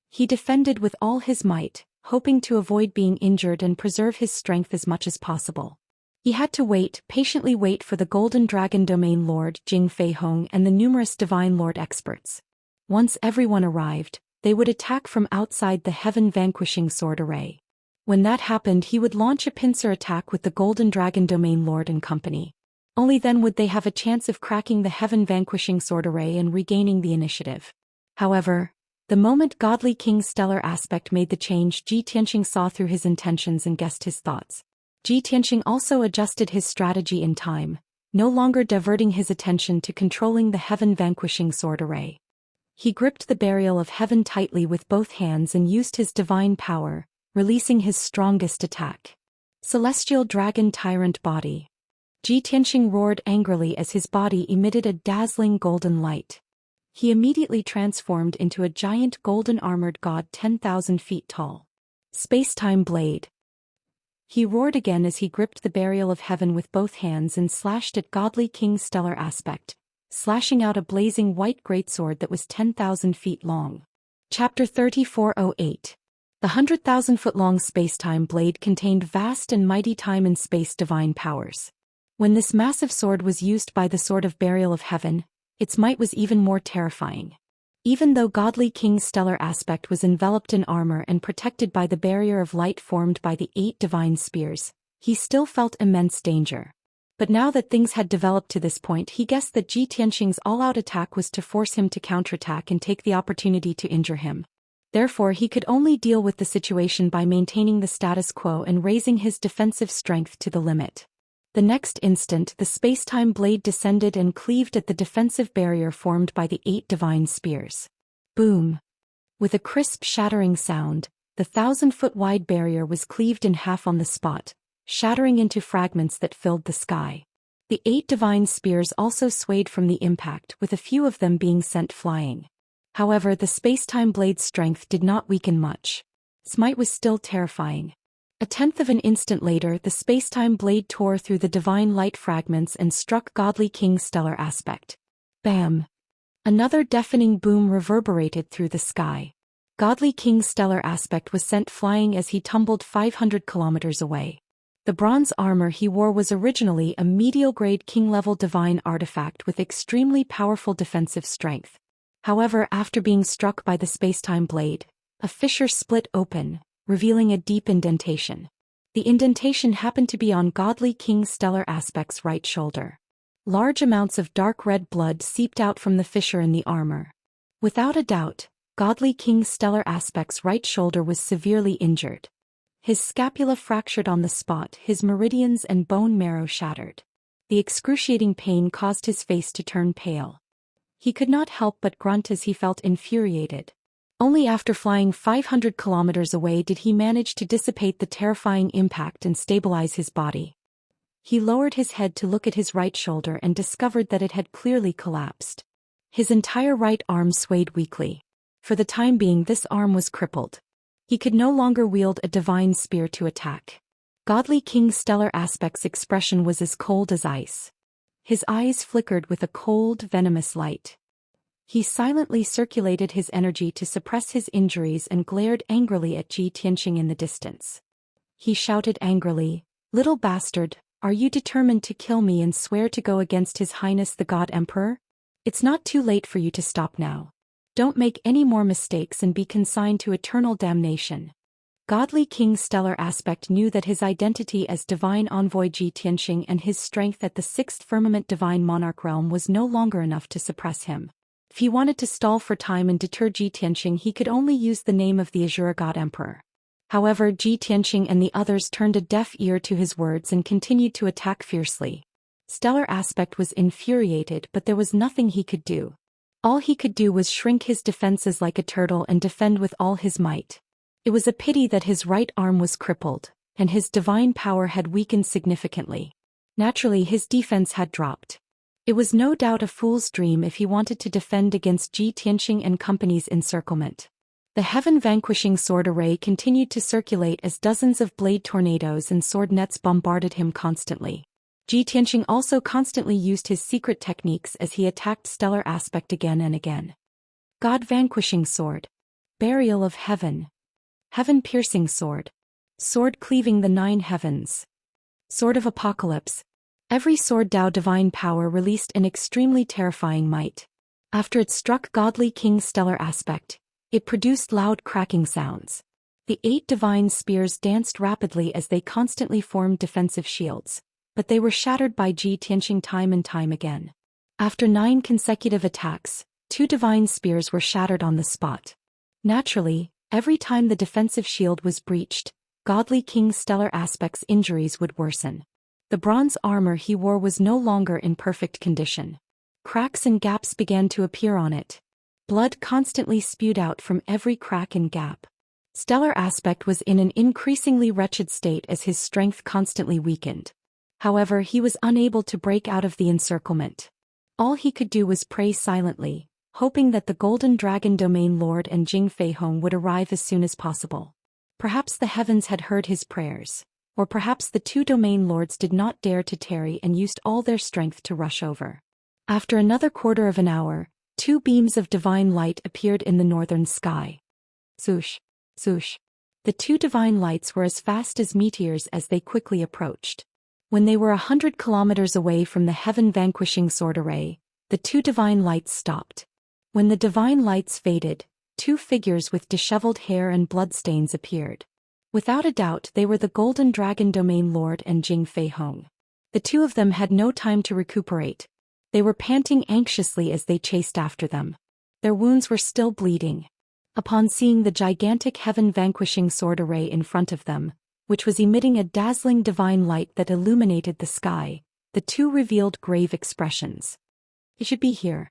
He defended with all his might, hoping to avoid being injured and preserve his strength as much as possible. He had to patiently wait for the Golden Dragon Domain Lord Jing Fei Hong and the numerous Divine Lord experts. Once everyone arrived, they would attack from outside the Heaven Vanquishing Sword Array. When that happened, he would launch a pincer attack with the Golden Dragon Domain Lord and company. Only then would they have a chance of cracking the Heaven Vanquishing Sword Array and regaining the initiative. However, the moment Godly King Stellar Aspect made the change, Ji Tianxing saw through his intentions and guessed his thoughts. Ji Tianxing also adjusted his strategy in time, no longer diverting his attention to controlling the Heaven Vanquishing Sword Array. He gripped the Burial of Heaven tightly with both hands and used his divine power, releasing his strongest attack. Celestial Dragon Tyrant Body. Ji Tianxing roared angrily as his body emitted a dazzling golden light. He immediately transformed into a giant golden armored god 10,000 feet tall. Space-time Blade. He roared again as he gripped the Burial of Heaven with both hands and slashed at Godly King Stellar Aspect, slashing out a blazing white greatsword that was 10,000 feet long. Chapter 3408. The 100,000-foot-long space-time blade contained vast and mighty time and space divine powers. When this massive sword was used by the Sword of Burial of Heaven, its might was even more terrifying. Even though Godly King Stellar Aspect was enveloped in armor and protected by the barrier of light formed by the 8 divine spears, he still felt immense danger. But now that things had developed to this point, he guessed that Ji Tianxing's all-out attack was to force him to counterattack and take the opportunity to injure him. Therefore he could only deal with the situation by maintaining the status quo and raising his defensive strength to the limit. The next instant, the space-time blade descended and cleaved at the defensive barrier formed by the 8 divine spears. Boom! With a crisp shattering sound, the 1,000-foot-wide barrier was cleaved in half on the spot, shattering into fragments that filled the sky. The 8 divine spears also swayed from the impact, with a few of them being sent flying. However, the space-time blade's strength did not weaken much. Its might was still terrifying. A tenth of an instant later, the space-time blade tore through the divine light fragments and struck Godly King Stellar Aspect. Bam! Another deafening boom reverberated through the sky. Godly King Stellar Aspect was sent flying as he tumbled 500 kilometers away. The bronze armor he wore was originally a medial-grade king-level divine artifact with extremely powerful defensive strength. However, after being struck by the space-time blade, a fissure split open, revealing a deep indentation. The indentation happened to be on Godly King Stellar Aspect's right shoulder. Large amounts of dark red blood seeped out from the fissure in the armor. Without a doubt, Godly King Stellar Aspect's right shoulder was severely injured. His scapula fractured on the spot, his meridians and bone marrow shattered. The excruciating pain caused his face to turn pale. He could not help but grunt as he felt infuriated. Only after flying 500 kilometers away did he manage to dissipate the terrifying impact and stabilize his body. He lowered his head to look at his right shoulder and discovered that it had clearly collapsed. His entire right arm swayed weakly. For the time being this arm was crippled. He could no longer wield a divine spear to attack. Godly King Stellar Aspect's expression was as cold as ice. His eyes flickered with a cold, venomous light. He silently circulated his energy to suppress his injuries and glared angrily at Ji Tianxing in the distance. He shouted angrily, "Little bastard, are you determined to kill me and swear to go against His Highness the God Emperor? It's not too late for you to stop now. Don't make any more mistakes and be consigned to eternal damnation." Godly King Stellar Aspect knew that his identity as Divine Envoy Ji Tianxing and his strength at the Sixth Firmament Divine Monarch realm was no longer enough to suppress him. If he wanted to stall for time and deter Ji Tianxing, he could only use the name of the Azure God Emperor. However, Ji Tianxing and the others turned a deaf ear to his words and continued to attack fiercely. Stellar Aspect was infuriated, but there was nothing he could do. All he could do was shrink his defenses like a turtle and defend with all his might. It was a pity that his right arm was crippled, and his divine power had weakened significantly. Naturally, his defense had dropped. It was no doubt a fool's dream if he wanted to defend against Ji Tianxing and company's encirclement. The heaven-vanquishing sword array continued to circulate as dozens of blade tornadoes and sword nets bombarded him constantly. Ji Tianxing also constantly used his secret techniques as he attacked Stellar Aspect again and again. God-vanquishing sword. Burial of heaven. Heaven-piercing sword. Sword cleaving the 9 heavens. Sword of Apocalypse. Every sword Dao divine power released an extremely terrifying might. After it struck Godly King Stellar Aspect, it produced loud cracking sounds. The 8 divine spears danced rapidly as they constantly formed defensive shields, but they were shattered by Ji Tianxing time and time again. After 9 consecutive attacks, 2 divine spears were shattered on the spot. Naturally, every time the defensive shield was breached, Godly King Stellar Aspect's injuries would worsen. The bronze armor he wore was no longer in perfect condition. Cracks and gaps began to appear on it. Blood constantly spewed out from every crack and gap. Stellar Aspect was in an increasingly wretched state as his strength constantly weakened. However, he was unable to break out of the encirclement. All he could do was pray silently, hoping that the Golden Dragon Domain Lord and Jing Feihong would arrive as soon as possible. Perhaps the heavens had heard his prayers, or perhaps the 2 domain lords did not dare to tarry and used all their strength to rush over. After another quarter of an hour, 2 beams of divine light appeared in the northern sky. Zhoosh, zhoosh. The 2 divine lights were as fast as meteors as they quickly approached. When they were 100 kilometers away from the heaven-vanquishing sword array, the 2 divine lights stopped. When the divine lights faded, 2 figures with disheveled hair and bloodstains appeared. Without a doubt they were the Golden Dragon Domain Lord and Jing Feihong. The 2 of them had no time to recuperate. They were panting anxiously as they chased after them. Their wounds were still bleeding. Upon seeing the gigantic heaven-vanquishing sword array in front of them, which was emitting a dazzling divine light that illuminated the sky, the 2 revealed grave expressions. "It should be here.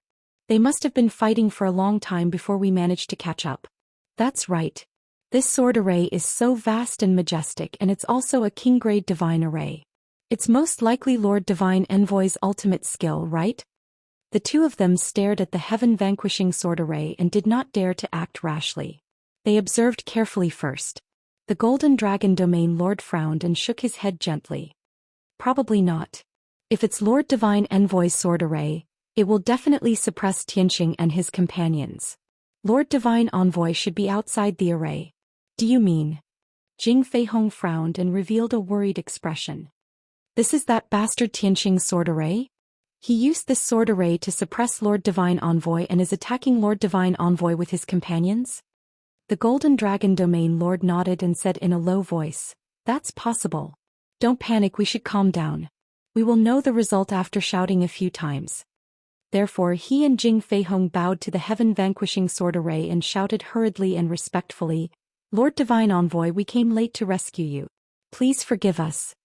They must have been fighting for a long time before we managed to catch up." "That's right. This sword array is so vast and majestic, and it's also a king-grade divine array. It's most likely Lord Divine Envoy's ultimate skill, right?" The 2 of them stared at the heaven-vanquishing sword array and did not dare to act rashly. They observed carefully first. The Golden Dragon Domain Lord frowned and shook his head gently. "Probably not. If it's Lord Divine Envoy's sword array, it will definitely suppress Tianxing and his companions. Lord Divine Envoy should be outside the array." "Do you mean?" Jing Feihong frowned and revealed a worried expression. "This is that bastard Tianxing's sword array? He used this sword array to suppress Lord Divine Envoy and is attacking Lord Divine Envoy with his companions?" The Golden Dragon Domain Lord nodded and said in a low voice, "That's possible. Don't panic, we should calm down. We will know the result after shouting a few times." Therefore he and Jing Feihong bowed to the heaven-vanquishing sword array and shouted hurriedly and respectfully, "Lord Divine Envoy, we came late to rescue you. Please forgive us."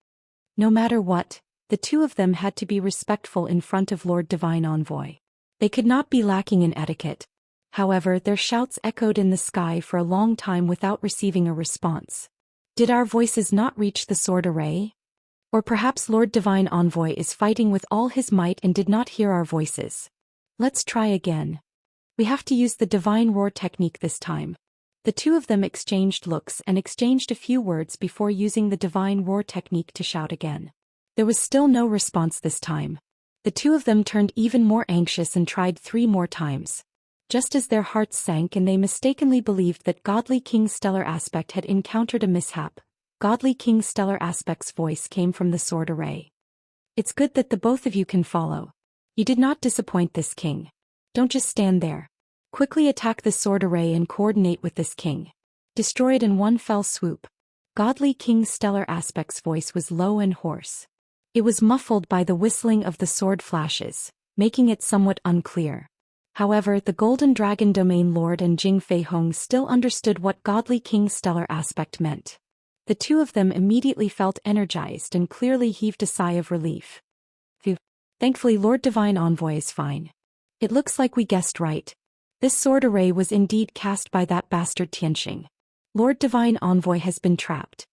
No matter what, the 2 of them had to be respectful in front of Lord Divine Envoy. They could not be lacking in etiquette. However, their shouts echoed in the sky for a long time without receiving a response. Did our voices not reach the sword array? Or perhaps Lord Divine Envoy is fighting with all his might and did not hear our voices. Let's try again. We have to use the divine roar technique this time. The two of them exchanged looks and exchanged a few words before using the divine roar technique to shout again. There was still no response this time. The two of them turned even more anxious and tried 3 more times. Just as their hearts sank and they mistakenly believed that Godly King Stellar Aspect had encountered a mishap, Godly King Stellar Aspect's voice came from the sword array. It's good that the both of you can follow. You did not disappoint this king. Don't just stand there. Quickly attack the sword array and coordinate with this king. Destroy it in one fell swoop. Godly King Stellar Aspect's voice was low and hoarse. It was muffled by the whistling of the sword flashes, making it somewhat unclear. However, the Golden Dragon Domain Lord and Jing Fei Hong still understood what Godly King Stellar Aspect meant. The two of them immediately felt energized and clearly heaved a sigh of relief. Phew. Thankfully Lord Divine Envoy is fine. It looks like we guessed right. This sword array was indeed cast by that bastard Tianxing. Lord Divine Envoy has been trapped.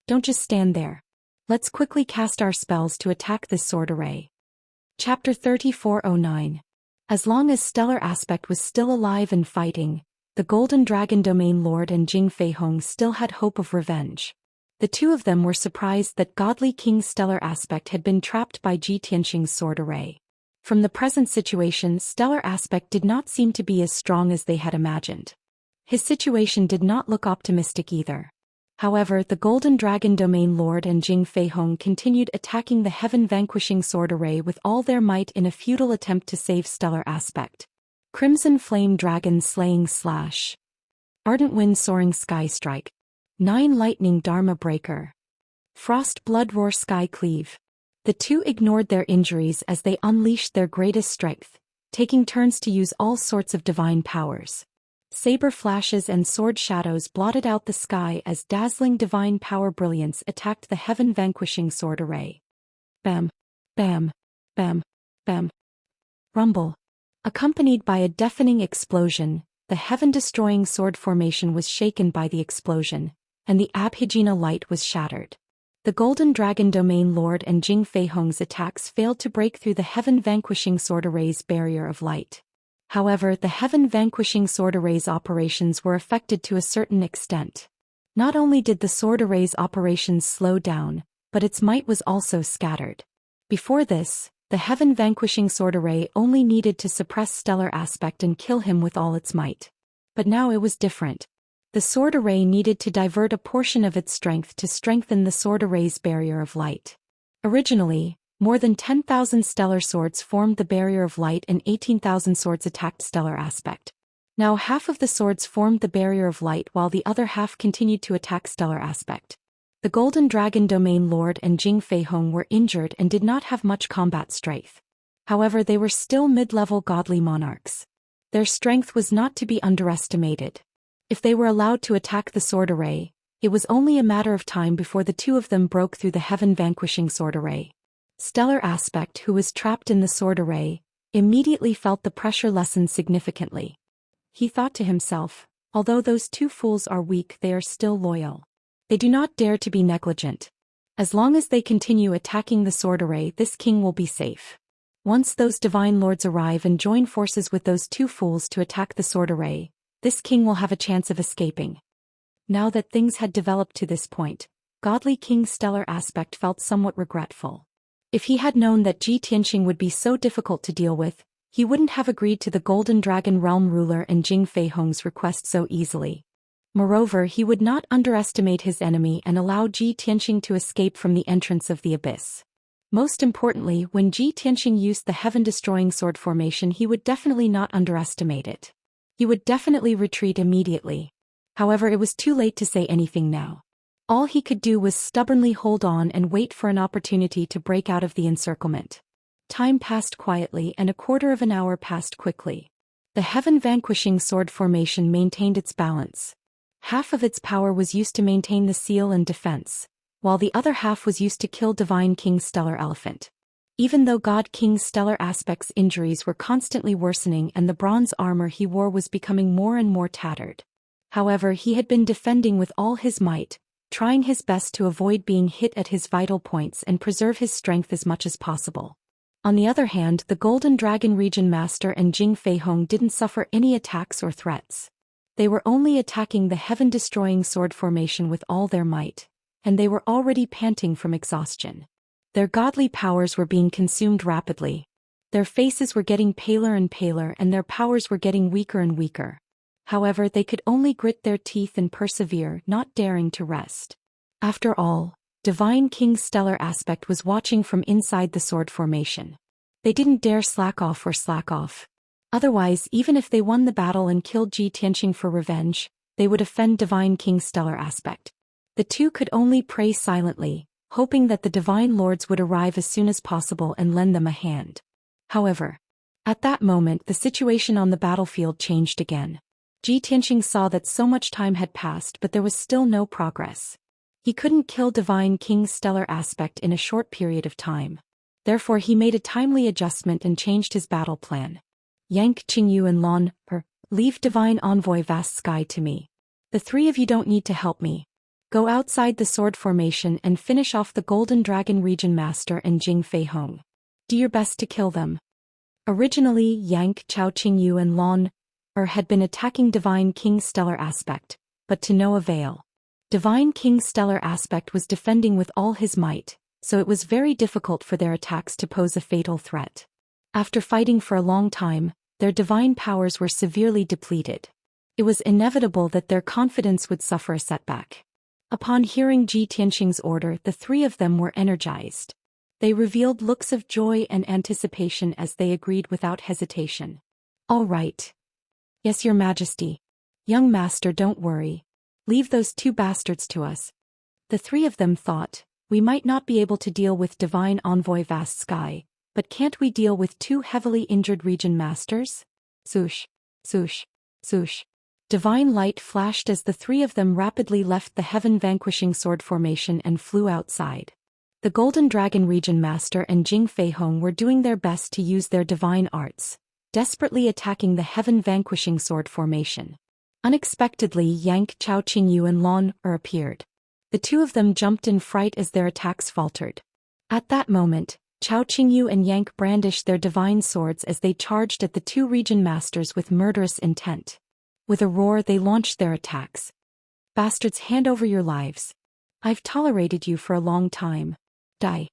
Don't just stand there. Let's quickly cast our spells to attack this sword array. Chapter 3409. As long as Stellar Aspect was still alive and fighting, the Golden Dragon Domain Lord and Jing Fei Hong still had hope of revenge. The two of them were surprised that Godly King Stellar Aspect had been trapped by Ji Tianxing's sword array. From the present situation, Stellar Aspect did not seem to be as strong as they had imagined. His situation did not look optimistic either. However, the Golden Dragon Domain Lord and Jing Fei Hong continued attacking the heaven-vanquishing sword array with all their might in a futile attempt to save Stellar Aspect. Crimson Flame Dragon Slaying Slash. Ardent Wind Soaring Sky Strike. 9 Lightning Dharma Breaker. Frost Blood Roar Sky Cleave. The two ignored their injuries as they unleashed their greatest strength, taking turns to use all sorts of divine powers. Saber flashes and sword shadows blotted out the sky as dazzling divine power brilliance attacked the heaven-vanquishing sword array. Bam, bam, bam, bam. Rumble. Accompanied by a deafening explosion, the heaven-destroying sword formation was shaken by the explosion, and the Abhijina light was shattered. The Golden Dragon Domain Lord and Jing Fei Hong's attacks failed to break through the heaven-vanquishing sword array's barrier of light. However, the heaven-vanquishing sword array's operations were affected to a certain extent. Not only did the sword array's operations slow down, but its might was also scattered. Before this, the heaven-vanquishing sword array only needed to suppress Stellar Aspect and kill him with all its might. But now it was different. The sword array needed to divert a portion of its strength to strengthen the sword array's barrier of light. Originally, more than 10,000 stellar swords formed the barrier of light and 18,000 swords attacked Stellar Aspect. Now half of the swords formed the barrier of light while the other half continued to attack Stellar Aspect. The Golden Dragon Domain Lord and Jing Fei Hong were injured and did not have much combat strength. However, they were still mid-level godly monarchs. Their strength was not to be underestimated. If they were allowed to attack the sword array, it was only a matter of time before the two of them broke through the heaven-vanquishing sword array. Stellar Aspect, who was trapped in the sword array, immediately felt the pressure lessen significantly. He thought to himself, although those two fools are weak, they are still loyal. They do not dare to be negligent. As long as they continue attacking the sword array, this king will be safe. Once those divine lords arrive and join forces with those two fools to attack the sword array, this king will have a chance of escaping. Now that things had developed to this point, Godly King Stellar Aspect felt somewhat regretful. If he had known that Ji Tianxing would be so difficult to deal with, he wouldn't have agreed to the Golden Dragon Realm Ruler and Jing Fei Hong's request so easily. Moreover, he would not underestimate his enemy and allow Ji Tianxing to escape from the entrance of the abyss. Most importantly, when Ji Tianxing used the heaven-destroying sword formation, he would definitely not underestimate it. He would definitely retreat immediately. However, it was too late to say anything now. All he could do was stubbornly hold on and wait for an opportunity to break out of the encirclement. Time passed quietly and a quarter of an hour passed quickly. The heaven-vanquishing sword formation maintained its balance. Half of its power was used to maintain the seal and defense, while the other half was used to kill Divine King Stellar Elephant. Even though God King Stellar Aspect's injuries were constantly worsening and the bronze armor he wore was becoming more and more tattered. However, he had been defending with all his might, trying his best to avoid being hit at his vital points and preserve his strength as much as possible. On the other hand, the Golden Dragon Region Master and Jing Feihong didn't suffer any attacks or threats. They were only attacking the heaven-destroying sword formation with all their might, and they were already panting from exhaustion. Their godly powers were being consumed rapidly. Their faces were getting paler and paler and their powers were getting weaker and weaker. However, they could only grit their teeth and persevere, not daring to rest. After all, Divine King's stellar aspect was watching from inside the sword formation. They didn't dare slack off. Otherwise, even if they won the battle and killed Ji Tianqing for revenge, they would offend Divine King's stellar aspect. The two could only pray silently, hoping that the Divine Lords would arrive as soon as possible and lend them a hand. However, at that moment the situation on the battlefield changed again. Ji Tianqing saw that so much time had passed but there was still no progress. He couldn't kill Divine King's stellar aspect in a short period of time. Therefore he made a timely adjustment and changed his battle plan. Yank Qingyu and Lan, leave Divine Envoy Vast Sky to me. The three of you don't need to help me. Go outside the sword formation and finish off the Golden Dragon Region Master and Jing Feihong. Do your best to kill them. Originally, Yank, Chao Qingyu and Lan had been attacking Divine King's stellar aspect, but to no avail. Divine King's stellar aspect was defending with all his might, so it was very difficult for their attacks to pose a fatal threat. After fighting for a long time, their divine powers were severely depleted. It was inevitable that their confidence would suffer a setback. Upon hearing Ji Tianqing's order, the three of them were energized. They revealed looks of joy and anticipation as they agreed without hesitation. All right. Yes, Your Majesty. Young Master, don't worry. Leave those two bastards to us. The three of them thought, we might not be able to deal with Divine Envoy Vast Sky, but can't we deal with two heavily injured region masters? Swoosh, swoosh, swoosh. Divine light flashed as the three of them rapidly left the heaven-vanquishing sword formation and flew outside. The Golden Dragon Region Master and Jing Feihong were doing their best to use their divine arts, desperately attacking the heaven-vanquishing sword formation. Unexpectedly, Yank, Chao Qingyu and Lan appeared. The two of them jumped in fright as their attacks faltered. At that moment, Chao Qingyu and Yank brandished their divine swords as they charged at the two region masters with murderous intent. With a roar, they launched their attacks. Bastards, hand over your lives. I've tolerated you for a long time. Die.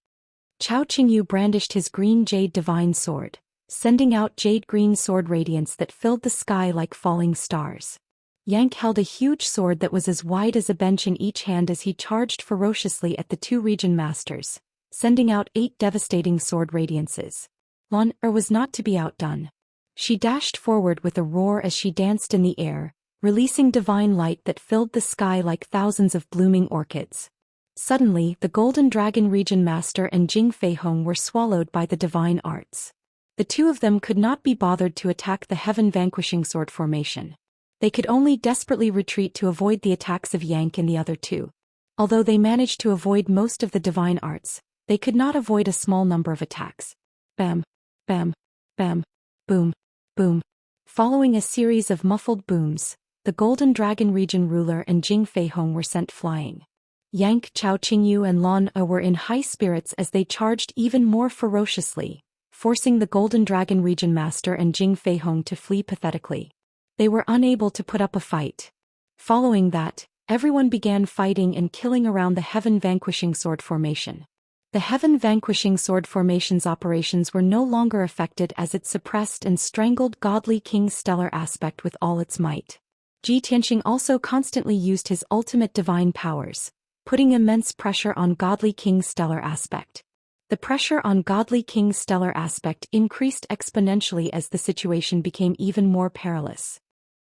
Chao Qingyu brandished his green jade divine sword, sending out jade-green sword radiance that filled the sky like falling stars. Yank held a huge sword that was as wide as a bench in each hand as he charged ferociously at the two region masters, sending out 8 devastating sword radiances. Lan was not to be outdone. She dashed forward with a roar as she danced in the air, releasing divine light that filled the sky like thousands of blooming orchids. Suddenly, the Golden Dragon Region Master and Jing Feihong were swallowed by the divine arts. The two of them could not be bothered to attack the heaven-vanquishing sword formation. They could only desperately retreat to avoid the attacks of Yank and the other two. Although they managed to avoid most of the divine arts, they could not avoid a small number of attacks. Bam, bam, bam, boom, boom. Following a series of muffled booms, the Golden Dragon Region ruler and Jing Feihong were sent flying. Yank, Chao Qingyu and Lan were in high spirits as they charged even more ferociously, forcing the Golden Dragon Region Master and Jing Feihong to flee pathetically. They were unable to put up a fight. Following that, everyone began fighting and killing around the heaven-vanquishing sword formation. The heaven-vanquishing sword formation's operations were no longer affected as it suppressed and strangled Godly King's stellar aspect with all its might. Ji Tianqing also constantly used his ultimate divine powers, putting immense pressure on Godly King's stellar aspect. The pressure on Godly King's stellar aspect increased exponentially as the situation became even more perilous.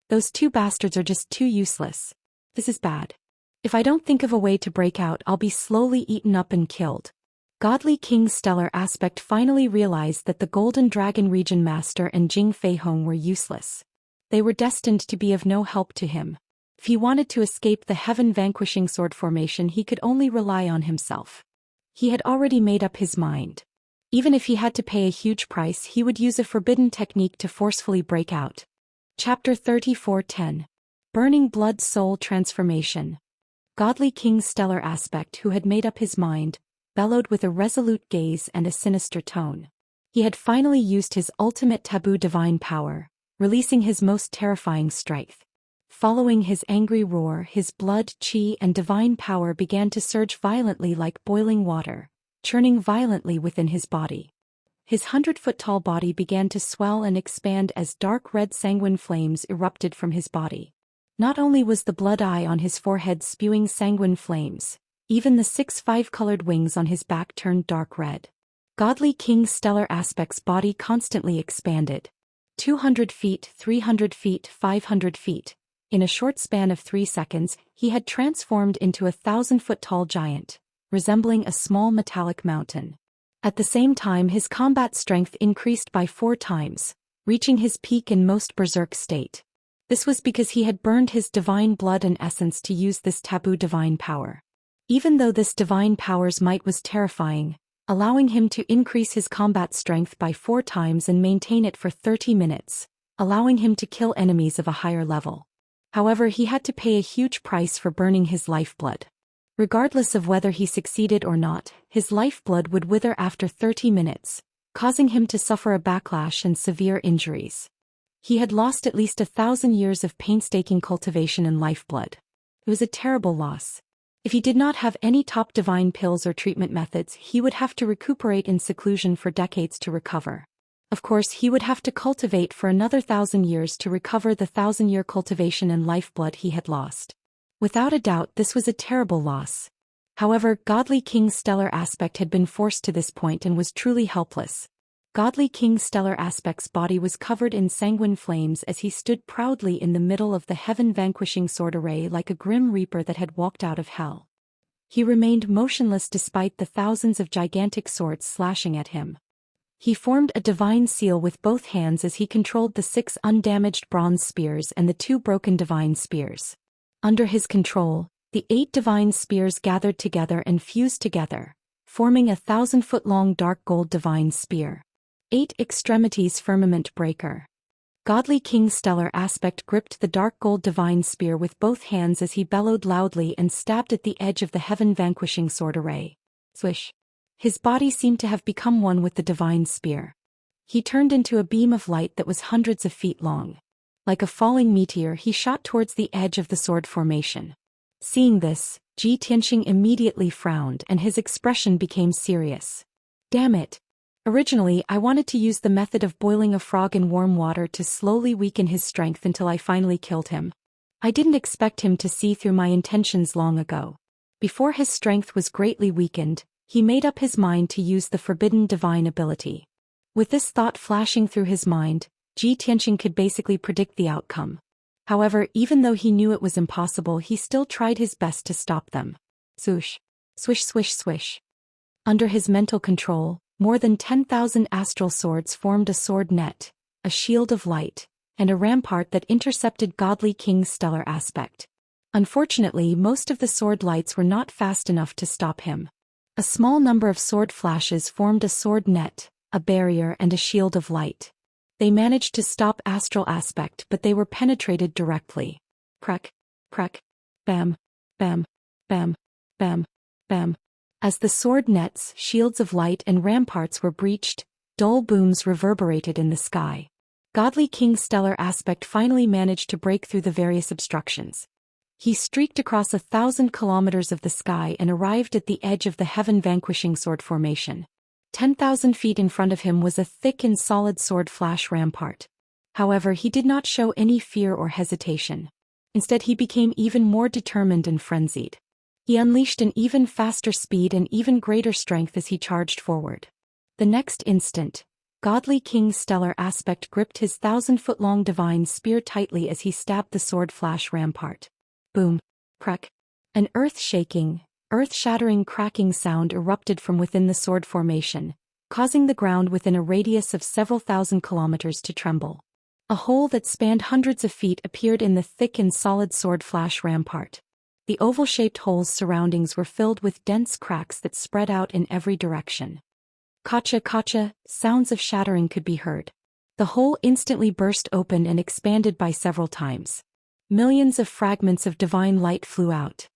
Those two bastards are just too useless. This is bad. If I don't think of a way to break out, I'll be slowly eaten up and killed. Godly King's stellar aspect finally realized that the Golden Dragon Region Master and Jing Feihong were useless. They were destined to be of no help to him. If he wanted to escape the heaven-vanquishing sword formation, he could only rely on himself. He had already made up his mind. Even if he had to pay a huge price, he would use a forbidden technique to forcefully break out. Chapter 34:10. Burning Blood Soul Transformation. Godly King's stellar aspect, who had made up his mind, bellowed with a resolute gaze and a sinister tone. He had finally used his ultimate taboo divine power, releasing his most terrifying strength. Following his angry roar, his blood, chi, and divine power began to surge violently like boiling water, churning violently within his body. His 100-foot-tall body began to swell and expand as dark red sanguine flames erupted from his body. Not only was the blood eye on his forehead spewing sanguine flames, even the 6 5-colored wings on his back turned dark red. Godly King Stellar Aspect's body constantly expanded. 200 feet, 300 feet, 500 feet. In a short span of 3 seconds, he had transformed into a 1,000-foot-tall giant, resembling a small metallic mountain. At the same time, his combat strength increased by 4 times, reaching his peak in most berserk state. This was because he had burned his divine blood and essence to use this taboo divine power. Even though this divine power's might was terrifying, allowing him to increase his combat strength by 4 times and maintain it for 30 minutes, allowing him to kill enemies of a higher level. However, he had to pay a huge price for burning his lifeblood. Regardless of whether he succeeded or not, his lifeblood would wither after 30 minutes, causing him to suffer a backlash and severe injuries. He had lost at least 1,000 years of painstaking cultivation and lifeblood. It was a terrible loss. If he did not have any top divine pills or treatment methods, he would have to recuperate in seclusion for decades to recover. Of course, he would have to cultivate for another 1,000 years to recover the 1,000-year cultivation and lifeblood he had lost. Without a doubt, this was a terrible loss. However, Godly King Stellar Aspect had been forced to this point and was truly helpless. Godly King Stellar Aspect's body was covered in sanguine flames as he stood proudly in the middle of the heaven-vanquishing sword array like a grim reaper that had walked out of hell. He remained motionless despite the thousands of gigantic swords slashing at him. He formed a divine seal with both hands as he controlled the 6 undamaged bronze spears and the 2 broken divine spears. Under his control, the 8 divine spears gathered together and fused together, forming a 1,000-foot-long dark gold divine spear. 8 extremities firmament breaker. Godly King Stellar Aspect gripped the dark gold divine spear with both hands as he bellowed loudly and stabbed at the edge of the heaven-vanquishing sword array. Swish. His body seemed to have become one with the divine spear. He turned into a beam of light that was hundreds of feet long. Like a falling meteor, he shot towards the edge of the sword formation. Seeing this, Zhou Xian immediately frowned and his expression became serious. Damn it. Originally, I wanted to use the method of boiling a frog in warm water to slowly weaken his strength until I finally killed him. I didn't expect him to see through my intentions long ago. Before his strength was greatly weakened, he made up his mind to use the forbidden divine ability. With this thought flashing through his mind, Zhou Xian could basically predict the outcome. However, even though he knew it was impossible, he still tried his best to stop them. Swoosh. Swish swish swish. Under his mental control, more than 10,000 astral swords formed a sword net, a shield of light, and a rampart that intercepted Godly King's stellar aspect. Unfortunately, most of the sword lights were not fast enough to stop him. A small number of sword flashes formed a sword net, a barrier and a shield of light. They managed to stop astral aspect, but they were penetrated directly. Crack, crack, bam, bam, bam, bam, bam. As the sword nets, shields of light and ramparts were breached, dull booms reverberated in the sky. Godly King Stellar Aspect finally managed to break through the various obstructions. He streaked across 1,000 kilometers of the sky and arrived at the edge of the heaven-vanquishing sword formation. 10,000 feet in front of him was a thick and solid sword flash rampart. However, he did not show any fear or hesitation. Instead, he became even more determined and frenzied. He unleashed an even faster speed and even greater strength as he charged forward. The next instant, Godly King Stellar Aspect gripped his 1,000-foot-long divine spear tightly as he stabbed the sword flash rampart. Boom. Crack. An earth-shaking, earth-shattering cracking sound erupted from within the sword formation, causing the ground within a radius of several thousand kilometers to tremble. A hole that spanned hundreds of feet appeared in the thick and solid sword flash rampart. The oval-shaped hole's surroundings were filled with dense cracks that spread out in every direction. Kacha kacha, sounds of shattering could be heard. The hole instantly burst open and expanded by several times. Millions of fragments of divine light flew out.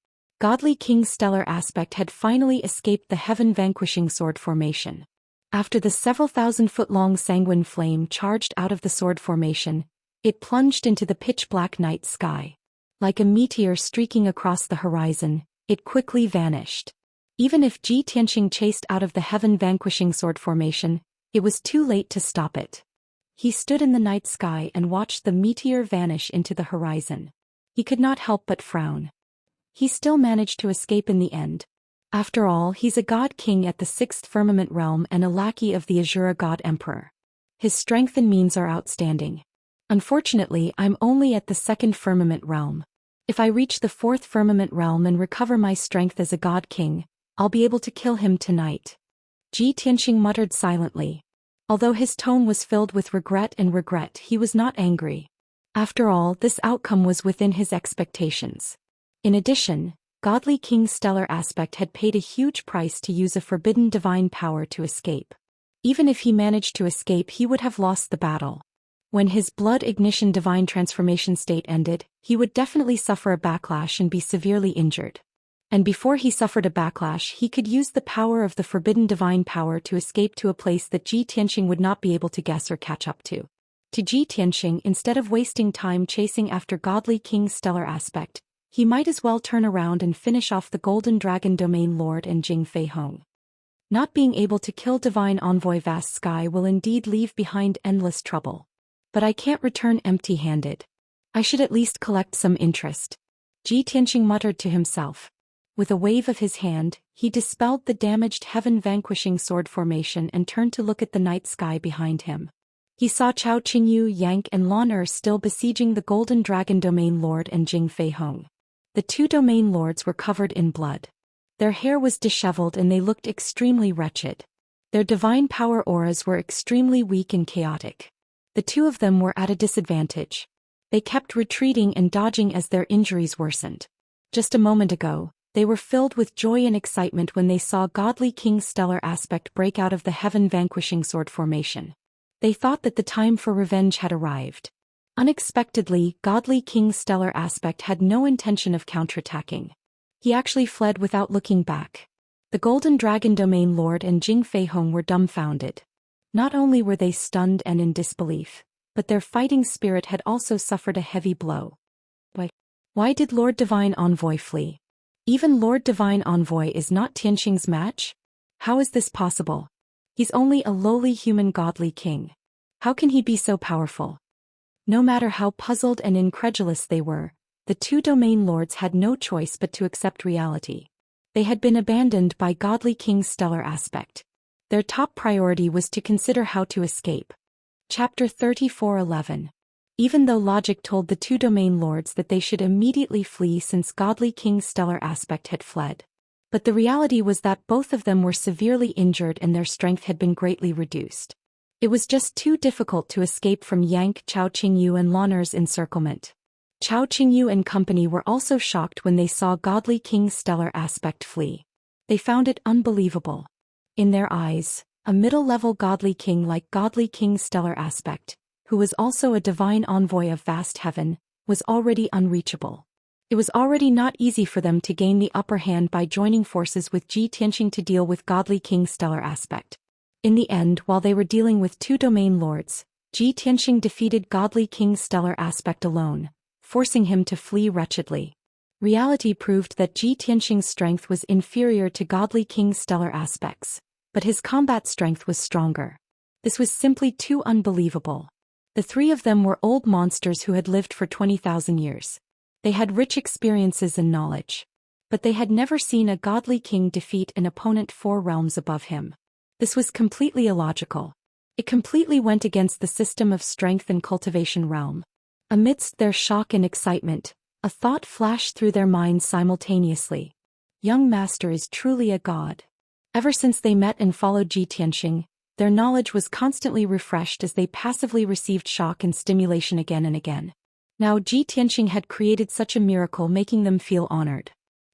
Godly King Stellar Aspect had finally escaped the heaven-vanquishing sword formation. After the several thousand-foot-long sanguine flame charged out of the sword formation, it plunged into the pitch-black night sky. Like a meteor streaking across the horizon, it quickly vanished. Even if Ji Tianqing chased out of the heaven-vanquishing sword formation, it was too late to stop it. He stood in the night sky and watched the meteor vanish into the horizon. He could not help but frown. He still managed to escape in the end. After all, he's a god king at the 6th firmament realm and a lackey of the Azura god emperor. His strength and means are outstanding. Unfortunately, I'm only at the 2nd firmament realm. If I reach the 4th firmament realm and recover my strength as a god king, I'll be able to kill him tonight. Ji Tianqing muttered silently. Although his tone was filled with regret, he was not angry. After all, this outcome was within his expectations. In addition, Godly King's stellar aspect had paid a huge price to use a forbidden divine power to escape. Even if he managed to escape, he would have lost the battle. When his blood ignition divine transformation state ended, he would definitely suffer a backlash and be severely injured. And before he suffered a backlash, he could use the power of the forbidden divine power to escape to a place that Ji Tianqing would not be able to guess or catch up to. To Ji Tianqing, instead of wasting time chasing after Godly King's stellar aspect, he might as well turn around and finish off the Golden Dragon Domain Lord and Jing Fei Hong. Not being able to kill Divine Envoy Vast Sky will indeed leave behind endless trouble. But I can't return empty-handed. I should at least collect some interest. Ji Tianqing muttered to himself. With a wave of his hand, he dispelled the damaged heaven-vanquishing sword formation and turned to look at the night sky behind him. He saw Chao Qingyu, Yang and Lan Er still besieging the Golden Dragon Domain Lord and Jing Fei Hong. The two domain lords were covered in blood. Their hair was disheveled and they looked extremely wretched. Their divine power auras were extremely weak and chaotic. The two of them were at a disadvantage. They kept retreating and dodging as their injuries worsened. Just a moment ago, they were filled with joy and excitement when they saw Godly King's stellar aspect break out of the heaven-vanquishing sword formation. They thought that the time for revenge had arrived. Unexpectedly, Godly King's stellar aspect had no intention of counterattacking. He actually fled without looking back. The Golden Dragon Domain Lord and Jing Fei Hong were dumbfounded. Not only were they stunned and in disbelief, but their fighting spirit had also suffered a heavy blow. Why did Lord Divine Envoy flee? Even Lord Divine Envoy is not Tianqing's match? How is this possible? He's only a lowly human godly king. How can he be so powerful? No matter how puzzled and incredulous they were, the two domain lords had no choice but to accept reality. They had been abandoned by Godly King's stellar aspect. Their top priority was to consider how to escape. Chapter 34:11. Even though logic told the two domain lords that they should immediately flee since Godly King's stellar aspect had fled. But the reality was that both of them were severely injured and their strength had been greatly reduced. It was just too difficult to escape from Yang, Chao Qingyu and Lan Er's encirclement. Chao Qingyu and company were also shocked when they saw Godly King's stellar aspect flee. They found it unbelievable. In their eyes, a middle-level godly king like Godly King's stellar aspect, who was also a divine envoy of vast heaven, was already unreachable. It was already not easy for them to gain the upper hand by joining forces with Ji Tianqing to deal with Godly King's stellar aspect. In the end, while they were dealing with two domain lords, Ji Tianqing defeated Godly King's stellar aspect alone, forcing him to flee wretchedly. Reality proved that Ji Tianqing's strength was inferior to Godly King's stellar aspects, but his combat strength was stronger. This was simply too unbelievable. The three of them were old monsters who had lived for 20,000 years. They had rich experiences and knowledge. But they had never seen a godly king defeat an opponent 4 realms above him. This was completely illogical. It completely went against the system of strength and cultivation realm. Amidst their shock and excitement, a thought flashed through their minds simultaneously. Young master is truly a god. Ever since they met and followed Ji Tianqing, their knowledge was constantly refreshed as they passively received shock and stimulation again and again. Now Ji Tianqing had created such a miracle, making them feel honored.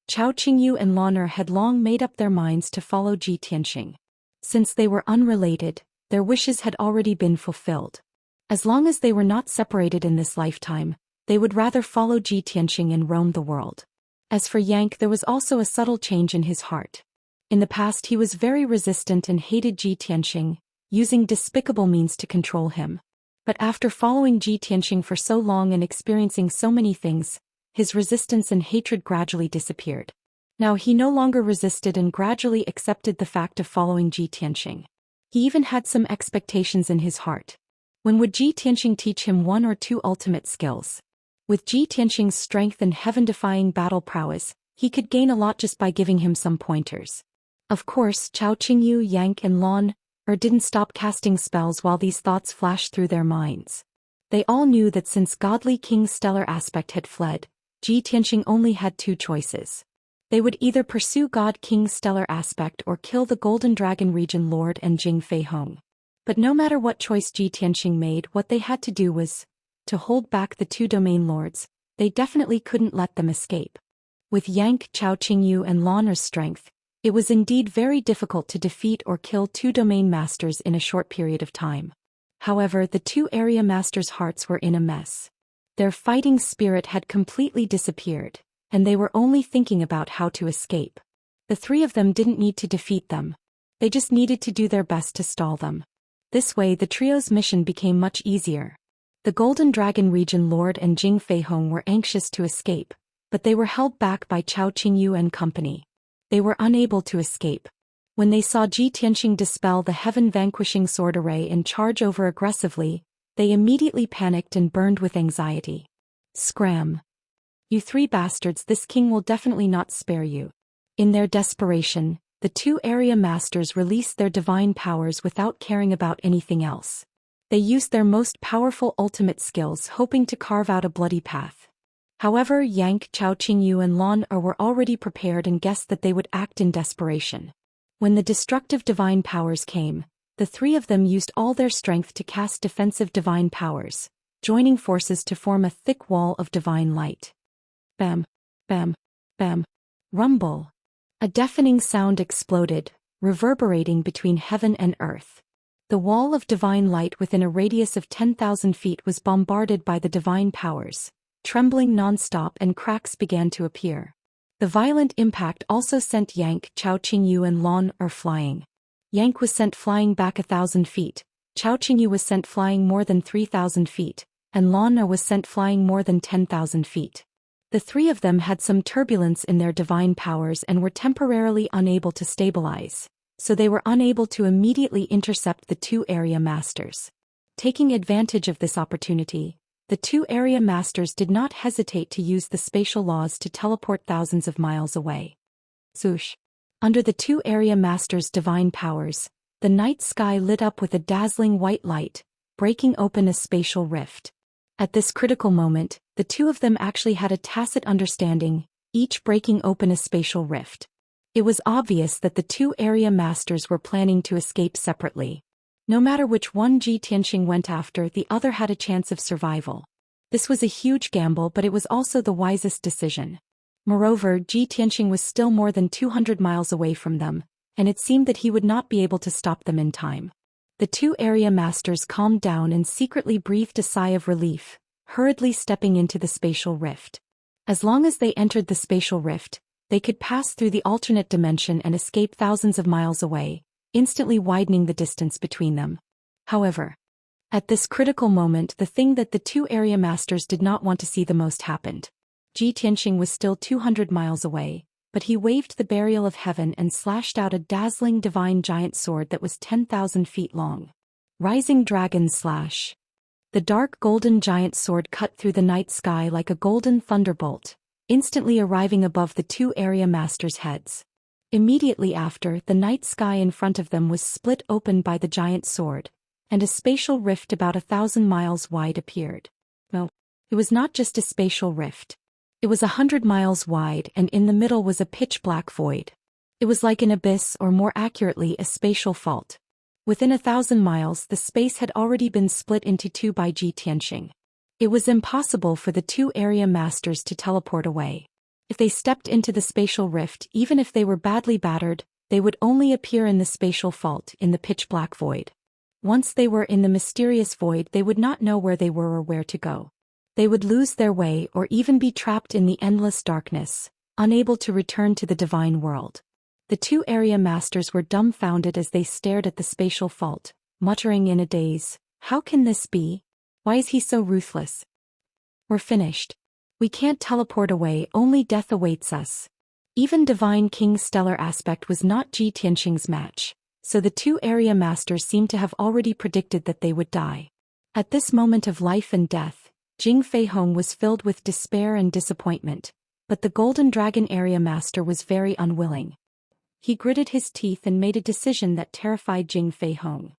Chao Qingyu and Lan Er had long made up their minds to follow Ji Tianqing. Since they were unrelated, their wishes had already been fulfilled. As long as they were not separated in this lifetime, they would rather follow Ji Tianqing and roam the world. As for Yang, there was also a subtle change in his heart. In the past he was very resistant and hated Ji Tianxing, using despicable means to control him. But after following Ji Tianxing for so long and experiencing so many things, his resistance and hatred gradually disappeared. Now he no longer resisted and gradually accepted the fact of following Ji Tianxing. He even had some expectations in his heart. When would Ji Tianxing teach him one or two ultimate skills? With Ji Tianxing's strength and heaven-defying battle prowess, he could gain a lot just by giving him some pointers. Of course, Chao Qingyu, Yank and Lan didn't stop casting spells while these thoughts flashed through their minds. They all knew that since Godly King's stellar aspect had fled, Ji Tianxing only had two choices. They would either pursue God King's stellar aspect or kill the Golden Dragon Region Lord and Jing Fei Hong. But no matter what choice Ji Tianxing made, what they had to do was to hold back the two domain lords. They definitely couldn't let them escape. With Yank, Chao Qingyu and Lan's strength, it was indeed very difficult to defeat or kill two domain masters in a short period of time. However, the two area masters' hearts were in a mess. Their fighting spirit had completely disappeared, and they were only thinking about how to escape. The three of them didn't need to defeat them. They just needed to do their best to stall them. This way the trio's mission became much easier. The Golden Dragon Region Lord and Jing Fei Hong were anxious to escape, but they were held back by Chao Qingyu and company. They were unable to escape. When they saw Ji Tianxing dispel the heaven-vanquishing sword array and charge over aggressively, they immediately panicked and burned with anxiety. Scram! You three bastards, this king will definitely not spare you. In their desperation, the two area masters released their divine powers without caring about anything else. They used their most powerful ultimate skills, hoping to carve out a bloody path. However, Yank, Chao Qingyu and Lan were already prepared and guessed that they would act in desperation. When the destructive divine powers came, the three of them used all their strength to cast defensive divine powers, joining forces to form a thick wall of divine light. Bam! Bam! Bam! Rumble! A deafening sound exploded, reverberating between heaven and earth. The wall of divine light within a radius of 10,000 feet was bombarded by the divine powers, trembling non-stop, and cracks began to appear. The violent impact also sent Yank, Chao Qingyu and Lan flying. Yank was sent flying back 1,000 feet, Chao Qingyu was sent flying more than 3,000 feet, and Lan was sent flying more than 10,000 feet. The three of them had some turbulence in their divine powers and were temporarily unable to stabilize, so they were unable to immediately intercept the two area masters. Taking advantage of this opportunity, the two area masters did not hesitate to use the spatial laws to teleport thousands of miles away. Swoosh! Under the two area masters' divine powers, the night sky lit up with a dazzling white light, breaking open a spatial rift. At this critical moment, the two of them actually had a tacit understanding, each breaking open a spatial rift. It was obvious that the two area masters were planning to escape separately. No matter which one Ji Tianxing went after, the other had a chance of survival. This was a huge gamble, but it was also the wisest decision. Moreover, Ji Tianxing was still more than 200 miles away from them, and it seemed that he would not be able to stop them in time. The two area masters calmed down and secretly breathed a sigh of relief, hurriedly stepping into the spatial rift. As long as they entered the spatial rift, they could pass through the alternate dimension and escape thousands of miles away, instantly widening the distance between them. However, at this critical moment, the thing that the two area masters did not want to see the most happened. Ji Tianxing was still 200 miles away, but he waved the burial of heaven and slashed out a dazzling divine giant sword that was 10,000 feet long. Rising Dragon Slash. The dark golden giant sword cut through the night sky like a golden thunderbolt, instantly arriving above the two area masters' heads. Immediately after, the night sky in front of them was split open by the giant sword, and a spatial rift about 1,000 miles wide appeared. No, it was not just a spatial rift. It was 100 miles wide, and in the middle was a pitch-black void. It was like an abyss, or more accurately, a spatial fault. Within 1,000 miles, the space had already been split into two by Ji Tianxing. It was impossible for the two area masters to teleport away. If they stepped into the spatial rift, even if they were badly battered, they would only appear in the spatial fault, in the pitch-black void. Once they were in the mysterious void, they would not know where they were or where to go. They would lose their way or even be trapped in the endless darkness, unable to return to the divine world. The two area masters were dumbfounded as they stared at the spatial fault, muttering in a daze, "How can this be? Why is he so ruthless? We're finished. We can't teleport away, only death awaits us." Even Divine King's stellar aspect was not Ji Tianqing's match, so the two area masters seemed to have already predicted that they would die. At this moment of life and death, Jing Feihong was filled with despair and disappointment, but the Golden Dragon area master was very unwilling. He gritted his teeth and made a decision that terrified Jing Feihong.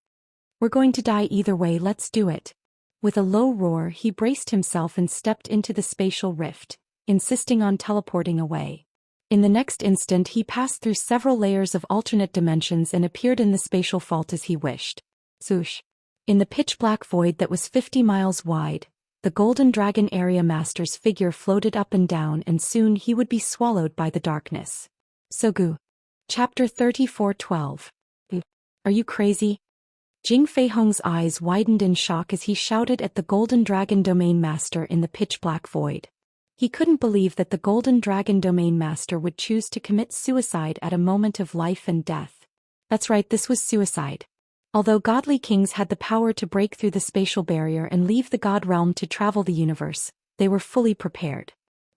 "We're going to die either way, let's do it." With a low roar, he braced himself and stepped into the spatial rift, insisting on teleporting away. In the next instant he passed through several layers of alternate dimensions and appeared in the spatial fault as he wished. Swoosh! In the pitch-black void that was 50 miles wide, the Golden Dragon area master's figure floated up and down, and soon he would be swallowed by the darkness. Sogu. Chapter 34:12. Are you crazy? Jing Feihong's eyes widened in shock as he shouted at the Golden Dragon Domain Master in the pitch-black void. He couldn't believe that the Golden Dragon Domain Master would choose to commit suicide at a moment of life and death. That's right, this was suicide. Although godly kings had the power to break through the spatial barrier and leave the god realm to travel the universe, they were fully prepared.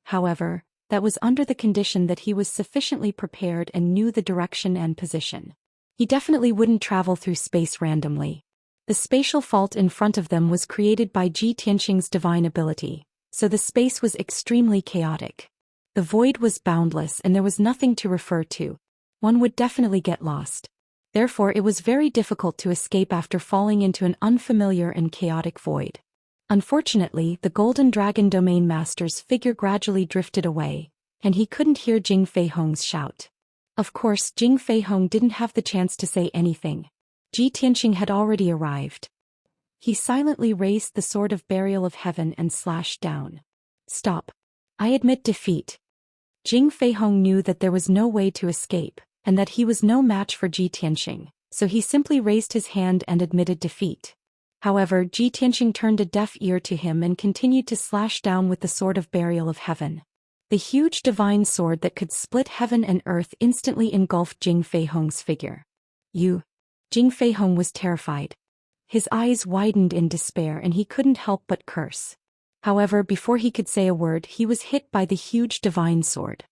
However, that was under the condition that he was sufficiently prepared and knew the direction and position. He definitely wouldn't travel through space randomly. The spatial fault in front of them was created by Ji Tianqing's divine ability, so the space was extremely chaotic. The void was boundless and there was nothing to refer to. One would definitely get lost. Therefore it was very difficult to escape after falling into an unfamiliar and chaotic void. Unfortunately, the Golden Dragon Domain Master's figure gradually drifted away, and he couldn't hear Jing Feihong's shout. Of course, Jing Feihong didn't have the chance to say anything. Ji Tianqing had already arrived. He silently raised the sword of burial of heaven and slashed down. "Stop. I admit defeat." Jing Feihong knew that there was no way to escape, and that he was no match for Ji Tianqing, so he simply raised his hand and admitted defeat. However, Ji Tianqing turned a deaf ear to him and continued to slash down with the sword of burial of heaven. The huge divine sword that could split heaven and earth instantly engulfed Jing Feihong's figure. "You." Jing Feihong was terrified. His eyes widened in despair and he couldn't help but curse. However, before he could say a word, he was hit by the huge divine sword.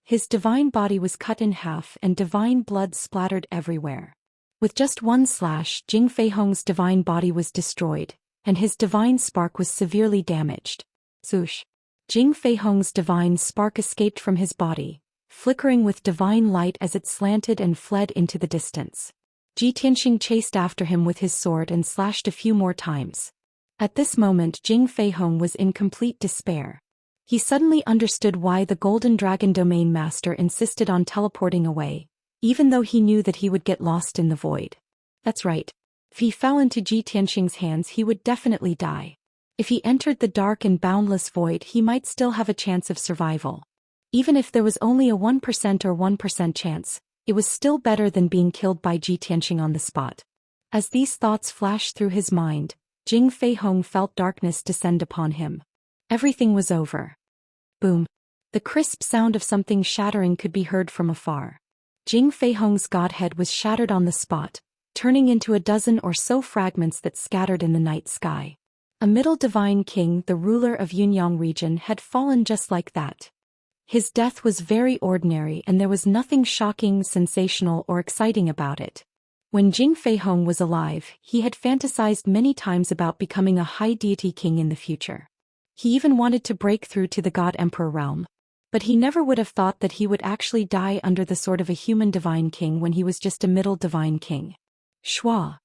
His divine body was cut in half and divine blood splattered everywhere. With just one slash, Jing Feihong's divine body was destroyed, and his divine spark was severely damaged. Swoosh! Jing Feihong's divine spark escaped from his body, flickering with divine light as it slanted and fled into the distance. Ji Tianqing chased after him with his sword and slashed a few more times. At this moment Jing Feihong was in complete despair. He suddenly understood why the Golden Dragon Domain Master insisted on teleporting away, even though he knew that he would get lost in the void. That's right. If he fell into Ji Tianqing's hands he would definitely die. If he entered the dark and boundless void he might still have a chance of survival. Even if there was only a 1% or 1% chance, it was still better than being killed by Ji Tianqing on the spot. As these thoughts flashed through his mind, Jing Feihong felt darkness descend upon him. Everything was over. Boom. The crisp sound of something shattering could be heard from afar. Jing Feihong's godhead was shattered on the spot, turning into a dozen or so fragments that scattered in the night sky. A middle divine king, the ruler of Yunyang region, had fallen just like that. His death was very ordinary and there was nothing shocking, sensational, or exciting about it. When Jing Feihong was alive, he had fantasized many times about becoming a high deity king in the future. He even wanted to break through to the God Emperor realm. But he never would have thought that he would actually die under the sword of a human divine king when he was just a middle divine king. Shwa!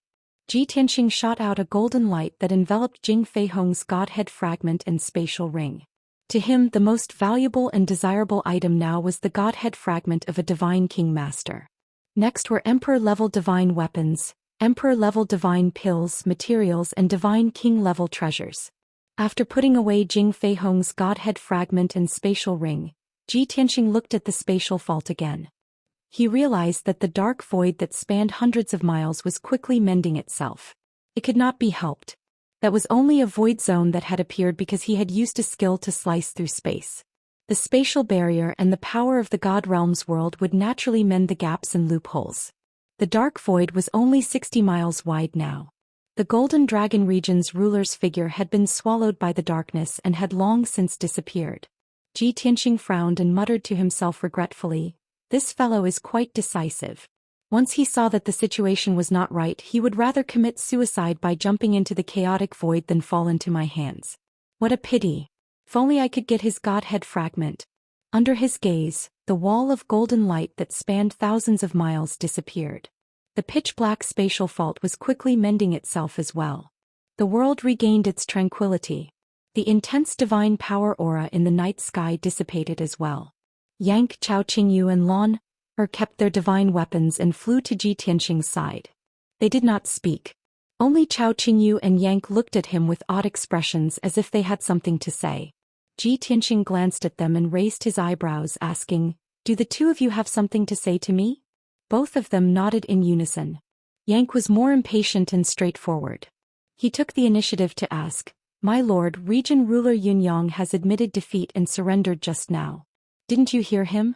Ji Tianqing shot out a golden light that enveloped Jing Feihong's godhead fragment and spatial ring. To him, the most valuable and desirable item now was the godhead fragment of a divine king master. Next were emperor-level divine weapons, emperor-level divine pills, materials, and divine king-level treasures. After putting away Jing Feihong's godhead fragment and spatial ring, Ji Tianqing looked at the spatial fault again. He realized that the dark void that spanned hundreds of miles was quickly mending itself. It could not be helped. That was only a void zone that had appeared because he had used a skill to slice through space. The spatial barrier and the power of the God Realms world would naturally mend the gaps and loopholes. The dark void was only 60 miles wide now. The Golden Dragon region's ruler's figure had been swallowed by the darkness and had long since disappeared. Ji Tianxing frowned and muttered to himself regretfully, "This fellow is quite decisive." Once he saw that the situation was not right, he would rather commit suicide by jumping into the chaotic void than fall into my hands. What a pity. If only I could get his godhead fragment. Under his gaze, the wall of golden light that spanned thousands of miles disappeared. The pitch-black spatial fault was quickly mending itself as well. The world regained its tranquility. The intense divine power aura in the night sky dissipated as well. Yank, Chao Qingyu and Lan kept their divine weapons and flew to Ji Tianxing's side. They did not speak. Only Chao Qingyu and Yank looked at him with odd expressions as if they had something to say. Ji Tianxing glanced at them and raised his eyebrows, asking, "Do the two of you have something to say to me?" Both of them nodded in unison. Yank was more impatient and straightforward. He took the initiative to ask, "My lord, region ruler Yunyang has admitted defeat and surrendered just now. Didn't you hear him?"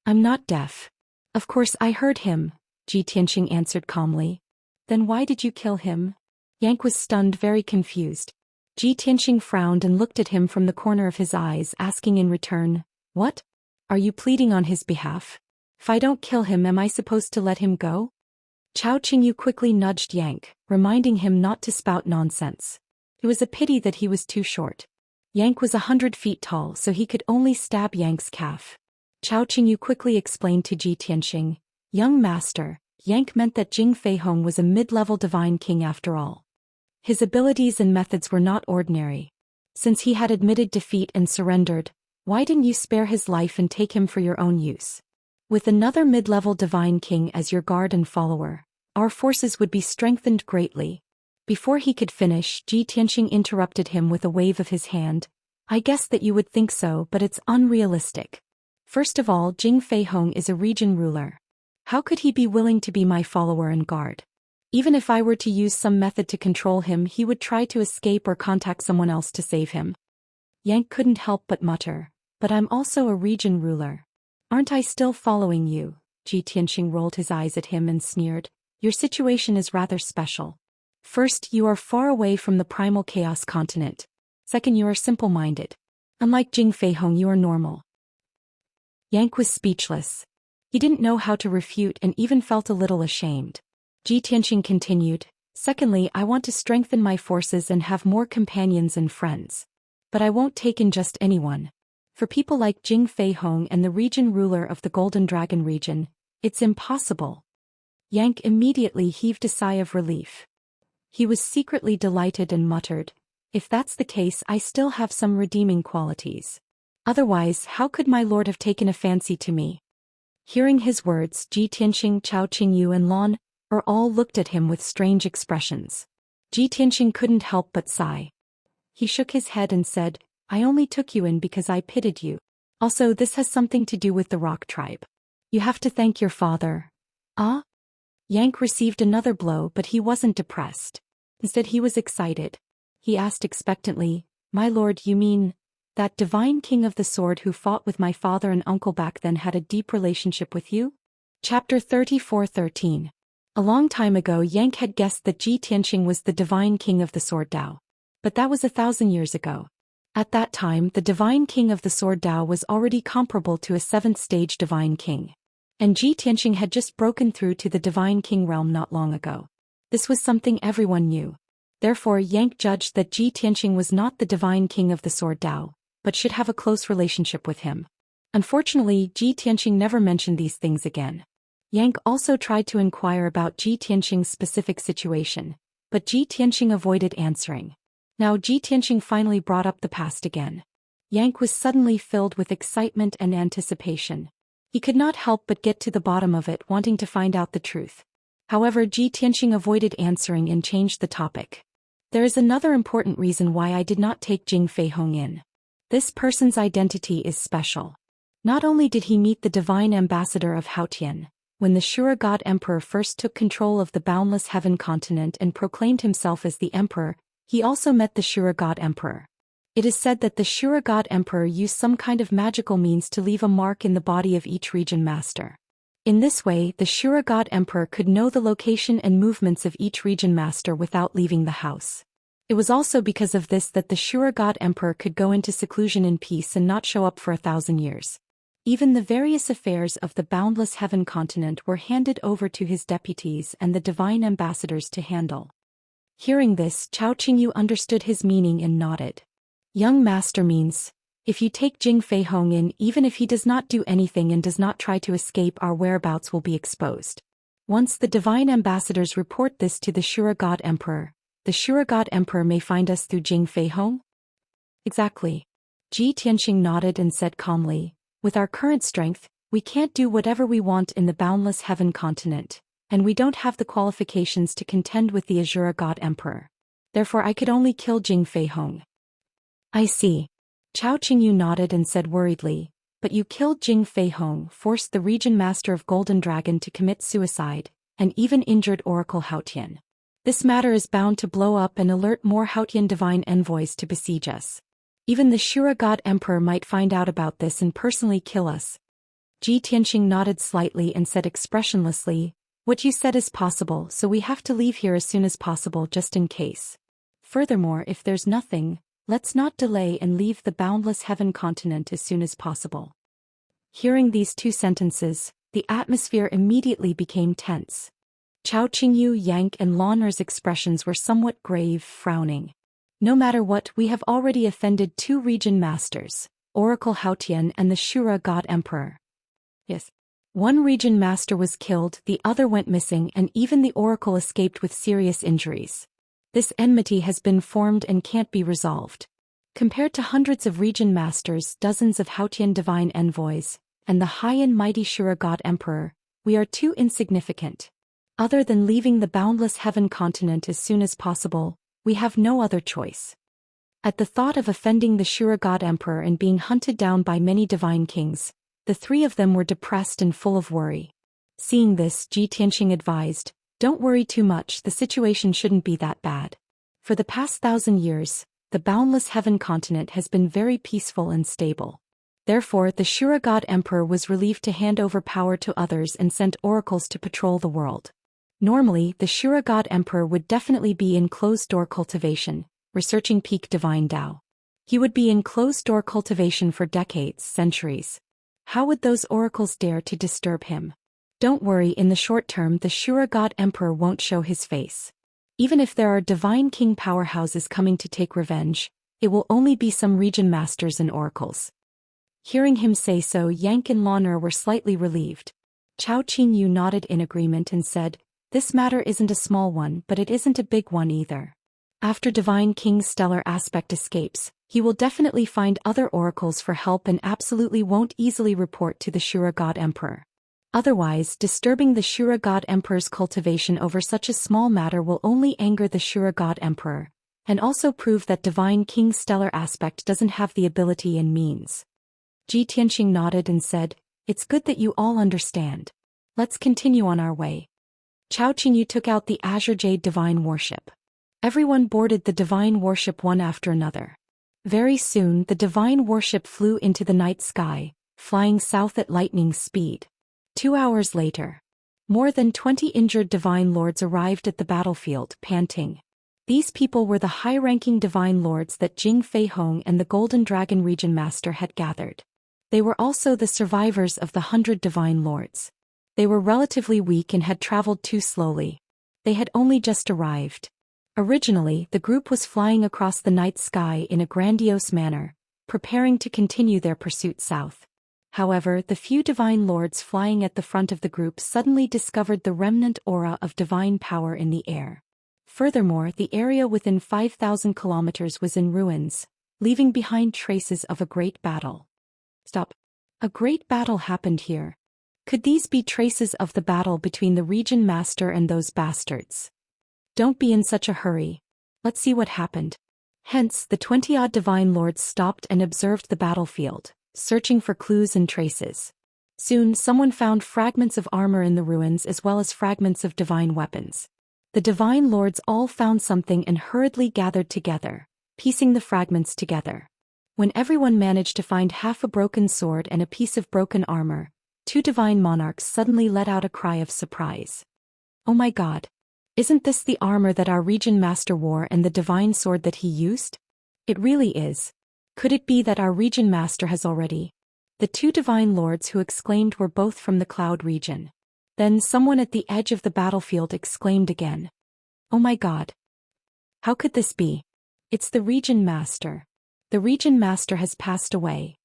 "I'm not deaf." "Of course I heard him," Ji Tianxing answered calmly. "Then why did you kill him?" Yank was stunned, very confused. Ji Tianxing frowned and looked at him from the corner of his eyes, asking in return, "What? Are you pleading on his behalf? If I don't kill him, am I supposed to let him go?" Chao Qingyu quickly nudged Yank, reminding him not to spout nonsense. It was a pity that he was too short. Yank was 100 feet tall, so he could only stab Yank's calf. Chao Qingyu quickly explained to Ji Tianxing, "Young master, Yank meant that Jing Feihong was a mid-level divine king after all. His abilities and methods were not ordinary. Since he had admitted defeat and surrendered, why didn't you spare his life and take him for your own use? With another mid-level divine king as your guard and follower, our forces would be strengthened greatly." Before he could finish, Ji Tianxing interrupted him with a wave of his hand. "I guess that you would think so, but it's unrealistic. First of all, Jing Feihong is a region ruler. How could he be willing to be my follower and guard? Even if I were to use some method to control him, he would try to escape or contact someone else to save him." Yank couldn't help but mutter, "But I'm also a region ruler. Aren't I still following you?" Ji Tianxing rolled his eyes at him and sneered, "Your situation is rather special. First, you are far away from the primal chaos continent. Second, you are simple-minded. Unlike Jing Feihong, you are normal." Yank was speechless. He didn't know how to refute and even felt a little ashamed. Ji Tianxing continued, "Secondly, I want to strengthen my forces and have more companions and friends. But I won't take in just anyone. For people like Jing Feihong and the region ruler of the Golden Dragon region, it's impossible." Yank immediately heaved a sigh of relief. He was secretly delighted and muttered, "If that's the case, I still have some redeeming qualities. Otherwise, how could my lord have taken a fancy to me?" Hearing his words, Ji Tianxing, Chao Qingyu and Lan all looked at him with strange expressions. Ji Tianxing couldn't help but sigh. He shook his head and said, "I only took you in because I pitied you. Also, this has something to do with the Rock tribe. You have to thank your father." "Ah?" Yank received another blow, but he wasn't depressed. Instead, he was excited. He asked expectantly, "My lord, you mean that divine king of the sword who fought with my father and uncle back then had a deep relationship with you?" Chapter 34:13. A long time ago, Yank had guessed that Ji Tianxing was the divine king of the sword Dao. But that was 1,000 years ago. At that time, the divine king of the sword Dao was already comparable to a 7th-stage divine king. And Ji Tianxing had just broken through to the divine king realm not long ago. This was something everyone knew. Therefore, Yank judged that Ji Tianxing was not the divine king of the sword Dao, but should have a close relationship with him. Unfortunately, Ji Tianxing never mentioned these things again. Yank also tried to inquire about Ji Tianxing's specific situation, but Ji Tianxing avoided answering. Now Ji Tianxing finally brought up the past again. Yank was suddenly filled with excitement and anticipation. He could not help but get to the bottom of it, wanting to find out the truth. However, Ji Tianxing avoided answering and changed the topic. "There is another important reason why I did not take Jing Feihong in. This person's identity is special. Not only did he meet the divine ambassador of Haotian, when the Shura God Emperor first took control of the boundless heaven continent and proclaimed himself as the emperor, he also met the Shura God Emperor. It is said that the Shura God Emperor used some kind of magical means to leave a mark in the body of each region master. In this way, the Shura God Emperor could know the location and movements of each region master without leaving the house. It was also because of this that the Shura God Emperor could go into seclusion in peace and not show up for 1,000 years. Even the various affairs of the boundless heaven continent were handed over to his deputies and the divine ambassadors to handle. Hearing this, Chao Qingyu understood his meaning and nodded. Young master means, if you take Jing Feihong in, even if he does not do anything and does not try to escape, our whereabouts will be exposed. Once the divine ambassadors report this to the Shura God Emperor, the Shura God Emperor may find us through Jing Feihong? Exactly. Ji Tianxing nodded and said calmly, with our current strength, we can't do whatever we want in the boundless heaven continent, and we don't have the qualifications to contend with the Azura God Emperor. Therefore I could only kill Jing Feihong. I see. Chao Qingyu nodded and said worriedly, but you killed Jing Feihong, forced the region master of Golden Dragon to commit suicide, and even injured Oracle Haotian. This matter is bound to blow up and alert more Haotian divine envoys to besiege us. Even the Shura God Emperor might find out about this and personally kill us. Ji Tianxing nodded slightly and said expressionlessly, what you said is possible, so we have to leave here as soon as possible just in case. Furthermore, if there's nothing, let's not delay and leave the boundless heaven continent as soon as possible. Hearing these two sentences, the atmosphere immediately became tense. Chao Qingyu, Yang and Launer's expressions were somewhat grave, frowning. No matter what, we have already offended two region masters, Oracle Haotian and the Shura God Emperor. Yes. One region master was killed, the other went missing, and even the Oracle escaped with serious injuries. This enmity has been formed and can't be resolved. Compared to hundreds of region masters, dozens of Haotian divine envoys, and the high and mighty Shura God Emperor, we are too insignificant. Other than leaving the boundless heaven continent as soon as possible, we have no other choice. At the thought of offending the Shura God Emperor and being hunted down by many divine kings, the three of them were depressed and full of worry. Seeing this, Ji Tianxing advised, don't worry too much, the situation shouldn't be that bad. For the past 1,000 years, the boundless heaven continent has been very peaceful and stable. Therefore, the Shura God Emperor was relieved to hand over power to others and sent oracles to patrol the world. Normally, the Shura God Emperor would definitely be in closed-door cultivation, researching peak divine Tao. He would be in closed-door cultivation for decades, centuries. How would those oracles dare to disturb him? Don't worry, in the short term the Shura God Emperor won't show his face. Even if there are divine king powerhouses coming to take revenge, it will only be some region masters and oracles. Hearing him say so, Yang and Launer were slightly relieved. Chao Qingyu nodded in agreement and said, this matter isn't a small one, but it isn't a big one either. After Divine King's stellar aspect escapes, he will definitely find other oracles for help and absolutely won't easily report to the Shura God Emperor. Otherwise, disturbing the Shura God Emperor's cultivation over such a small matter will only anger the Shura God Emperor, and also prove that Divine King's stellar aspect doesn't have the ability and means. Ji Tianxing nodded and said, it's good that you all understand. Let's continue on our way. Chao Qingyu took out the Azure Jade Divine Warship. Everyone boarded the Divine Warship one after another. Very soon the Divine Warship flew into the night sky, flying south at lightning speed. 2 hours later, more than 20 injured Divine Lords arrived at the battlefield, panting. These people were the high-ranking Divine Lords that Jing Feihong and the Golden Dragon Region Master had gathered. They were also the survivors of the 100 Divine Lords. They were relatively weak and had traveled too slowly. They had only just arrived. Originally, the group was flying across the night sky in a grandiose manner, preparing to continue their pursuit south. However, the few divine lords flying at the front of the group suddenly discovered the remnant aura of divine power in the air. Furthermore, the area within 5,000 kilometers was in ruins, leaving behind traces of a great battle. Stop. A great battle happened here. Could these be traces of the battle between the region master and those bastards? Don't be in such a hurry. Let's see what happened. Hence, the 20-odd divine lords stopped and observed the battlefield, searching for clues and traces. Soon, someone found fragments of armor in the ruins as well as fragments of divine weapons. The divine lords all found something and hurriedly gathered together, piecing the fragments together. When everyone managed to find half a broken sword and a piece of broken armor, two divine monarchs suddenly let out a cry of surprise. "Oh my god! Isn't this the armor that our region master wore and the divine sword that he used? It really is. Could it be that our region master has already?" The two divine lords who exclaimed were both from the cloud region. Then someone at the edge of the battlefield exclaimed again. "Oh my god! How could this be? It's the region master. The region master has passed away.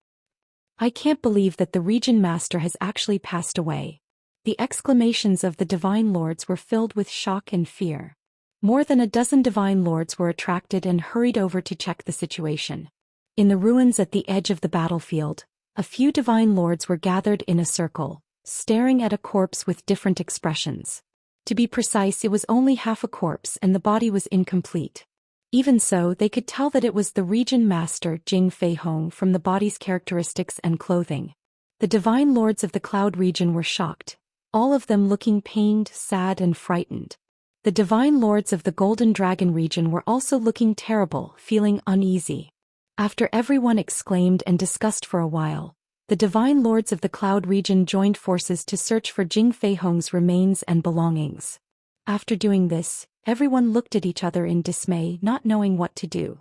I can't believe that the region master has actually passed away." The exclamations of the divine lords were filled with shock and fear. More than a dozen divine lords were attracted and hurried over to check the situation. In the ruins at the edge of the battlefield, a few divine lords were gathered in a circle, staring at a corpse with different expressions. To be precise, it was only half a corpse and the body was incomplete. Even so, they could tell that it was the region master Jing Feihong from the body's characteristics and clothing. The divine lords of the cloud region were shocked, all of them looking pained, sad and frightened. The divine lords of the Golden Dragon region were also looking terrible, feeling uneasy. After everyone exclaimed and discussed for a while, the divine lords of the cloud region joined forces to search for Jing Feihong's remains and belongings. After doing this, everyone looked at each other in dismay, not knowing what to do.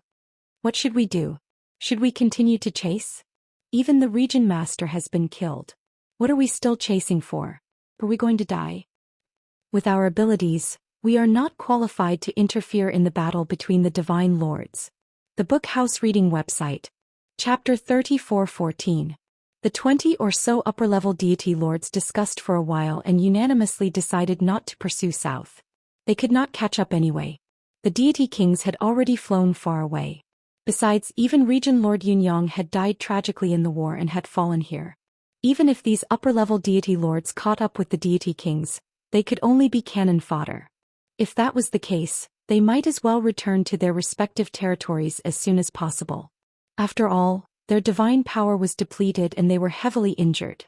What should we do? Should we continue to chase? Even the region master has been killed. What are we still chasing for? Are we going to die? With our abilities, we are not qualified to interfere in the battle between the divine lords. The Book House Reading Website. Chapter 34:14. The 20 or so upper-level deity lords discussed for a while and unanimously decided not to pursue south. They could not catch up anyway. The deity kings had already flown far away. Besides, even Region Lord Yunyang had died tragically in the war and had fallen here. Even if these upper-level deity lords caught up with the deity kings, they could only be cannon fodder. If that was the case, they might as well return to their respective territories as soon as possible. After all, their divine power was depleted and they were heavily injured.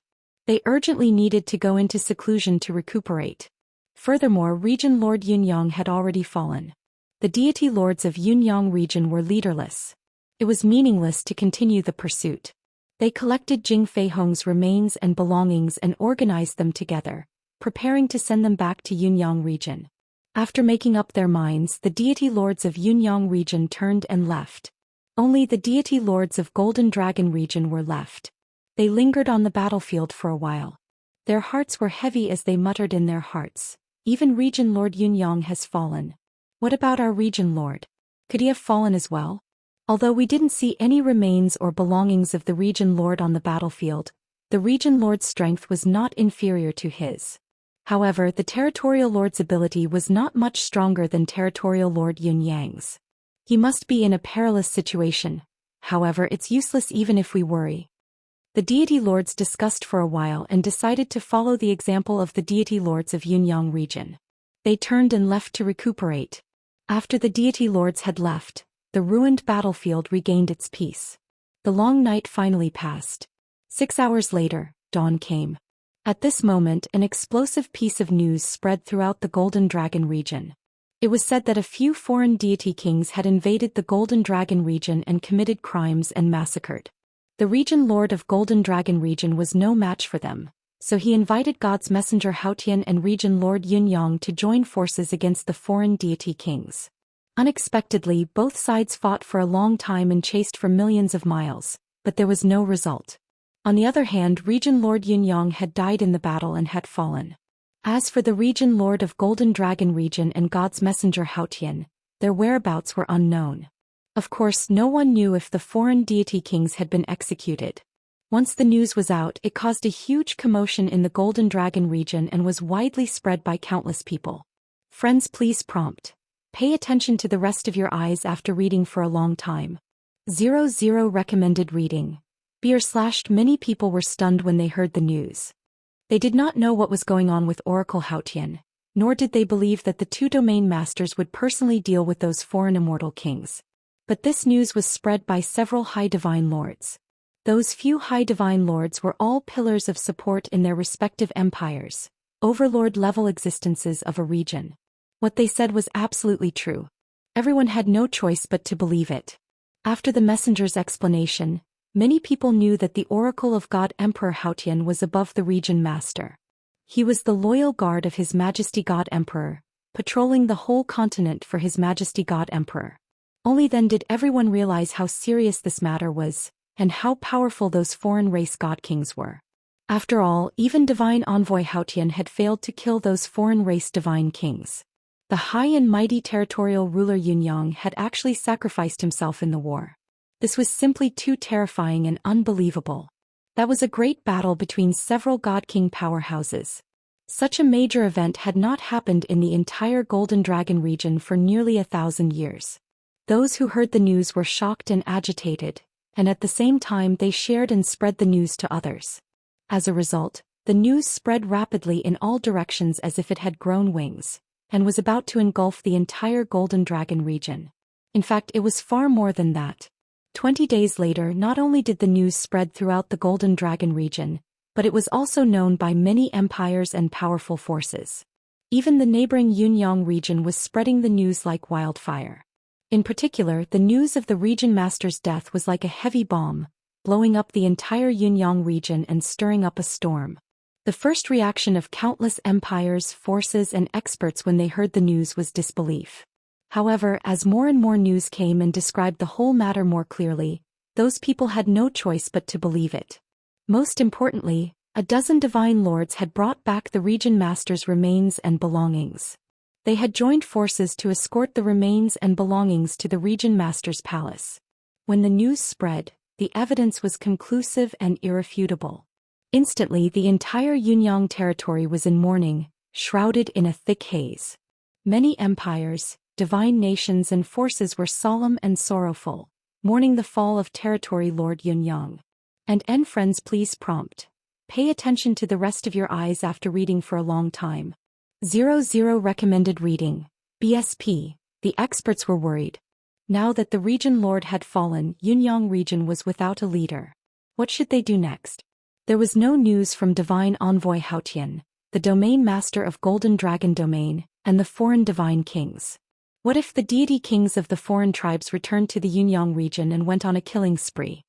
They urgently needed to go into seclusion to recuperate. Furthermore, Region Lord Yunyang had already fallen. The deity lords of Yunyang region were leaderless. It was meaningless to continue the pursuit. They collected Jing Feihong's remains and belongings and organized them together, preparing to send them back to Yunyang region. After making up their minds, the deity lords of Yunyang region turned and left. Only the deity lords of Golden Dragon region were left. They lingered on the battlefield for a while. Their hearts were heavy as they muttered in their hearts. Even Region Lord Yunyang has fallen. What about our region lord? Could he have fallen as well? Although we didn't see any remains or belongings of the region lord on the battlefield, the region lord's strength was not inferior to his. However, the territorial lord's ability was not much stronger than territorial lord Yunyang's. He must be in a perilous situation. However, it's useless even if we worry. The deity lords discussed for a while and decided to follow the example of the deity lords of Yunyang region. They turned and left to recuperate. After the deity lords had left, the ruined battlefield regained its peace. The long night finally passed. 6 hours later, dawn came. At this moment, an explosive piece of news spread throughout the Golden Dragon region. It was said that a few foreign deity kings had invaded the Golden Dragon region and committed crimes and massacred. The region lord of Golden Dragon region was no match for them, so he invited God's messenger Haotian and region lord Yunyang to join forces against the foreign deity kings. Unexpectedly, both sides fought for a long time and chased for millions of miles, but there was no result. On the other hand, region lord Yunyang had died in the battle and had fallen. As for the region lord of Golden Dragon region and God's messenger Haotian, their whereabouts were unknown. Of course, no one knew if the foreign deity kings had been executed. Once the news was out, it caused a huge commotion in the Golden Dragon region and was widely spread by countless people. Friends, please prompt. Pay attention to the rest of your eyes after reading for a long time. 00 recommended reading. Many people were stunned when they heard the news. They did not know what was going on with Oracle Haotian, nor did they believe that the two domain masters would personally deal with those foreign immortal kings. But this news was spread by several high divine lords. Those few high divine lords were all pillars of support in their respective empires, overlord-level existences of a region. What they said was absolutely true. Everyone had no choice but to believe it. After the messenger's explanation, many people knew that the oracle of God Emperor Haotian was above the region master. He was the loyal guard of His Majesty God Emperor, patrolling the whole continent for His Majesty God Emperor. Only then did everyone realize how serious this matter was, and how powerful those foreign race god kings were. After all, even divine envoy Haotian had failed to kill those foreign race divine kings. The high and mighty territorial ruler Yunyang had actually sacrificed himself in the war. This was simply too terrifying and unbelievable. That was a great battle between several god-king powerhouses. Such a major event had not happened in the entire Golden Dragon region for nearly 1,000 years. Those who heard the news were shocked and agitated, and at the same time they shared and spread the news to others. As a result, the news spread rapidly in all directions as if it had grown wings, and was about to engulf the entire Golden Dragon region. In fact, it was far more than that. 20 days later, not only did the news spread throughout the Golden Dragon region, but it was also known by many empires and powerful forces. Even the neighboring Yunyang region was spreading the news like wildfire. In particular, the news of the region master's death was like a heavy bomb, blowing up the entire Yunyang region and stirring up a storm. The first reaction of countless empires, forces, and experts when they heard the news was disbelief. However, as more and more news came and described the whole matter more clearly, those people had no choice but to believe it. Most importantly, a dozen divine lords had brought back the region master's remains and belongings. They had joined forces to escort the remains and belongings to the region master's palace. When the news spread, the evidence was conclusive and irrefutable. Instantly, the entire Yunyang territory was in mourning, shrouded in a thick haze. Many empires, divine nations and forces were solemn and sorrowful, mourning the fall of territory Lord Yunyang. And friends, please prompt. Pay attention to the rest of your eyes after reading for a long time. 00 recommended reading. BSP. The experts were worried. Now that the region lord had fallen, Yunyang region was without a leader. What should they do next? There was no news from divine envoy Haotian, the domain master of Golden Dragon Domain, and the foreign divine kings. What if the deity kings of the foreign tribes returned to the Yunyang region and went on a killing spree?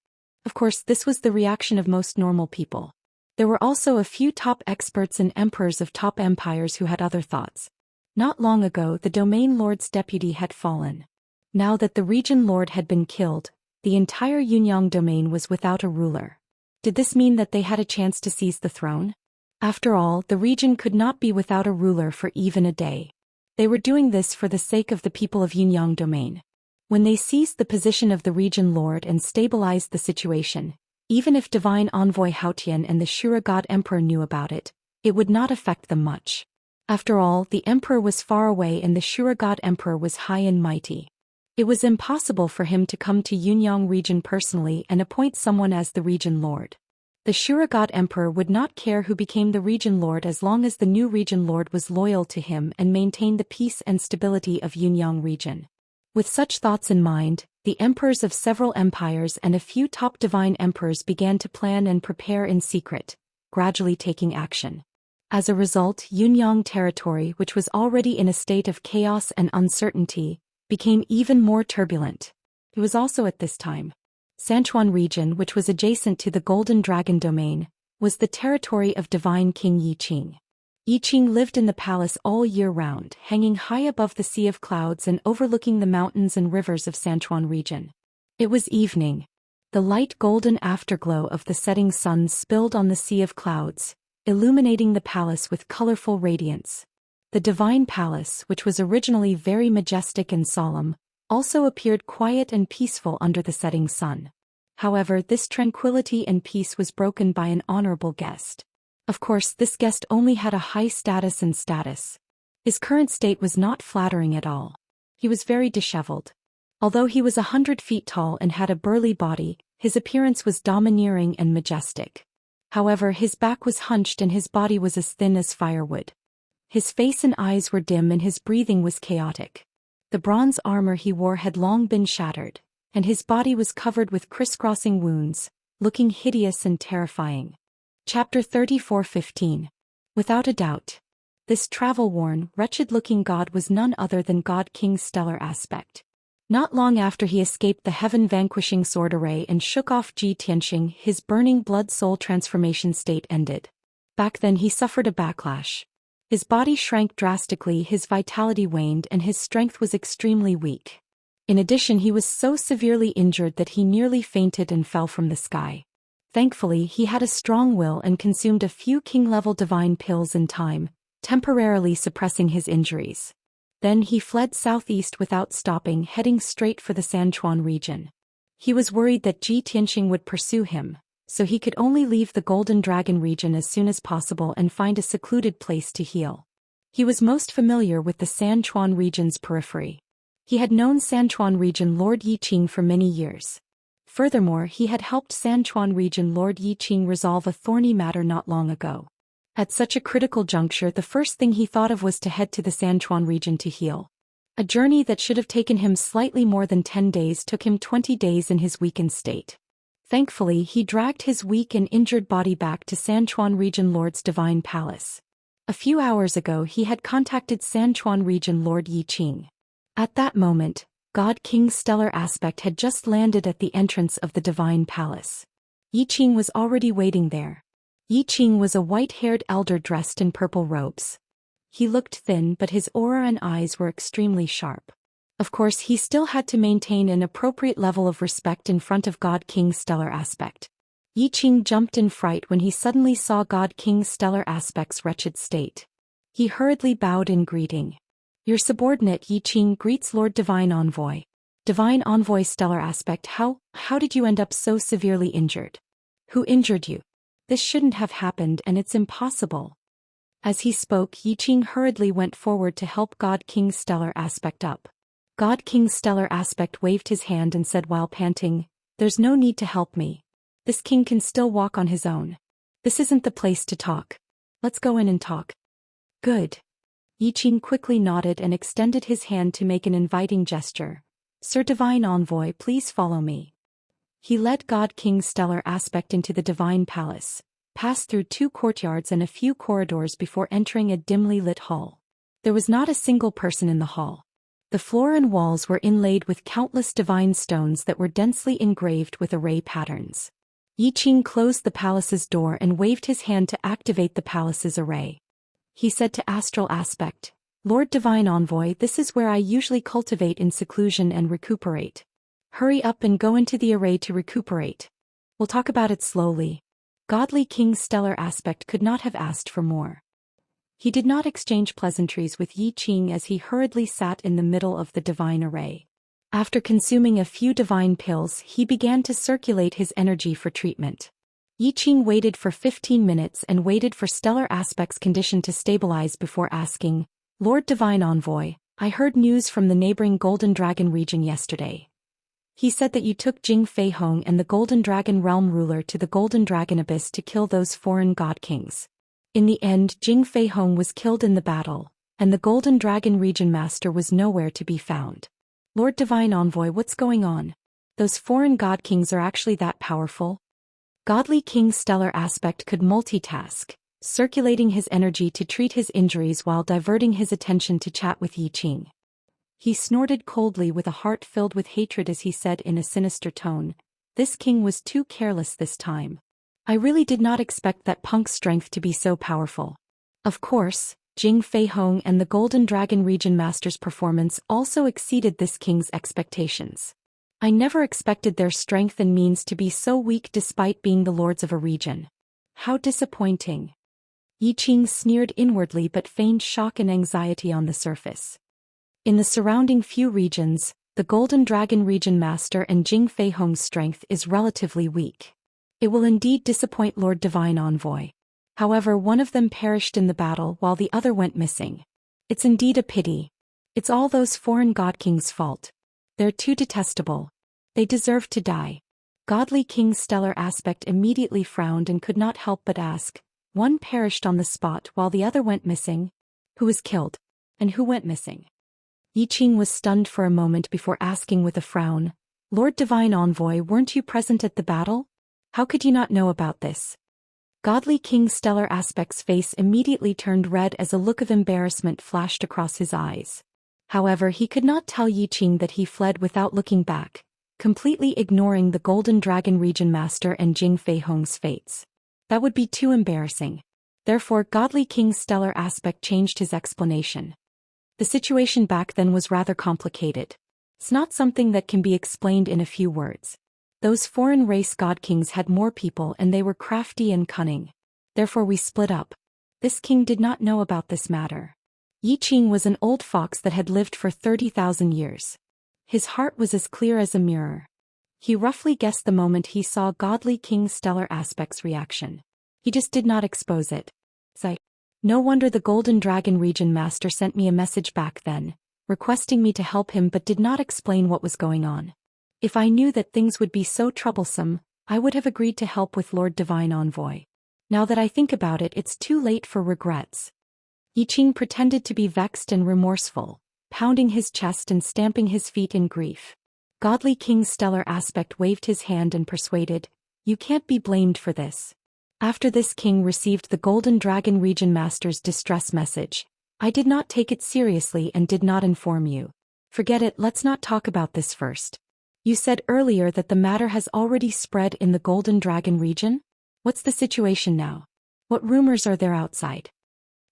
Of course, this was the reaction of most normal people. There were also a few top experts and emperors of top empires who had other thoughts. Not long ago, the domain lord's deputy had fallen. Now that the region lord had been killed, the entire Yunyang domain was without a ruler. Did this mean that they had a chance to seize the throne? After all, the region could not be without a ruler for even a day. They were doing this for the sake of the people of Yunyang domain. When they seized the position of the region lord and stabilized the situation, even if divine envoy Haotian and the Shura god emperor knew about it, it would not affect them much. After all, the emperor was far away and the Shura god emperor was high and mighty. It was impossible for him to come to Yunyang region personally and appoint someone as the region lord. The Shura god emperor would not care who became the region lord as long as the new region lord was loyal to him and maintained the peace and stability of Yunyang region. With such thoughts in mind, the emperors of several empires and a few top divine emperors began to plan and prepare in secret, gradually taking action. As a result, Yunyang territory, which was already in a state of chaos and uncertainty, became even more turbulent. It was also at this time. Sanchuan region, which was adjacent to the Golden Dragon domain, was the territory of divine King Yiqing. Yiqing lived in the palace all year round, hanging high above the sea of clouds and overlooking the mountains and rivers of Sanchuan region. It was evening. The light golden afterglow of the setting sun spilled on the sea of clouds, illuminating the palace with colorful radiance. The divine palace, which was originally very majestic and solemn, also appeared quiet and peaceful under the setting sun. However, this tranquility and peace was broken by an honorable guest. Of course, this guest only had a high status and status. His current state was not flattering at all. He was very disheveled. Although he was 100 feet tall and had a burly body, his appearance was domineering and majestic. However, his back was hunched and his body was as thin as firewood. His face and eyes were dim and his breathing was chaotic. The bronze armor he wore had long been shattered, and his body was covered with crisscrossing wounds, looking hideous and terrifying. Chapter 34:15. Without a doubt, this travel-worn, wretched-looking god was none other than God King Stellar Aspect. Not long after he escaped the heaven-vanquishing sword array and shook off Ji Tianxing, his burning blood-soul transformation state ended. Back then he suffered a backlash. His body shrank drastically, his vitality waned, and his strength was extremely weak. In addition, he was so severely injured that he nearly fainted and fell from the sky. Thankfully, he had a strong will and consumed a few king-level divine pills in time, temporarily suppressing his injuries. Then he fled southeast without stopping, heading straight for the Sanchuan region. He was worried that Ji Tianxing would pursue him, so he could only leave the Golden Dragon region as soon as possible and find a secluded place to heal. He was most familiar with the Sanchuan region's periphery. He had known Sanchuan region Lord Yiqing for many years. Furthermore, he had helped Sanchuan region Lord Yiqing resolve a thorny matter not long ago. At such a critical juncture, the first thing he thought of was to head to the Sanchuan region to heal. A journey that should have taken him slightly more than 10 days took him 20 days in his weakened state. Thankfully, he dragged his weak and injured body back to Sanchuan region Lord's divine palace. A few hours ago he had contacted Sanchuan region Lord Yiqing. At that moment, God King's stellar aspect had just landed at the entrance of the divine palace. Yiqing was already waiting there. Yiqing was a white-haired elder dressed in purple robes. He looked thin, but his aura and eyes were extremely sharp. Of course, he still had to maintain an appropriate level of respect in front of God King's stellar aspect. Yiqing jumped in fright when he suddenly saw God King's stellar aspect's wretched state. He hurriedly bowed in greeting. Your subordinate Yiqing greets Lord Divine Envoy. Divine Envoy stellar aspect, how did you end up so severely injured? Who injured you? This shouldn't have happened and it's impossible. As he spoke, Yiqing hurriedly went forward to help God King's stellar aspect up. God King's stellar aspect waved his hand and said while panting, "There's no need to help me. This king can still walk on his own. This isn't the place to talk. Let's go in and talk." Good. Yiqing quickly nodded and extended his hand to make an inviting gesture. Sir Divine Envoy, please follow me. He led God King's stellar aspect into the divine palace, passed through 2 courtyards and a few corridors before entering a dimly lit hall. There was not a single person in the hall. The floor and walls were inlaid with countless divine stones that were densely engraved with array patterns. Yiqing closed the palace's door and waved his hand to activate the palace's array. He said to Astral Aspect, Lord Divine Envoy, this is where I usually cultivate in seclusion and recuperate. Hurry up and go into the array to recuperate. We'll talk about it slowly. Godly King's stellar aspect could not have asked for more. He did not exchange pleasantries with Yiqing as he hurriedly sat in the middle of the divine array. After consuming a few divine pills, he began to circulate his energy for treatment. Yiqing waited for 15 minutes and waited for stellar aspect's condition to stabilize before asking, Lord Divine Envoy, I heard news from the neighboring Golden Dragon region yesterday. He said that you took Jing Feihong and the Golden Dragon realm ruler to the Golden Dragon Abyss to kill those foreign god kings. In the end, Jing Feihong was killed in the battle, and the Golden Dragon region master was nowhere to be found. Lord Divine Envoy, what's going on? Those foreign god kings are actually that powerful? Godly King's stellar aspect could multitask, circulating his energy to treat his injuries while diverting his attention to chat with Yiqing. He snorted coldly with a heart filled with hatred as he said in a sinister tone, this king was too careless this time. I really did not expect that punk's strength to be so powerful. Of course, Jing Feihong and the Golden Dragon region master's performance also exceeded this king's expectations. I never expected their strength and means to be so weak despite being the lords of a region. How disappointing. Yiqing sneered inwardly but feigned shock and anxiety on the surface. In the surrounding few regions, the Golden Dragon region master and Jing Feihong's strength is relatively weak. It will indeed disappoint Lord Divine Envoy. However, one of them perished in the battle while the other went missing. It's indeed a pity. It's all those foreign god kings' fault. They're too detestable. They deserve to die. Godly King's stellar aspect immediately frowned and could not help but ask, one perished on the spot while the other went missing? Who was killed? And who went missing? Yiqing was stunned for a moment before asking with a frown, Lord Divine Envoy, weren't you present at the battle? How could you not know about this? Godly King's stellar aspect's face immediately turned red as a look of embarrassment flashed across his eyes. However, he could not tell Yi Qing that he fled without looking back, completely ignoring the Golden Dragon Region Master and Jing Fei Hong's fates. That would be too embarrassing. Therefore, Godly King's stellar aspect changed his explanation. The situation back then was rather complicated. It's not something that can be explained in a few words. Those foreign race god kings had more people and they were crafty and cunning. Therefore we split up. This king did not know about this matter. Yi Qing was an old fox that had lived for 30,000 years. His heart was as clear as a mirror. He roughly guessed the moment he saw Godly King's stellar aspect's reaction. He just did not expose it. No wonder the Golden Dragon Region Master sent me a message back then, requesting me to help him but did not explain what was going on. If I knew that things would be so troublesome, I would have agreed to help with Lord Divine Envoy. Now that I think about it, it's too late for regrets. Yi Qing pretended to be vexed and remorseful, pounding his chest and stamping his feet in grief. Godly King's stellar aspect waved his hand and persuaded, "You can't be blamed for this." After this king received the Golden Dragon Region Master's distress message, I did not take it seriously and did not inform you. Forget it, let's not talk about this first. You said earlier that the matter has already spread in the Golden Dragon region? What's the situation now? What rumors are there outside?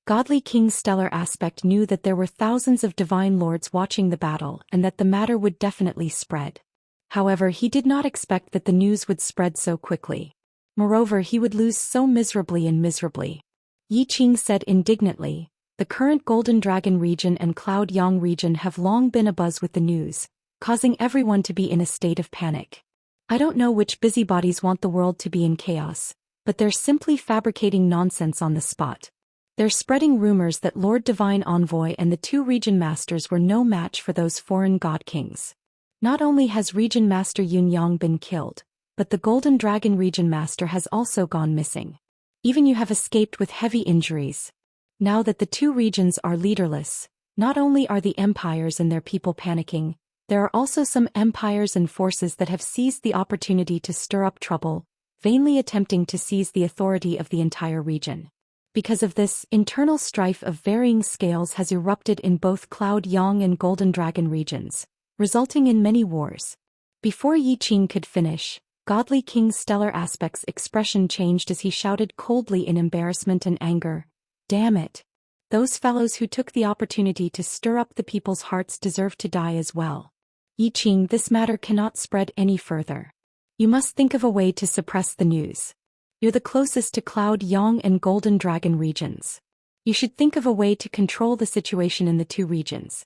Godly King's stellar aspect knew that there were thousands of divine lords watching the battle and that the matter would definitely spread. However, he did not expect that the news would spread so quickly. Moreover, he would lose so miserably and miserably. Yi Qing said indignantly, "The current Golden Dragon region and Cloud Yang region have long been abuzz with the news, causing everyone to be in a state of panic. I don't know which busybodies want the world to be in chaos, but they're simply fabricating nonsense on the spot. They're spreading rumors that Lord Divine Envoy and the two region masters were no match for those foreign god kings. Not only has Region Master Yun Yang been killed, but the Golden Dragon Region Master has also gone missing. Even you have escaped with heavy injuries. Now that the two regions are leaderless, not only are the empires and their people panicking, there are also some empires and forces that have seized the opportunity to stir up trouble, vainly attempting to seize the authority of the entire region. Because of this, internal strife of varying scales has erupted in both Cloud Yang and Golden Dragon regions, resulting in many wars." Before Yi Qing could finish, Godly King's stellar aspect's expression changed as he shouted coldly in embarrassment and anger, "Damn it! Those fellows who took the opportunity to stir up the people's hearts deserve to die as well. Yi Qing, this matter cannot spread any further. You must think of a way to suppress the news. You're the closest to Cloud Yang and Golden Dragon regions. You should think of a way to control the situation in the two regions."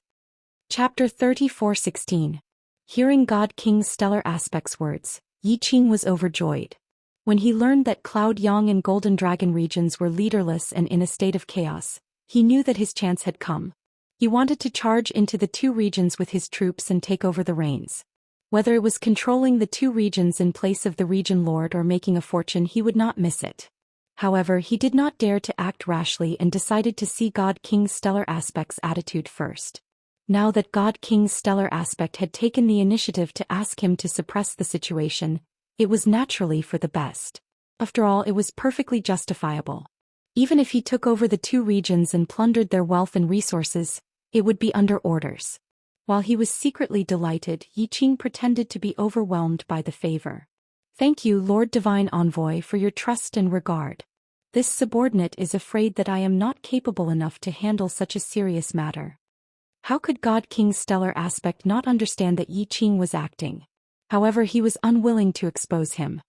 Chapter 34:16. Hearing God King's stellar aspect's words, Yi Qing was overjoyed. When he learned that Cloud Yang and Golden Dragon regions were leaderless and in a state of chaos, he knew that his chance had come. He wanted to charge into the two regions with his troops and take over the reins. Whether it was controlling the two regions in place of the region lord or making a fortune, he would not miss it. However, he did not dare to act rashly and decided to see God King's stellar aspect's attitude first. Now that God King's stellar aspect had taken the initiative to ask him to suppress the situation, it was naturally for the best. After all, it was perfectly justifiable. Even if he took over the two regions and plundered their wealth and resources, it would be under orders. While he was secretly delighted, Yi Qing pretended to be overwhelmed by the favor. "Thank you, Lord Divine Envoy, for your trust and regard. This subordinate is afraid that I am not capable enough to handle such a serious matter." How could God King's stellar aspect not understand that Yi Qing was acting? However, he was unwilling to expose him.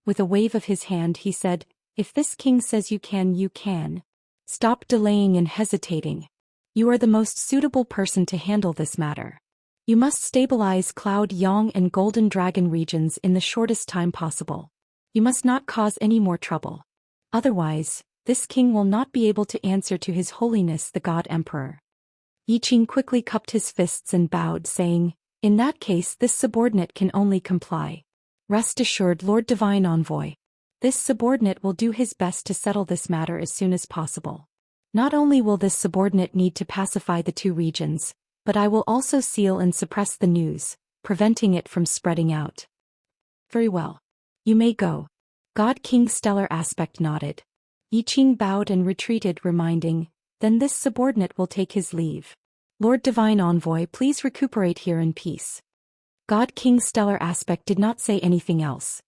With a wave of his hand he said, "If this king says you can, you can. Stop delaying and hesitating. You are the most suitable person to handle this matter. You must stabilize Cloud Yang and Golden Dragon regions in the shortest time possible. You must not cause any more trouble. Otherwise, this king will not be able to answer to His Holiness the God Emperor." Yi Qing quickly cupped his fists and bowed, saying, "In that case, this subordinate can only comply. Rest assured, Lord Divine Envoy. This subordinate will do his best to settle this matter as soon as possible. Not only will this subordinate need to pacify the two regions, but I will also seal and suppress the news, preventing it from spreading out." "Very well. You may go." God King's stellar aspect nodded. Yi Qing bowed and retreated, reminding, "Then this subordinate will take his leave. Lord Divine Envoy, please recuperate here in peace. God King Stellar Aspect did not say anything else.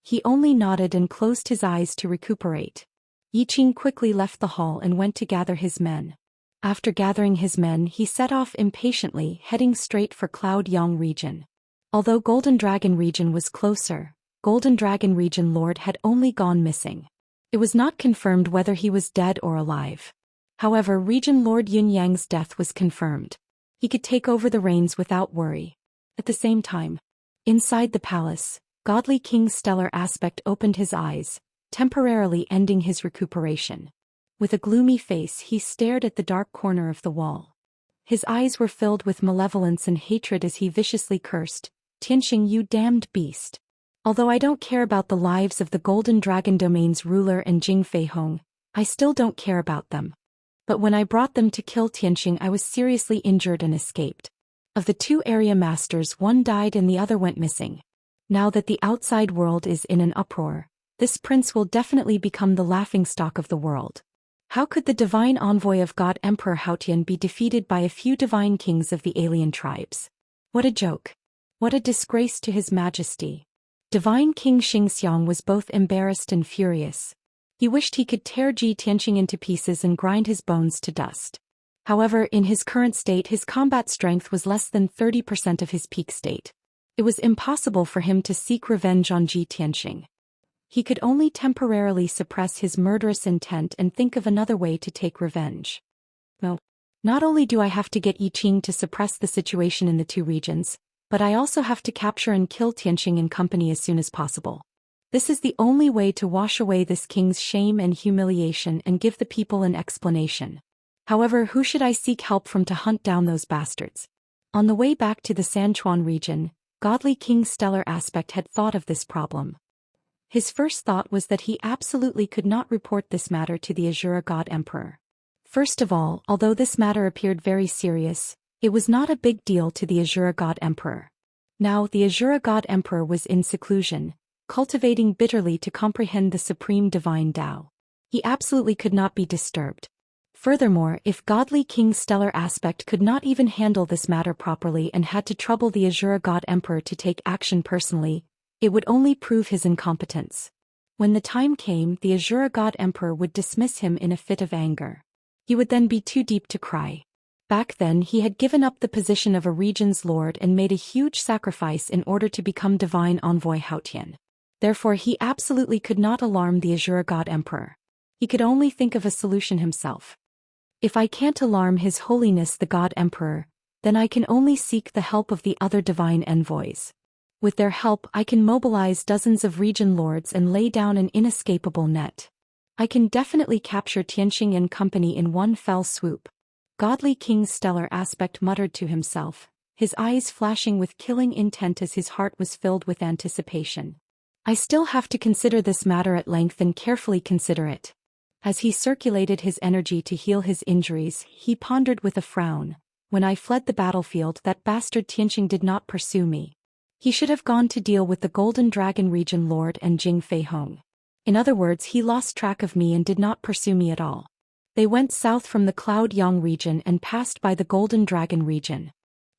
He only nodded and closed his eyes to recuperate. Yiqing quickly left the hall and went to gather his men. After gathering his men, he set off impatiently, heading straight for Cloud Yang region. Although Golden Dragon region was closer, Golden Dragon region lord had only gone missing. It was not confirmed whether he was dead or alive. However, region lord Yun Yang's death was confirmed. He could take over the reins without worry. At the same time, inside the palace, Godly King Stellar Aspect opened his eyes, temporarily ending his recuperation. With a gloomy face, he stared at the dark corner of the wall. His eyes were filled with malevolence and hatred as he viciously cursed, "Tianxing, you damned beast. Although I don't care about the lives of the Golden Dragon Domain's ruler and Jing Fei Hong, I still don't care about them. But when I brought them to kill Tianxing, I was seriously injured and escaped. Of the two area masters, one died and the other went missing. Now that the outside world is in an uproar, this prince will definitely become the laughingstock of the world. How could the divine envoy of God Emperor Haotian be defeated by a few divine kings of the alien tribes? What a joke. What a disgrace to his majesty." Divine King Xianxia was both embarrassed and furious. He wished he could tear Ji Tianxing into pieces and grind his bones to dust. However, in his current state, his combat strength was less than 30% of his peak state. It was impossible for him to seek revenge on Ji Tianxing. He could only temporarily suppress his murderous intent and think of another way to take revenge. No. Not only do I have to get Yiqing to suppress the situation in the two regions, but I also have to capture and kill Tianxing and company as soon as possible. This is the only way to wash away this king's shame and humiliation and give the people an explanation. However, who should I seek help from to hunt down those bastards? On the way back to the Sanchuan region, Godly King Stellar Aspect had thought of this problem. His first thought was that he absolutely could not report this matter to the Azura God Emperor. First of all, although this matter appeared very serious, it was not a big deal to the Azura God Emperor. Now, the Azura God Emperor was in seclusion, cultivating bitterly to comprehend the supreme divine Tao. He absolutely could not be disturbed. Furthermore, if Godly King Stellar Aspect could not even handle this matter properly and had to trouble the Azura God Emperor to take action personally, it would only prove his incompetence. When the time came, the Azura God Emperor would dismiss him in a fit of anger. He would then be too deep to cry. Back then he had given up the position of a region's lord and made a huge sacrifice in order to become divine envoy Haotian. Therefore he absolutely could not alarm the Azura God Emperor. He could only think of a solution himself. If I can't alarm His Holiness the God Emperor, then I can only seek the help of the other divine envoys. With their help I can mobilize dozens of region lords and lay down an inescapable net. I can definitely capture Tianxing and company in one fell swoop. Godly King Stellar Aspect muttered to himself, his eyes flashing with killing intent as his heart was filled with anticipation. I still have to consider this matter at length and carefully consider it. As he circulated his energy to heal his injuries, he pondered with a frown, when I fled the battlefield, that bastard Tianxing did not pursue me. He should have gone to deal with the Golden Dragon region lord and Jing Fei Hong. In other words, he lost track of me and did not pursue me at all. They went south from the Cloud Yang region and passed by the Golden Dragon region.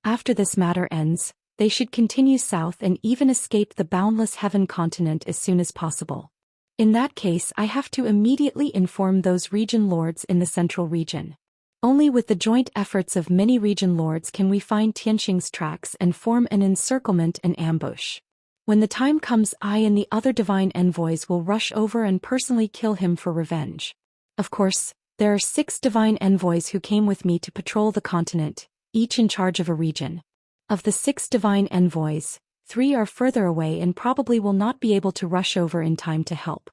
After this matter ends, they should continue south and even escape the boundless heaven continent as soon as possible. In that case, I have to immediately inform those region lords in the central region. Only with the joint efforts of many region lords can we find Tianxing's tracks and form an encirclement and ambush. When the time comes, I and the other divine envoys will rush over and personally kill him for revenge. Of course, there are 6 divine envoys who came with me to patrol the continent, each in charge of a region. Of the 6 divine envoys, 3 are further away and probably will not be able to rush over in time to help.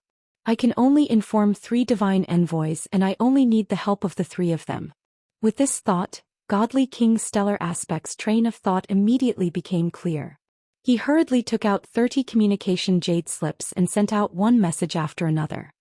I can only inform 3 divine envoys and I only need the help of the 3 of them. With this thought, Godly King Stellar Aspect's train of thought immediately became clear. He hurriedly took out 30 communication jade slips and sent out one message after another.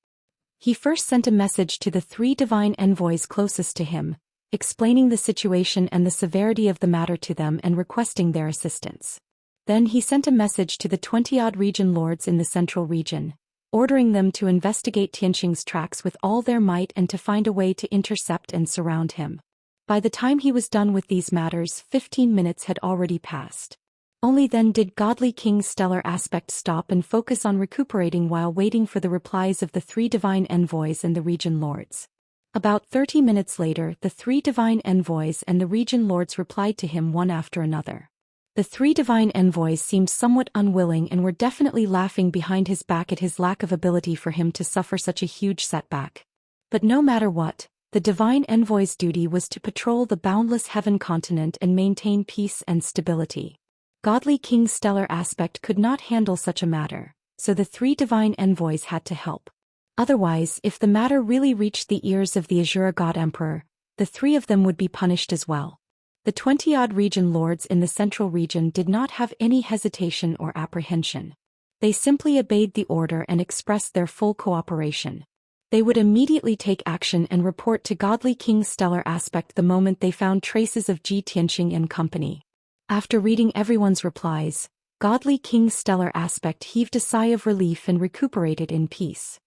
He first sent a message to the 3 divine envoys closest to him, explaining the situation and the severity of the matter to them and requesting their assistance. Then he sent a message to the 20-odd region lords in the central region, ordering them to investigate Tianxing's tracks with all their might and to find a way to intercept and surround him. By the time he was done with these matters, 15 minutes had already passed. Only then did Godly King's stellar aspect stop and focus on recuperating while waiting for the replies of the 3 divine envoys and the region lords. About 30 minutes later, the 3 divine envoys and the region lords replied to him one after another. The 3 divine envoys seemed somewhat unwilling and were definitely laughing behind his back at his lack of ability for him to suffer such a huge setback. But no matter what, the divine envoy's duty was to patrol the boundless heaven continent and maintain peace and stability. Godly King's stellar aspect could not handle such a matter, so the 3 divine envoys had to help. Otherwise, if the matter really reached the ears of the Azura God Emperor, the 3 of them would be punished as well. The 20-odd region lords in the central region did not have any hesitation or apprehension. They simply obeyed the order and expressed their full cooperation. They would immediately take action and report to Godly King's stellar aspect the moment they found traces of Ji Tianqing and company. After reading everyone's replies, Godly King's stellar aspect heaved a sigh of relief and recuperated in peace.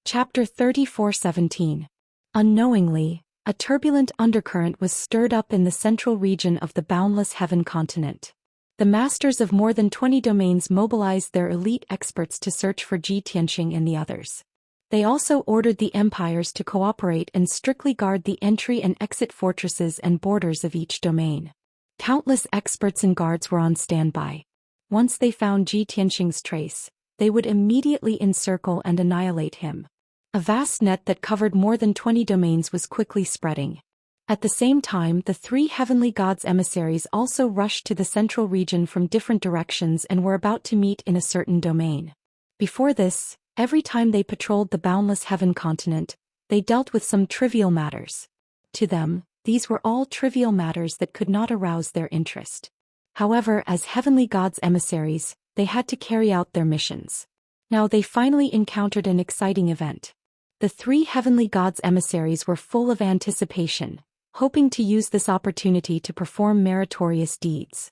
Chapter 34:17. Unknowingly, a turbulent undercurrent was stirred up in the central region of the boundless heaven continent. The masters of more than 20 domains mobilized their elite experts to search for Ji Tianqing and the others. They also ordered the empires to cooperate and strictly guard the entry and exit fortresses and borders of each domain. Countless experts and guards were on standby. Once they found Ji Tianqing's trace, they would immediately encircle and annihilate him. A vast net that covered more than 20 domains was quickly spreading. At the same time, the 3 heavenly gods' emissaries also rushed to the central region from different directions and were about to meet in a certain domain. Before this, every time they patrolled the boundless heaven continent, they dealt with some trivial matters. To them, these were all trivial matters that could not arouse their interest. However, as heavenly gods' emissaries, they had to carry out their missions. Now they finally encountered an exciting event. The 3 heavenly gods' emissaries were full of anticipation, hoping to use this opportunity to perform meritorious deeds.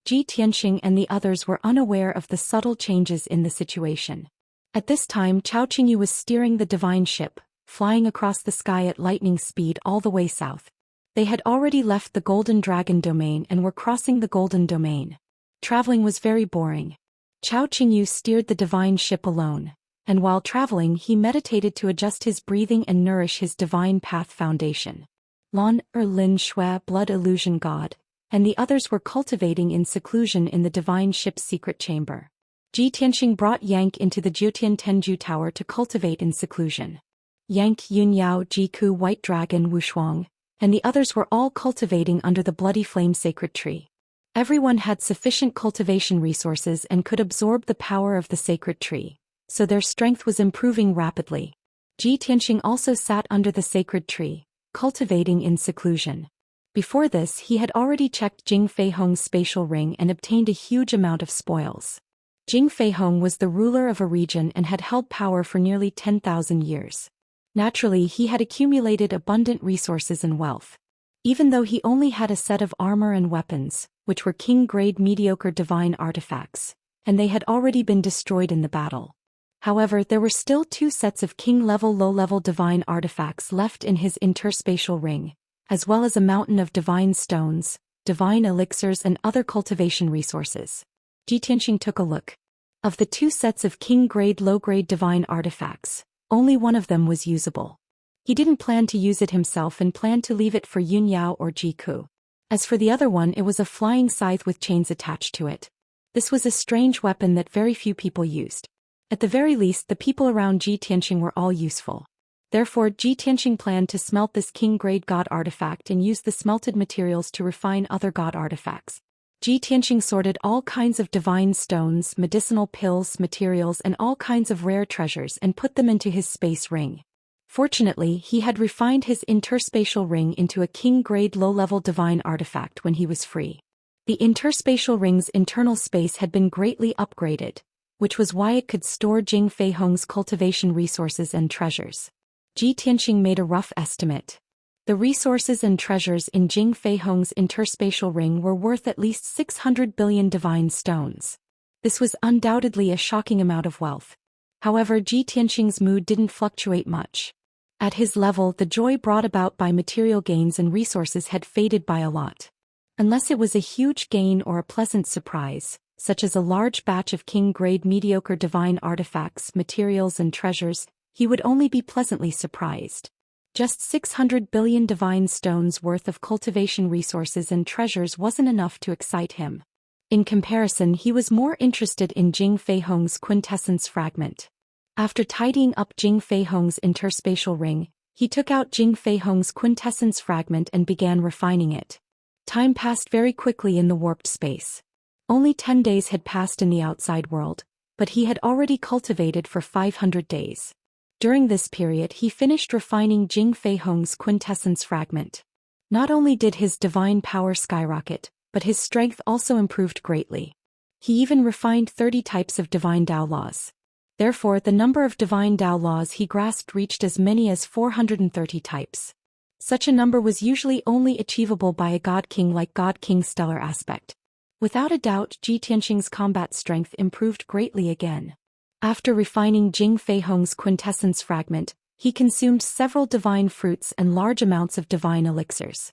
Ji Tianqing and the others were unaware of the subtle changes in the situation. At this time, Cao Qingyu was steering the divine ship, flying across the sky at lightning speed all the way south. They had already left the Golden Dragon domain and were crossing the Golden Domain. Traveling was very boring. Cao Qingyu steered the divine ship alone, and while traveling he meditated to adjust his breathing and nourish his divine path foundation. Lin Shui, blood illusion god, and the others were cultivating in seclusion in the divine ship's secret chamber. Ji Tianqing brought Yank into the Jiutian Tenju Tower to cultivate in seclusion. Yank, Yunyao, Jiku, White Dragon, Wushuang, and the others were all cultivating under the Bloody Flame Sacred Tree. Everyone had sufficient cultivation resources and could absorb the power of the sacred tree, so their strength was improving rapidly. Ji Tianqing also sat under the sacred tree, cultivating in seclusion. Before this, he had already checked Jing Feihong's spatial ring and obtained a huge amount of spoils. Jing Feihong was the ruler of a region and had held power for nearly 10,000 years. Naturally, he had accumulated abundant resources and wealth. Even though he only had a set of armor and weapons, which were king-grade mediocre divine artifacts, and they had already been destroyed in the battle. However, there were still 2 sets of king-level low-level divine artifacts left in his interspatial ring, as well as a mountain of divine stones, divine elixirs and other cultivation resources. Ji Tianqing took a look. Of the 2 sets of king-grade low-grade divine artifacts, only one of them was usable. He didn't plan to use it himself and planned to leave it for Yunyao or Jiku. As for the other one, it was a flying scythe with chains attached to it. This was a strange weapon that very few people used. At the very least, the people around Ji Tianqing were all useful. Therefore, Ji Tianqing planned to smelt this king-grade god artifact and use the smelted materials to refine other god artifacts. Ji Tianqing sorted all kinds of divine stones, medicinal pills, materials and all kinds of rare treasures and put them into his space ring. Fortunately, he had refined his interspatial ring into a king-grade low-level divine artifact when he was free. The interspatial ring's internal space had been greatly upgraded, which was why it could store Jing Feihong's cultivation resources and treasures. Ji Tianqing made a rough estimate. The resources and treasures in Jing Feihong's interspatial ring were worth at least 600 billion divine stones. This was undoubtedly a shocking amount of wealth. However, Ji Tianqing's mood didn't fluctuate much. At his level, the joy brought about by material gains and resources had faded by a lot. Unless it was a huge gain or a pleasant surprise, such as a large batch of king-grade mediocre divine artifacts, materials and treasures, he would only be pleasantly surprised. Just 600 billion divine stones worth of cultivation resources and treasures wasn't enough to excite him. In comparison, he was more interested in Jing Feihong's quintessence fragment. After tidying up Jing Feihong's interspatial ring, he took out Jing Feihong's quintessence fragment and began refining it. Time passed very quickly in the warped space. Only 10 days had passed in the outside world, but he had already cultivated for 500 days. During this period he finished refining Jing Feihong's quintessence fragment. Not only did his divine power skyrocket, but his strength also improved greatly. He even refined 30 types of divine Dao laws. Therefore, the number of divine Dao laws he grasped reached as many as 430 types. Such a number was usually only achievable by a God King like God King's stellar aspect. Without a doubt, Ji Tianxing's combat strength improved greatly again. After refining Jing Feihong's quintessence fragment, he consumed several divine fruits and large amounts of divine elixirs.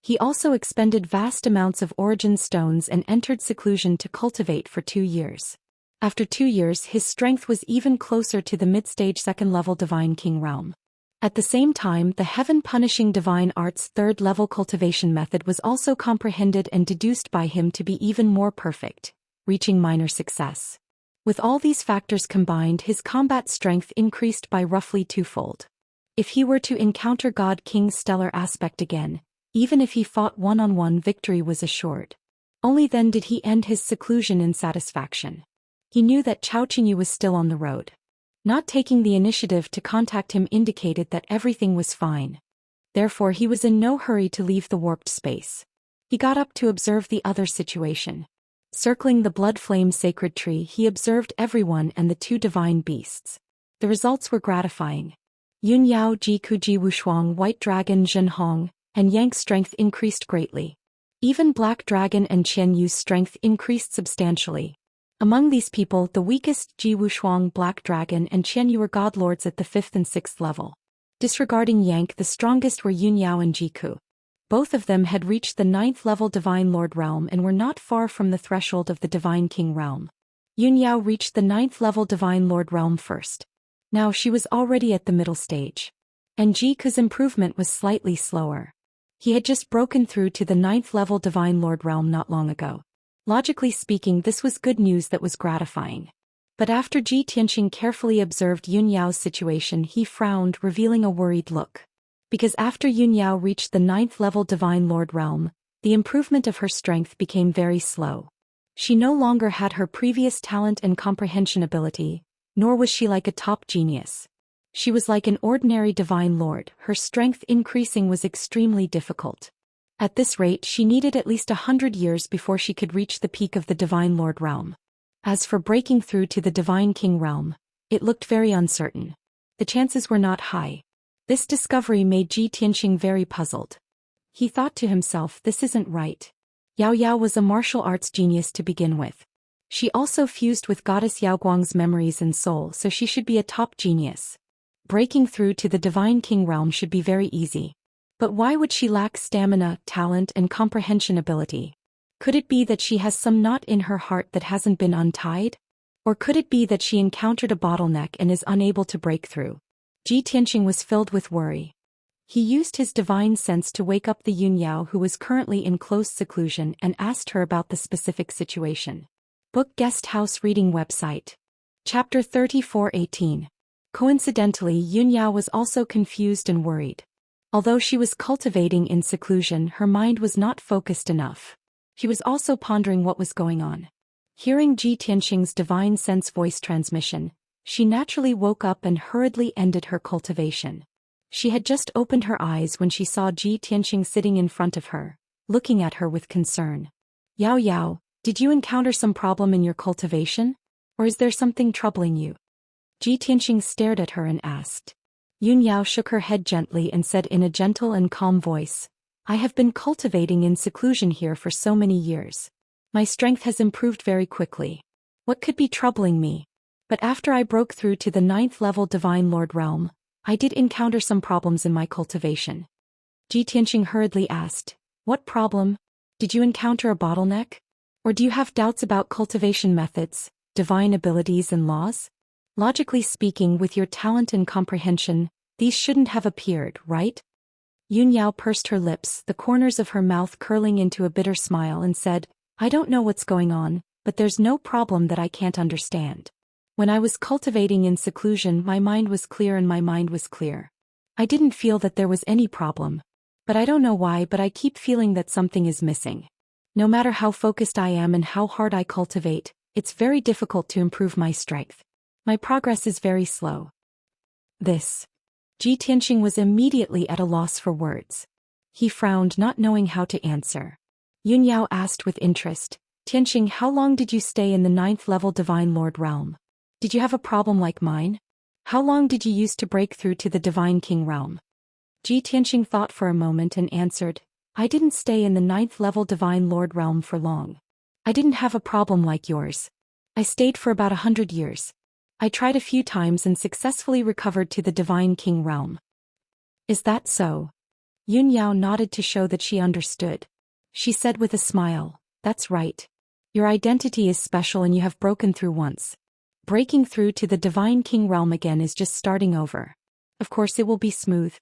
He also expended vast amounts of origin stones and entered seclusion to cultivate for 2 years. After 2 years, his strength was even closer to the mid-stage second-level divine king realm. At the same time, the heaven-punishing divine arts third-level cultivation method was also comprehended and deduced by him to be even more perfect, reaching minor success. With all these factors combined, his combat strength increased by roughly twofold. If he were to encounter God King's stellar aspect again, even if he fought one-on-one, victory was assured. Only then did he end his seclusion in satisfaction. He knew that Chao Qingyu was still on the road. Not taking the initiative to contact him indicated that everything was fine. Therefore he was in no hurry to leave the warped space. He got up to observe the other situation. Circling the blood flame sacred tree, he observed everyone and the 2 divine beasts. The results were gratifying. Yun Yao Ji Ji Wushuang, White Dragon Zhen Hong, and Yang's strength increased greatly. Even Black Dragon and Qian Yu's strength increased substantially. Among these people, the weakest Ji Wushuang, Black Dragon, and Qian Yu were godlords at the 5th and 6th level. Disregarding Yang, the strongest were Yun Yao and Jiku. Both of them had reached the 9th level Divine Lord realm and were not far from the threshold of the Divine King realm. Yun Yao reached the 9th level Divine Lord realm first. Now she was already at the middle stage. And Jiku's improvement was slightly slower. He had just broken through to the 9th level Divine Lord realm not long ago. Logically speaking, this was good news that was gratifying. But after Ji Tianxing carefully observed Yun Yao's situation, he frowned, revealing a worried look. Because after Yun Yao reached the 9th level Divine Lord realm, the improvement of her strength became very slow. She no longer had her previous talent and comprehension ability, nor was she like a top genius. She was like an ordinary Divine Lord. Her strength increasing was extremely difficult. At this rate, she needed at least 100 years before she could reach the peak of the Divine Lord realm. As for breaking through to the Divine King realm, it looked very uncertain. The chances were not high. This discovery made Ji Tianxing very puzzled. He thought to himself, this isn't right. Yao Yao was a martial arts genius to begin with. She also fused with goddess Yao Guang's memories and soul, so she should be a top genius. Breaking through to the Divine King realm should be very easy. But why would she lack stamina, talent, and comprehension ability? Could it be that she has some knot in her heart that hasn't been untied? Or could it be that she encountered a bottleneck and is unable to break through? Ji Tianxing was filled with worry. He used his divine sense to wake up the Yun Yao, who was currently in close seclusion, and asked her about the specific situation. Book Guest House Reading Website. Chapter 34:18. Coincidentally, Yun Yao was also confused and worried. Although she was cultivating in seclusion, her mind was not focused enough. She was also pondering what was going on. Hearing Ji Tianxing's divine sense voice transmission, she naturally woke up and hurriedly ended her cultivation. She had just opened her eyes when she saw Ji Tianxing sitting in front of her, looking at her with concern. Yao Yao, did you encounter some problem in your cultivation? Or is there something troubling you? Ji Tianxing stared at her and asked. Yun Yao shook her head gently and said in a gentle and calm voice, I have been cultivating in seclusion here for so many years. My strength has improved very quickly. What could be troubling me? But after I broke through to the 9th level Divine Lord realm, I did encounter some problems in my cultivation. Ji Tianxing hurriedly asked, "What problem? Did you encounter a bottleneck? Or do you have doubts about cultivation methods, divine abilities and laws? Logically speaking, with your talent and comprehension, these shouldn't have appeared, right?" Yun Yao pursed her lips, the corners of her mouth curling into a bitter smile, and said, "I don't know what's going on, but there's no problem that I can't understand. When I was cultivating in seclusion, my mind was clear and my mind was clear. I didn't feel that there was any problem. But I don't know why, but I keep feeling that something is missing. No matter how focused I am and how hard I cultivate, it's very difficult to improve my strength. My progress is very slow." This. Ji Tianxing was immediately at a loss for words. He frowned, not knowing how to answer. Yun Yao asked with interest, "Tianxing, how long did you stay in the 9th level Divine Lord realm? Did you have a problem like mine? How long did you use to break through to the Divine King realm?" Ji Tianxing thought for a moment and answered, "I didn't stay in the 9th level Divine Lord realm for long. I didn't have a problem like yours. I stayed for about 100 years. I tried a few times and successfully recovered to the Divine King realm." "Is that so?" Yun Yao nodded to show that she understood. She said with a smile, "That's right. Your identity is special and you have broken through once. Breaking through to the Divine King realm again is just starting over. Of course it will be smooth."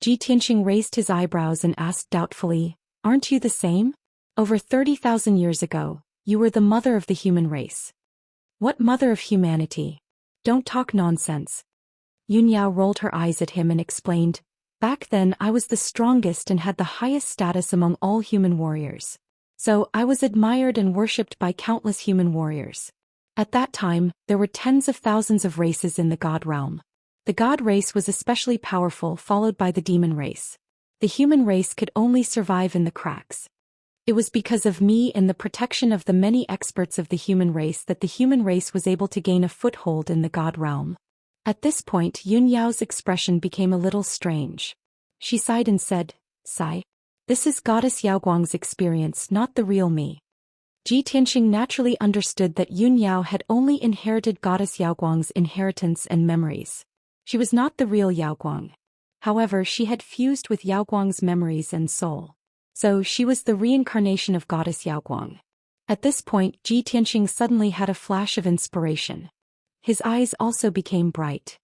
Ji Tianxing raised his eyebrows and asked doubtfully, "Aren't you the same? Over 30,000 years ago, you were the mother of the human race." "What mother of humanity? Don't talk nonsense." Yun Yao rolled her eyes at him and explained, "Back then I was the strongest and had the highest status among all human warriors. So I was admired and worshipped by countless human warriors. At that time, there were tens of thousands of races in the god realm. The god race was especially powerful, followed by the demon race. The human race could only survive in the cracks. It was because of me and the protection of the many experts of the human race that the human race was able to gain a foothold in the god realm." At this point, Yun Yao's expression became a little strange. She sighed and said, "Sigh. This is Goddess Yaoguang's experience, not the real me." Ji Tianxing naturally understood that Yun Yao had only inherited Goddess Yaoguang's inheritance and memories. She was not the real Yaoguang. However, she had fused with Yaoguang's memories and soul. So she was the reincarnation of Goddess Yaoguang. At this point, Ji Tianxing suddenly had a flash of inspiration. His eyes also became bright.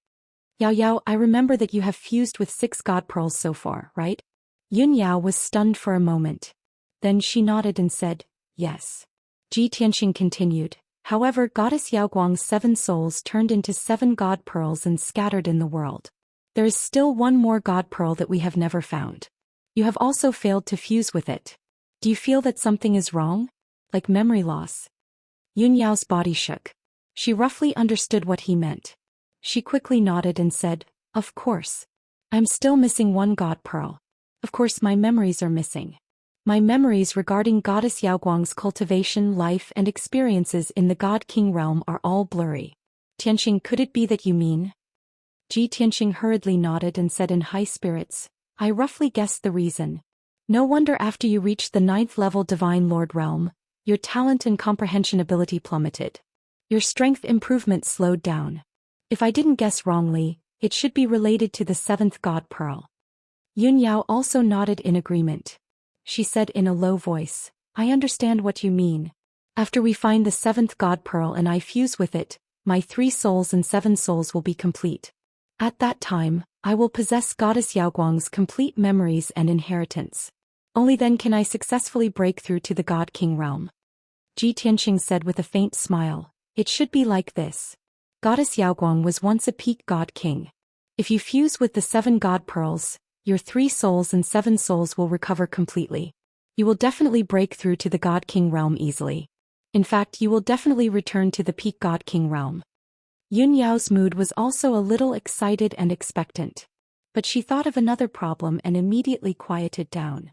"Yao Yao, I remember that you have fused with 6 god pearls so far, right?" Yun Yao was stunned for a moment. Then she nodded and said, "Yes." Ji Tianxing continued, "However, Goddess Yaoguang's 7 souls turned into 7 god pearls and scattered in the world. There is still one more god pearl that we have never found. You have also failed to fuse with it. Do you feel that something is wrong? Like memory loss?" Yun Yao's body shook. She roughly understood what he meant. She quickly nodded and said, "Of course. I'm still missing 1 god pearl. Of course my memories are missing. My memories regarding Goddess Yaoguang's cultivation, life and experiences in the God King realm are all blurry." "Tianxing, could it be that you mean?" Ji Tianxing hurriedly nodded and said in high spirits, "I roughly guessed the reason. No wonder after you reached the 9th level Divine Lord realm, your talent and comprehension ability plummeted. Your strength improvement slowed down. If I didn't guess wrongly, it should be related to the 7th god pearl." Yun Yao also nodded in agreement. She said in a low voice, "I understand what you mean. After we find the 7th god pearl and I fuse with it, my 3 souls and 7 souls will be complete. At that time, I will possess Goddess Yaoguang's complete memories and inheritance. Only then can I successfully break through to the God King realm." Ji Tianxing said with a faint smile, "It should be like this. Goddess Yaoguang was once a peak god king. If you fuse with the 7 god pearls, your 3 souls and 7 souls will recover completely. You will definitely break through to the God King realm easily. In fact, you will definitely return to the peak God King realm." Yun Yao's mood was also a little excited and expectant. But she thought of another problem and immediately quieted down.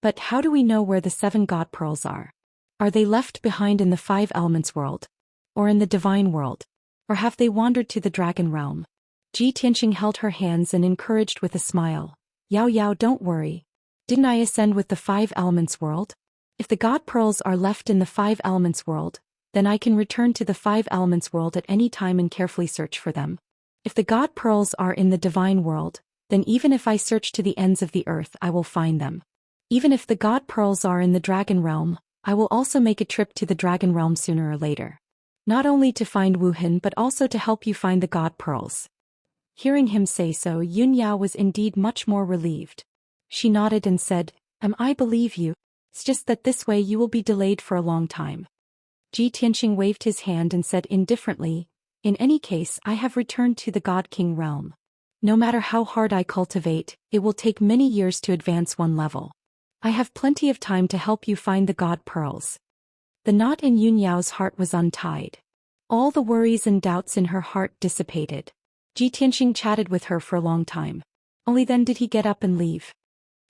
"But how do we know where the 7 god pearls are? Are they left behind in the 5 elements world? Or in the divine world? Or have they wandered to the dragon realm?" Ji Tianxing held her hands and encouraged with a smile, "Yao Yao, don't worry. Didn't I ascend with the 5 elements world? If the god pearls are left in the 5 elements world, then I can return to the 5 elements world at any time and carefully search for them. If the God pearls are in the divine world, then even if I search to the ends of the earth I will find them. Even if the God pearls are in the dragon realm, I will also make a trip to the dragon realm sooner or later. Not only to find Wuhan but also to help you find the God pearls. Hearing him say so, Yun Yao was indeed much more relieved. She nodded and said, I believe you. It's just that this way you will be delayed for a long time. Ji Tianxing waved his hand and said indifferently, in any case I have returned to the God King realm. No matter how hard I cultivate, it will take many years to advance one level. I have plenty of time to help you find the God pearls. The knot in Yun Yao's heart was untied. All the worries and doubts in her heart dissipated. Ji Tianxing chatted with her for a long time. Only then did he get up and leave.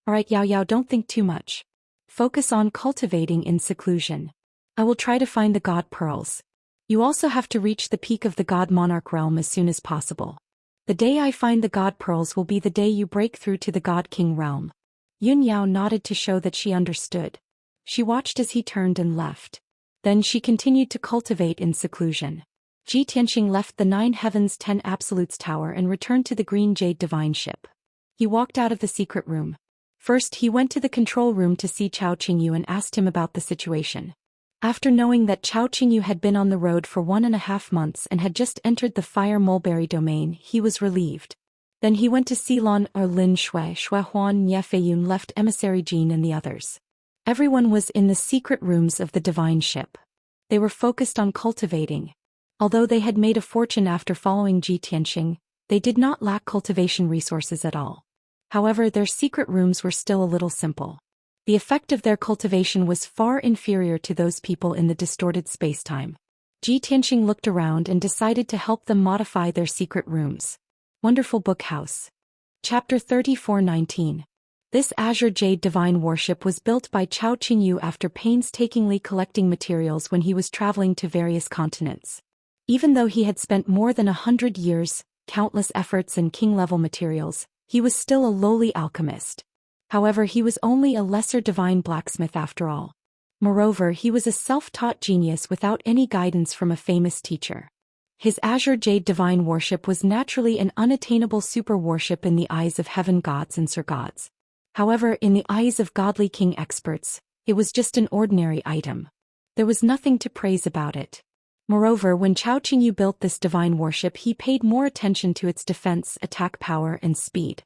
Alright Yao Yao, don't think too much. Focus on cultivating in seclusion. I will try to find the God pearls. You also have to reach the peak of the God monarch realm as soon as possible. The day I find the God pearls will be the day you break through to the God King realm. Yun Yao nodded to show that she understood. She watched as he turned and left. Then she continued to cultivate in seclusion. Ji Tianxing left the 9 Heavens 10 Absolutes Tower and returned to the Green Jade Divine Ship. He walked out of the secret room. First he went to the control room to see Chao Qingyu and asked him about the situation. After knowing that Chao Qingyu had been on the road for 1.5 months and had just entered the Fire Mulberry domain, he was relieved. Then he went to Ceylon or Lin Shui, Huan, Nye Feiyun left emissary Jin and the others. Everyone was in the secret rooms of the divine ship. They were focused on cultivating. Although they had made a fortune after following Ji Tianxing, they did not lack cultivation resources at all. However, their secret rooms were still a little simple. The effect of their cultivation was far inferior to those people in the distorted spacetime. Ji Tianxing looked around and decided to help them modify their secret rooms. Wonderful Book House. Chapter 34:19. This Azure Jade Divine Warship was built by Chao Qingyu after painstakingly collecting materials when he was traveling to various continents. Even though he had spent more than 100 years, countless efforts and king-level materials, he was still a lowly alchemist. However, he was only a lesser divine blacksmith after all. Moreover, he was a self-taught genius without any guidance from a famous teacher. His Azure Jade Divine Warship was naturally an unattainable super warship in the eyes of heaven gods and ser-gods. However, in the eyes of godly king experts, it was just an ordinary item. There was nothing to praise about it. Moreover, when Chao Qingyu built this divine warship, he paid more attention to its defense, attack power, and speed.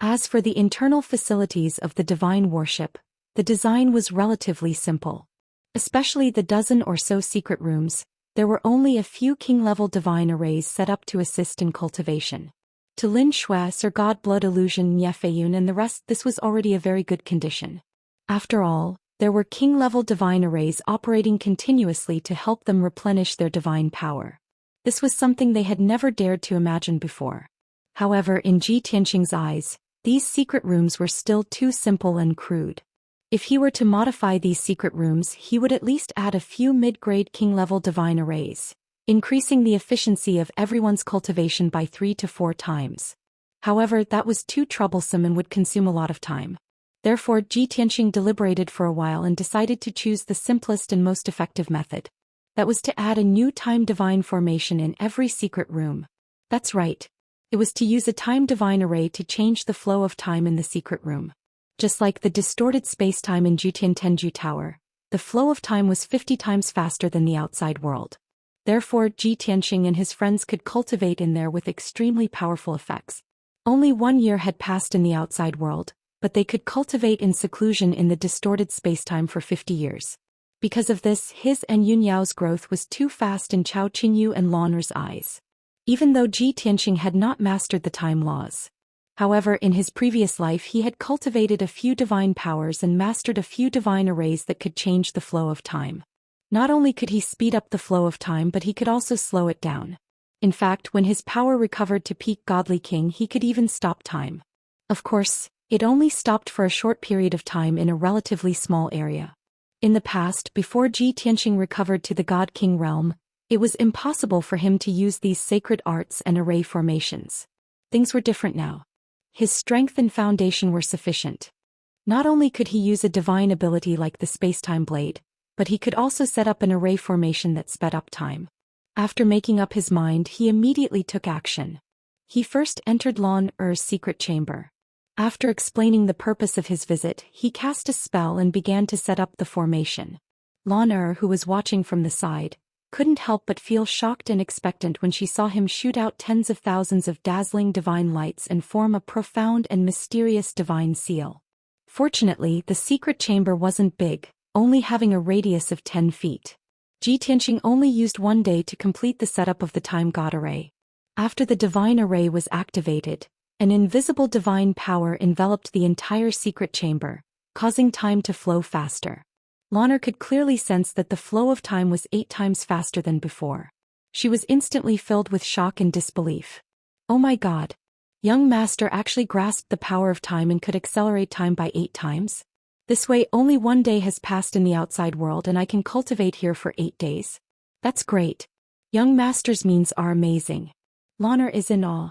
As for the internal facilities of the divine warship, the design was relatively simple. Especially the dozen or so secret rooms, there were only a few king-level divine arrays set up to assist in cultivation. To Lin Shui, Sir God Blood Illusion, Nye Feiyun and the rest, this was already a very good condition. After all, there were king-level divine arrays operating continuously to help them replenish their divine power. This was something they had never dared to imagine before. However, in Ji Tianxing's eyes, these secret rooms were still too simple and crude. If he were to modify these secret rooms, he would at least add a few mid-grade king-level divine arrays, increasing the efficiency of everyone's cultivation by 3 to 4 times. However, that was too troublesome and would consume a lot of time. Therefore, Ji Tianxing deliberated for a while and decided to choose the simplest and most effective method. That was to add a new time divine formation in every secret room. That's right. It was to use a time divine array to change the flow of time in the secret room. Just like the distorted spacetime in Jutian Tenju Tower, the flow of time was 50 times faster than the outside world. Therefore, Ji Tianxing and his friends could cultivate in there with extremely powerful effects. Only 1 year had passed in the outside world, but they could cultivate in seclusion in the distorted spacetime for 50 years. Because of this, his and Yun Yao's growth was too fast in Chao Qingyu and Laner's eyes. Even though Ji Tianxing had not mastered the time laws. However, in his previous life he had cultivated a few divine powers and mastered a few divine arrays that could change the flow of time. Not only could he speed up the flow of time, but he could also slow it down. In fact, when his power recovered to peak godly king, he could even stop time. Of course, it only stopped for a short period of time in a relatively small area. In the past, before Ji Tianxing recovered to the God King realm, it was impossible for him to use these sacred arts and array formations. Things were different now. His strength and foundation were sufficient. Not only could he use a divine ability like the spacetime blade, but he could also set up an array formation that sped up time. After making up his mind, he immediately took action. He first entered Lan Er's secret chamber. After explaining the purpose of his visit, he cast a spell and began to set up the formation. Lan Er, who was watching from the side, couldn't help but feel shocked and expectant when she saw him shoot out tens of thousands of dazzling divine lights and form a profound and mysterious divine seal. Fortunately, the secret chamber wasn't big, only having a radius of 10 feet. Ji Tianqing only used one day to complete the setup of the time god array. After the divine array was activated, an invisible divine power enveloped the entire secret chamber, causing time to flow faster. Lan Er could clearly sense that the flow of time was 8 times faster than before. She was instantly filled with shock and disbelief. Oh my god! Young master actually grasped the power of time and could accelerate time by 8 times? This way only 1 day has passed in the outside world and I can cultivate here for 8 days. That's great. Young master's means are amazing. Lan Er is in awe.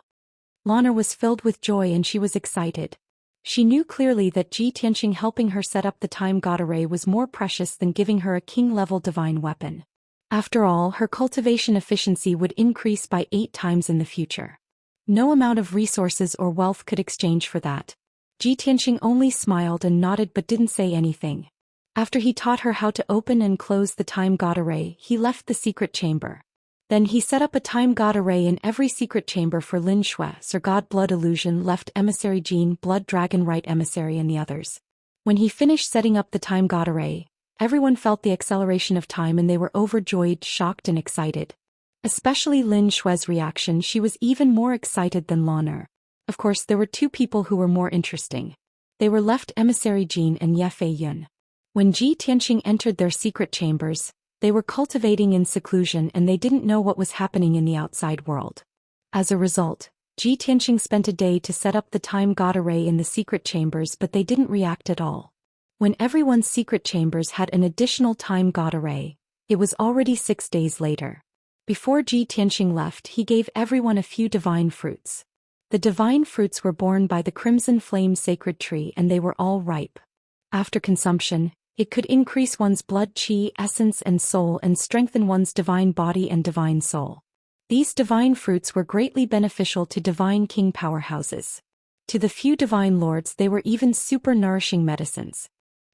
Lan Er was filled with joy and she was excited. She knew clearly that Ji Tianqing helping her set up the time god array was more precious than giving her a king-level divine weapon. After all, her cultivation efficiency would increase by 8 times in the future. No amount of resources or wealth could exchange for that. Ji Tianqing only smiled and nodded but didn't say anything. After he taught her how to open and close the time god array, he left the secret chamber. Then he set up a time god array in every secret chamber for Lin Shui, Sir God Blood Illusion, Left Emissary Jean, Blood Dragon Right Emissary and the others. When he finished setting up the time god array, everyone felt the acceleration of time and they were overjoyed, shocked and excited. Especially Lin Shui's reaction, she was even more excited than Lan Er. Of course, there were 2 people who were more interesting. They were Left Emissary Jean and Ye Fei Yun. When Ji Tianqing entered their secret chambers, they were cultivating in seclusion and they didn't know what was happening in the outside world. As a result, Ji Tianqing spent a day to set up the time god array in the secret chambers but they didn't react at all. When everyone's secret chambers had an additional time god array, it was already 6 days later. Before Ji Tianqing left, he gave everyone a few divine fruits. The divine fruits were borne by the Crimson Flame Sacred Tree and they were all ripe. After consumption, it could increase one's blood qi, essence and soul and strengthen one's divine body and divine soul. These divine fruits were greatly beneficial to divine king powerhouses. To the few divine lords they were even super nourishing medicines.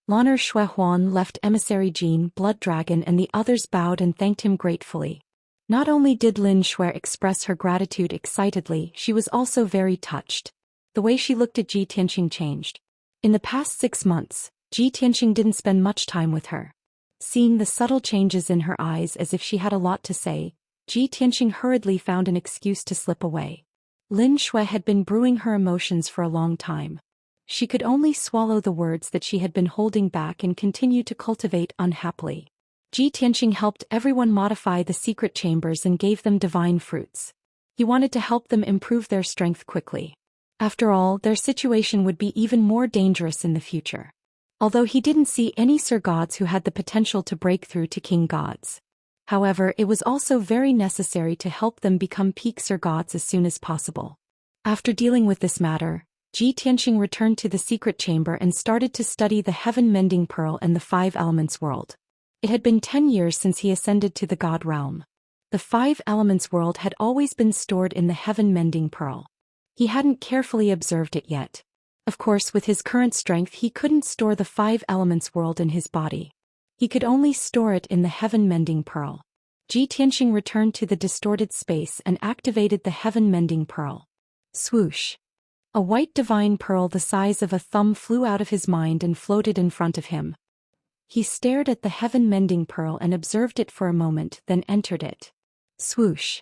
Lan Er, Shui Huan, Left Emissary Jean, Blood Dragon and the others bowed and thanked him gratefully. Not only did Lin Shui express her gratitude excitedly, she was also very touched. The way she looked at Ji Tianqing changed. In the past 6 months, Ji Tianqing didn't spend much time with her. Seeing the subtle changes in her eyes as if she had a lot to say, Ji Tianqing hurriedly found an excuse to slip away. Lin Shui had been brewing her emotions for a long time. She could only swallow the words that she had been holding back and continue to cultivate unhappily. Ji Tianqing helped everyone modify the secret chambers and gave them divine fruits. He wanted to help them improve their strength quickly. After all, their situation would be even more dangerous in the future. Although he didn't see any Sir Gods who had the potential to break through to King Gods. However, it was also very necessary to help them become peak Sir Gods as soon as possible. After dealing with this matter, Ji Tianqing returned to the secret chamber and started to study the Heaven-Mending Pearl and the 5 Elements world. It had been 10 years since he ascended to the God realm. The 5 Elements world had always been stored in the Heaven-Mending Pearl. He hadn't carefully observed it yet. Of course, with his current strength he couldn't store the 5 Elements world in his body. He could only store it in the Heaven-Mending Pearl. Ji Tianqing returned to the distorted space and activated the Heaven-Mending Pearl. Swoosh! A white divine pearl the size of a thumb flew out of his mind and floated in front of him. He stared at the Heaven-Mending Pearl and observed it for a moment, then entered it. Swoosh!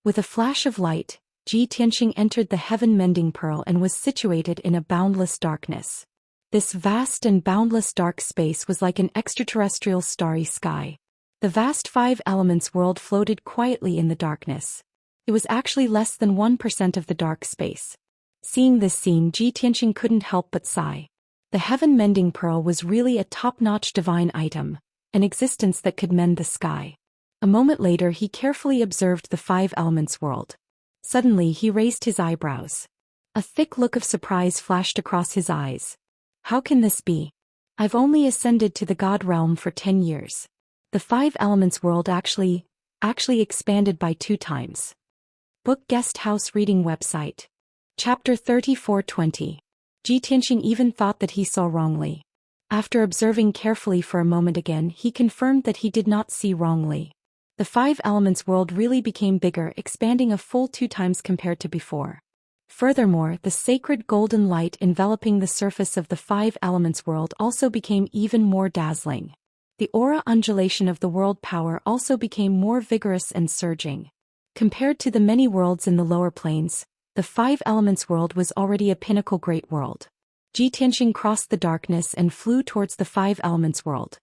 With a flash of light, Ji Tianqing entered the Heaven-Mending Pearl and was situated in a boundless darkness. This vast and boundless dark space was like an extraterrestrial starry sky. The vast 5 Elements world floated quietly in the darkness. It was actually less than 1% of the dark space. Seeing this scene, Ji Tianqing couldn't help but sigh. The Heaven-Mending Pearl was really a top-notch divine item, an existence that could mend the sky. A moment later he carefully observed the 5 Elements world. Suddenly he raised his eyebrows. A thick look of surprise flashed across his eyes. How can this be? I've only ascended to the God realm for 10 years. The 5 Elements world actually expanded by 2 times. Book Guest House Reading Website. Chapter 3420. Ji Tianxing even thought that he saw wrongly. After observing carefully for a moment again, he confirmed that he did not see wrongly. The five elements world really became bigger, expanding a full 2 times compared to before. Furthermore, the sacred golden light enveloping the surface of the five elements world also became even more dazzling. The aura undulation of the world power also became more vigorous and surging. Compared to the many worlds in the lower planes, the five elements world was already a pinnacle great world. Ji Tianxing crossed the darkness and flew towards the five elements world.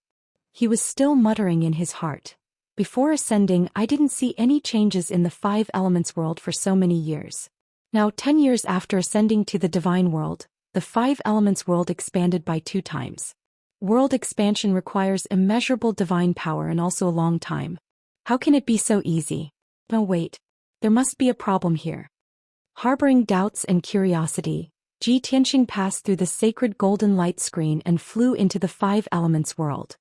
He was still muttering in his heart. Before ascending, I didn't see any changes in the five elements world for so many years. Now 10 years after ascending to the divine world, the five elements world expanded by 2 times. World expansion requires immeasurable divine power and also a long time. How can it be so easy? No, wait. There must be a problem here. Harboring doubts and curiosity, Ji Tianxing passed through the sacred golden light screen and flew into the five elements world.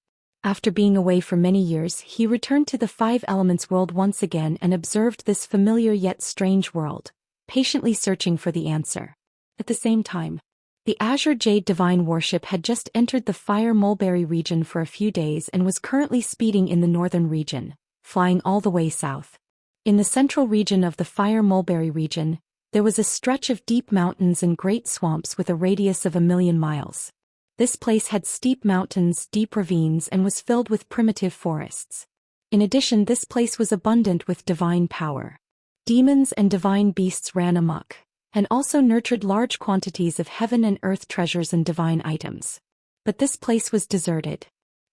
After being away for many years, he returned to the five elements world once again and observed this familiar yet strange world, patiently searching for the answer. At the same time, the Azure Jade Divine Warship had just entered the Fire Mulberry region for a few days and was currently speeding in the northern region, flying all the way south. In the central region of the Fire Mulberry region, there was a stretch of deep mountains and great swamps with a radius of 1,000,000 miles. This place had steep mountains, deep ravines, and was filled with primitive forests. In addition, this place was abundant with divine power. Demons and divine beasts ran amok, and also nurtured large quantities of heaven and earth treasures and divine items. But this place was deserted.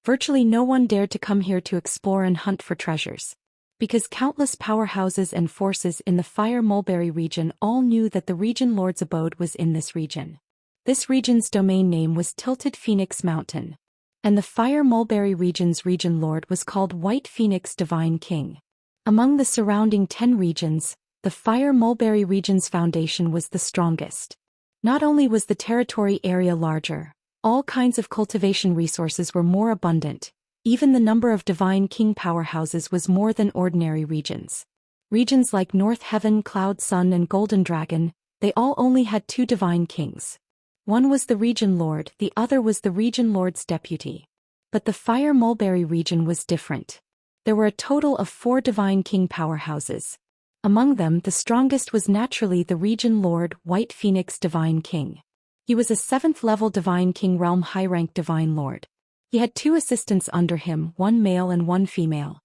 Virtually no one dared to come here to explore and hunt for treasures. Because countless powerhouses and forces in the Fire Mulberry region all knew that the region lord's abode was in this region. This region's domain name was Tilted Phoenix Mountain. And the Fire Mulberry region's region lord was called White Phoenix Divine King. Among the surrounding 10 regions, the Fire Mulberry region's foundation was the strongest. Not only was the territory area larger, all kinds of cultivation resources were more abundant. Even the number of divine king powerhouses was more than ordinary regions. Regions like North Heaven, Cloud Sun, and Golden Dragon, they all only had 2 divine kings. One was the region lord, the other was the region lord's deputy. But the Fire Mulberry region was different. There were a total of 4 divine king powerhouses. Among them, the strongest was naturally the region lord, White Phoenix Divine King. He was a 7th-level divine king realm high-rank divine lord. He had 2 assistants under him, 1 male and 1 female.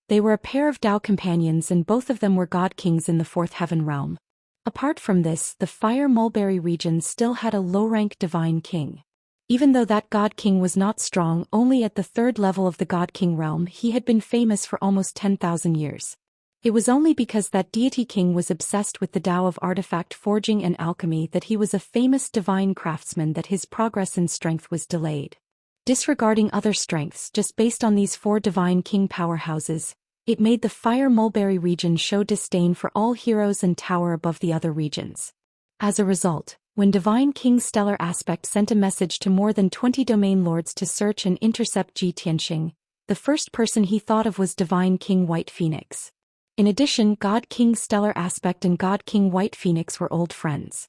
They were a pair of Tao companions and both of them were god kings in the 4th heaven realm. Apart from this, the Fire Mulberry region still had a low-rank divine king. Even though that god king was not strong only at the 3rd level of the god king realm, he had been famous for almost 10,000 years. It was only because that deity king was obsessed with the Tao of artifact forging and alchemy that he was a famous divine craftsman that his progress in strength was delayed. Disregarding other strengths just based on these 4 divine king powerhouses, it made the Fire Mulberry region show disdain for all heroes and tower above the other regions. As a result, when Divine King Stellar Aspect sent a message to more than 20 domain lords to search and intercept Ji Tianxing, the first person he thought of was Divine King White Phoenix. In addition, God King Stellar Aspect and God King White Phoenix were old friends.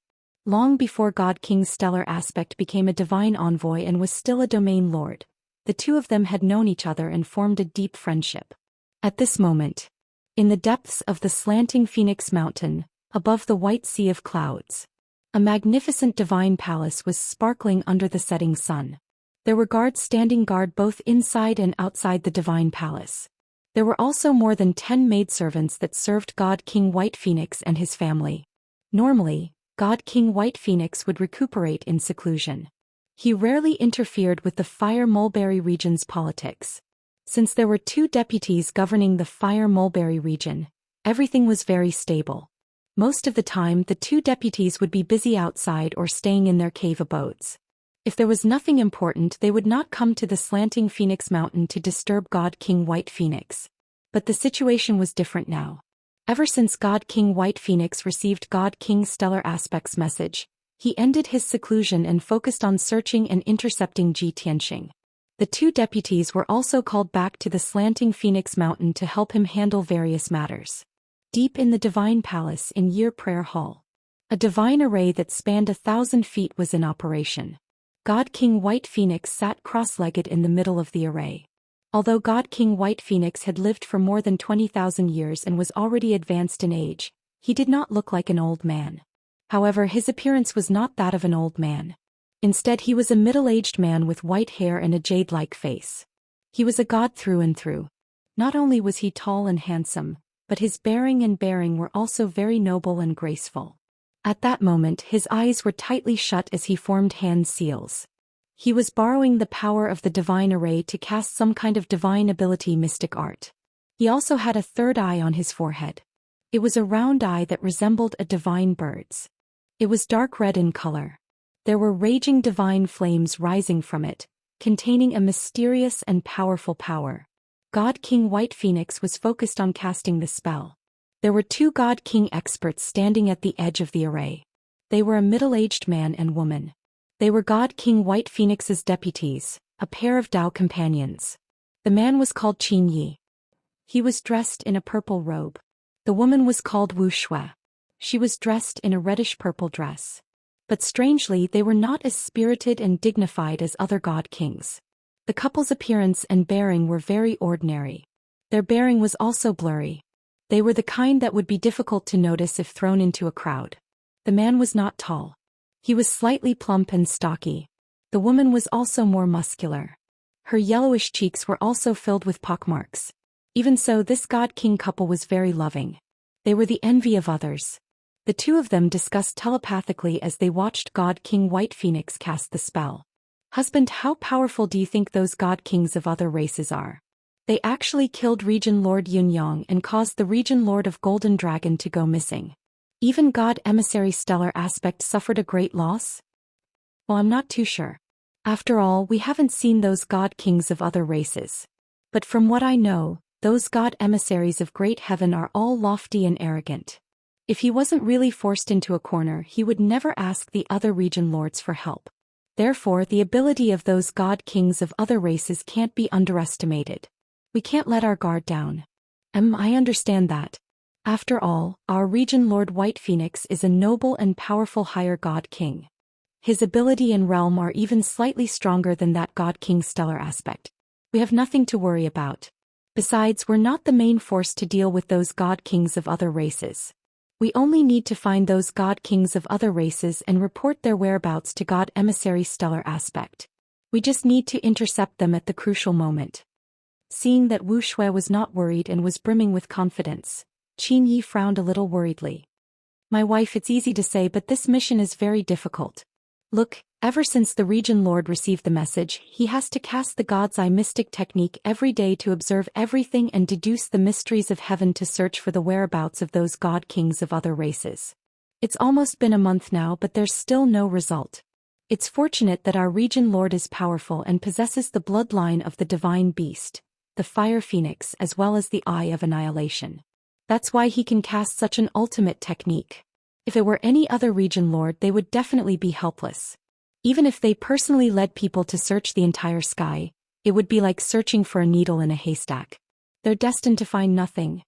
Long before God King Stellar Aspect became a divine envoy and was still a domain lord, the 2 of them had known each other and formed a deep friendship. At this moment, in the depths of the slanting Phoenix Mountain, above the white sea of clouds, a magnificent divine palace was sparkling under the setting sun. There were guards standing guard both inside and outside the divine palace. There were also more than 10 maidservants that served God King White Phoenix and his family. Normally, God King White Phoenix would recuperate in seclusion. He rarely interfered with the Fire Mulberry region's politics. Since there were 2 deputies governing the Fire Mulberry region, everything was very stable. Most of the time, the 2 deputies would be busy outside or staying in their cave abodes. If there was nothing important, they would not come to the slanting Phoenix Mountain to disturb God King White Phoenix. But the situation was different now. Ever since God King White Phoenix received God King Stellar Aspect's message, he ended his seclusion and focused on searching and intercepting Ji Tianxing. The 2 deputies were also called back to the slanting Phoenix Mountain to help him handle various matters. deep in the divine palace in Year Prayer Hall. A divine array that spanned 1,000 feet was in operation. God King White Phoenix sat cross-legged in the middle of the array. Although God King White Phoenix had lived for more than 20,000 years and was already advanced in age, he did not look like an old man. However, his appearance was not that of an old man. Instead, he was a middle-aged man with white hair and a jade-like face. He was a god through and through. Not only was he tall and handsome, but his bearing were also very noble and graceful. At that moment, his eyes were tightly shut as he formed hand seals. He was borrowing the power of the divine array to cast some kind of divine ability mystic art. He also had a third eye on his forehead. It was a round eye that resembled a divine bird's. It was dark red in color. There were raging divine flames rising from it, containing a mysterious and powerful power. God King White Phoenix was focused on casting the spell. There were two God King experts standing at the edge of the array. They were a middle-aged man and woman. They were God King White Phoenix's deputies, a pair of Dao companions. The man was called Xianxia. He was dressed in a purple robe. The woman was called Wuxia. She was dressed in a reddish-purple dress. But strangely, they were not as spirited and dignified as other God Kings. The couple's appearance and bearing were very ordinary. Their bearing was also blurry. They were the kind that would be difficult to notice if thrown into a crowd. The man was not tall. He was slightly plump and stocky. The woman was also more muscular. Her yellowish cheeks were also filled with pockmarks. Even so, this God King couple was very loving. They were the envy of others. The two of them discussed telepathically as they watched God King White Phoenix cast the spell. "Husband, how powerful do you think those God Kings of other races are? They actually killed Region Lord Yunyang and caused the Region Lord of Golden Dragon to go missing. Even God Emissary Stellar Aspect suffered a great loss?" "Well, I'm not too sure. After all, we haven't seen those God Kings of other races. But from what I know, those God Emissaries of Great Heaven are all lofty and arrogant. If he wasn't really forced into a corner, he would never ask the other region lords for help. Therefore, the ability of those God Kings of other races can't be underestimated. We can't let our guard down." I understand that. After all, our region Lord White Phoenix is a noble and powerful higher God King. His ability and realm are even slightly stronger than that God King stellar aspect. We have nothing to worry about. Besides, we're not the main force to deal with those God Kings of other races. We only need to find those God Kings of other races and report their whereabouts to God Emissary Stellar Aspect. We just need to intercept them at the crucial moment. Seeing that Wu Shui was not worried and was brimming with confidence, Qianyi frowned a little worriedly. "My wife, it's easy to say, but this mission is very difficult. Look, ever since the Region Lord received the message, he has to cast the God's Eye mystic technique every day to observe everything and deduce the mysteries of heaven to search for the whereabouts of those God Kings of other races. It's almost been a month now, but there's still no result. It's fortunate that our Region Lord is powerful and possesses the bloodline of the Divine Beast, the Fire Phoenix, as well as the Eye of Annihilation. That's why he can cast such an ultimate technique. If it were any other region lord, they would definitely be helpless. Even if they personally led people to search the entire sky, it would be like searching for a needle in a haystack. They're destined to find nothing.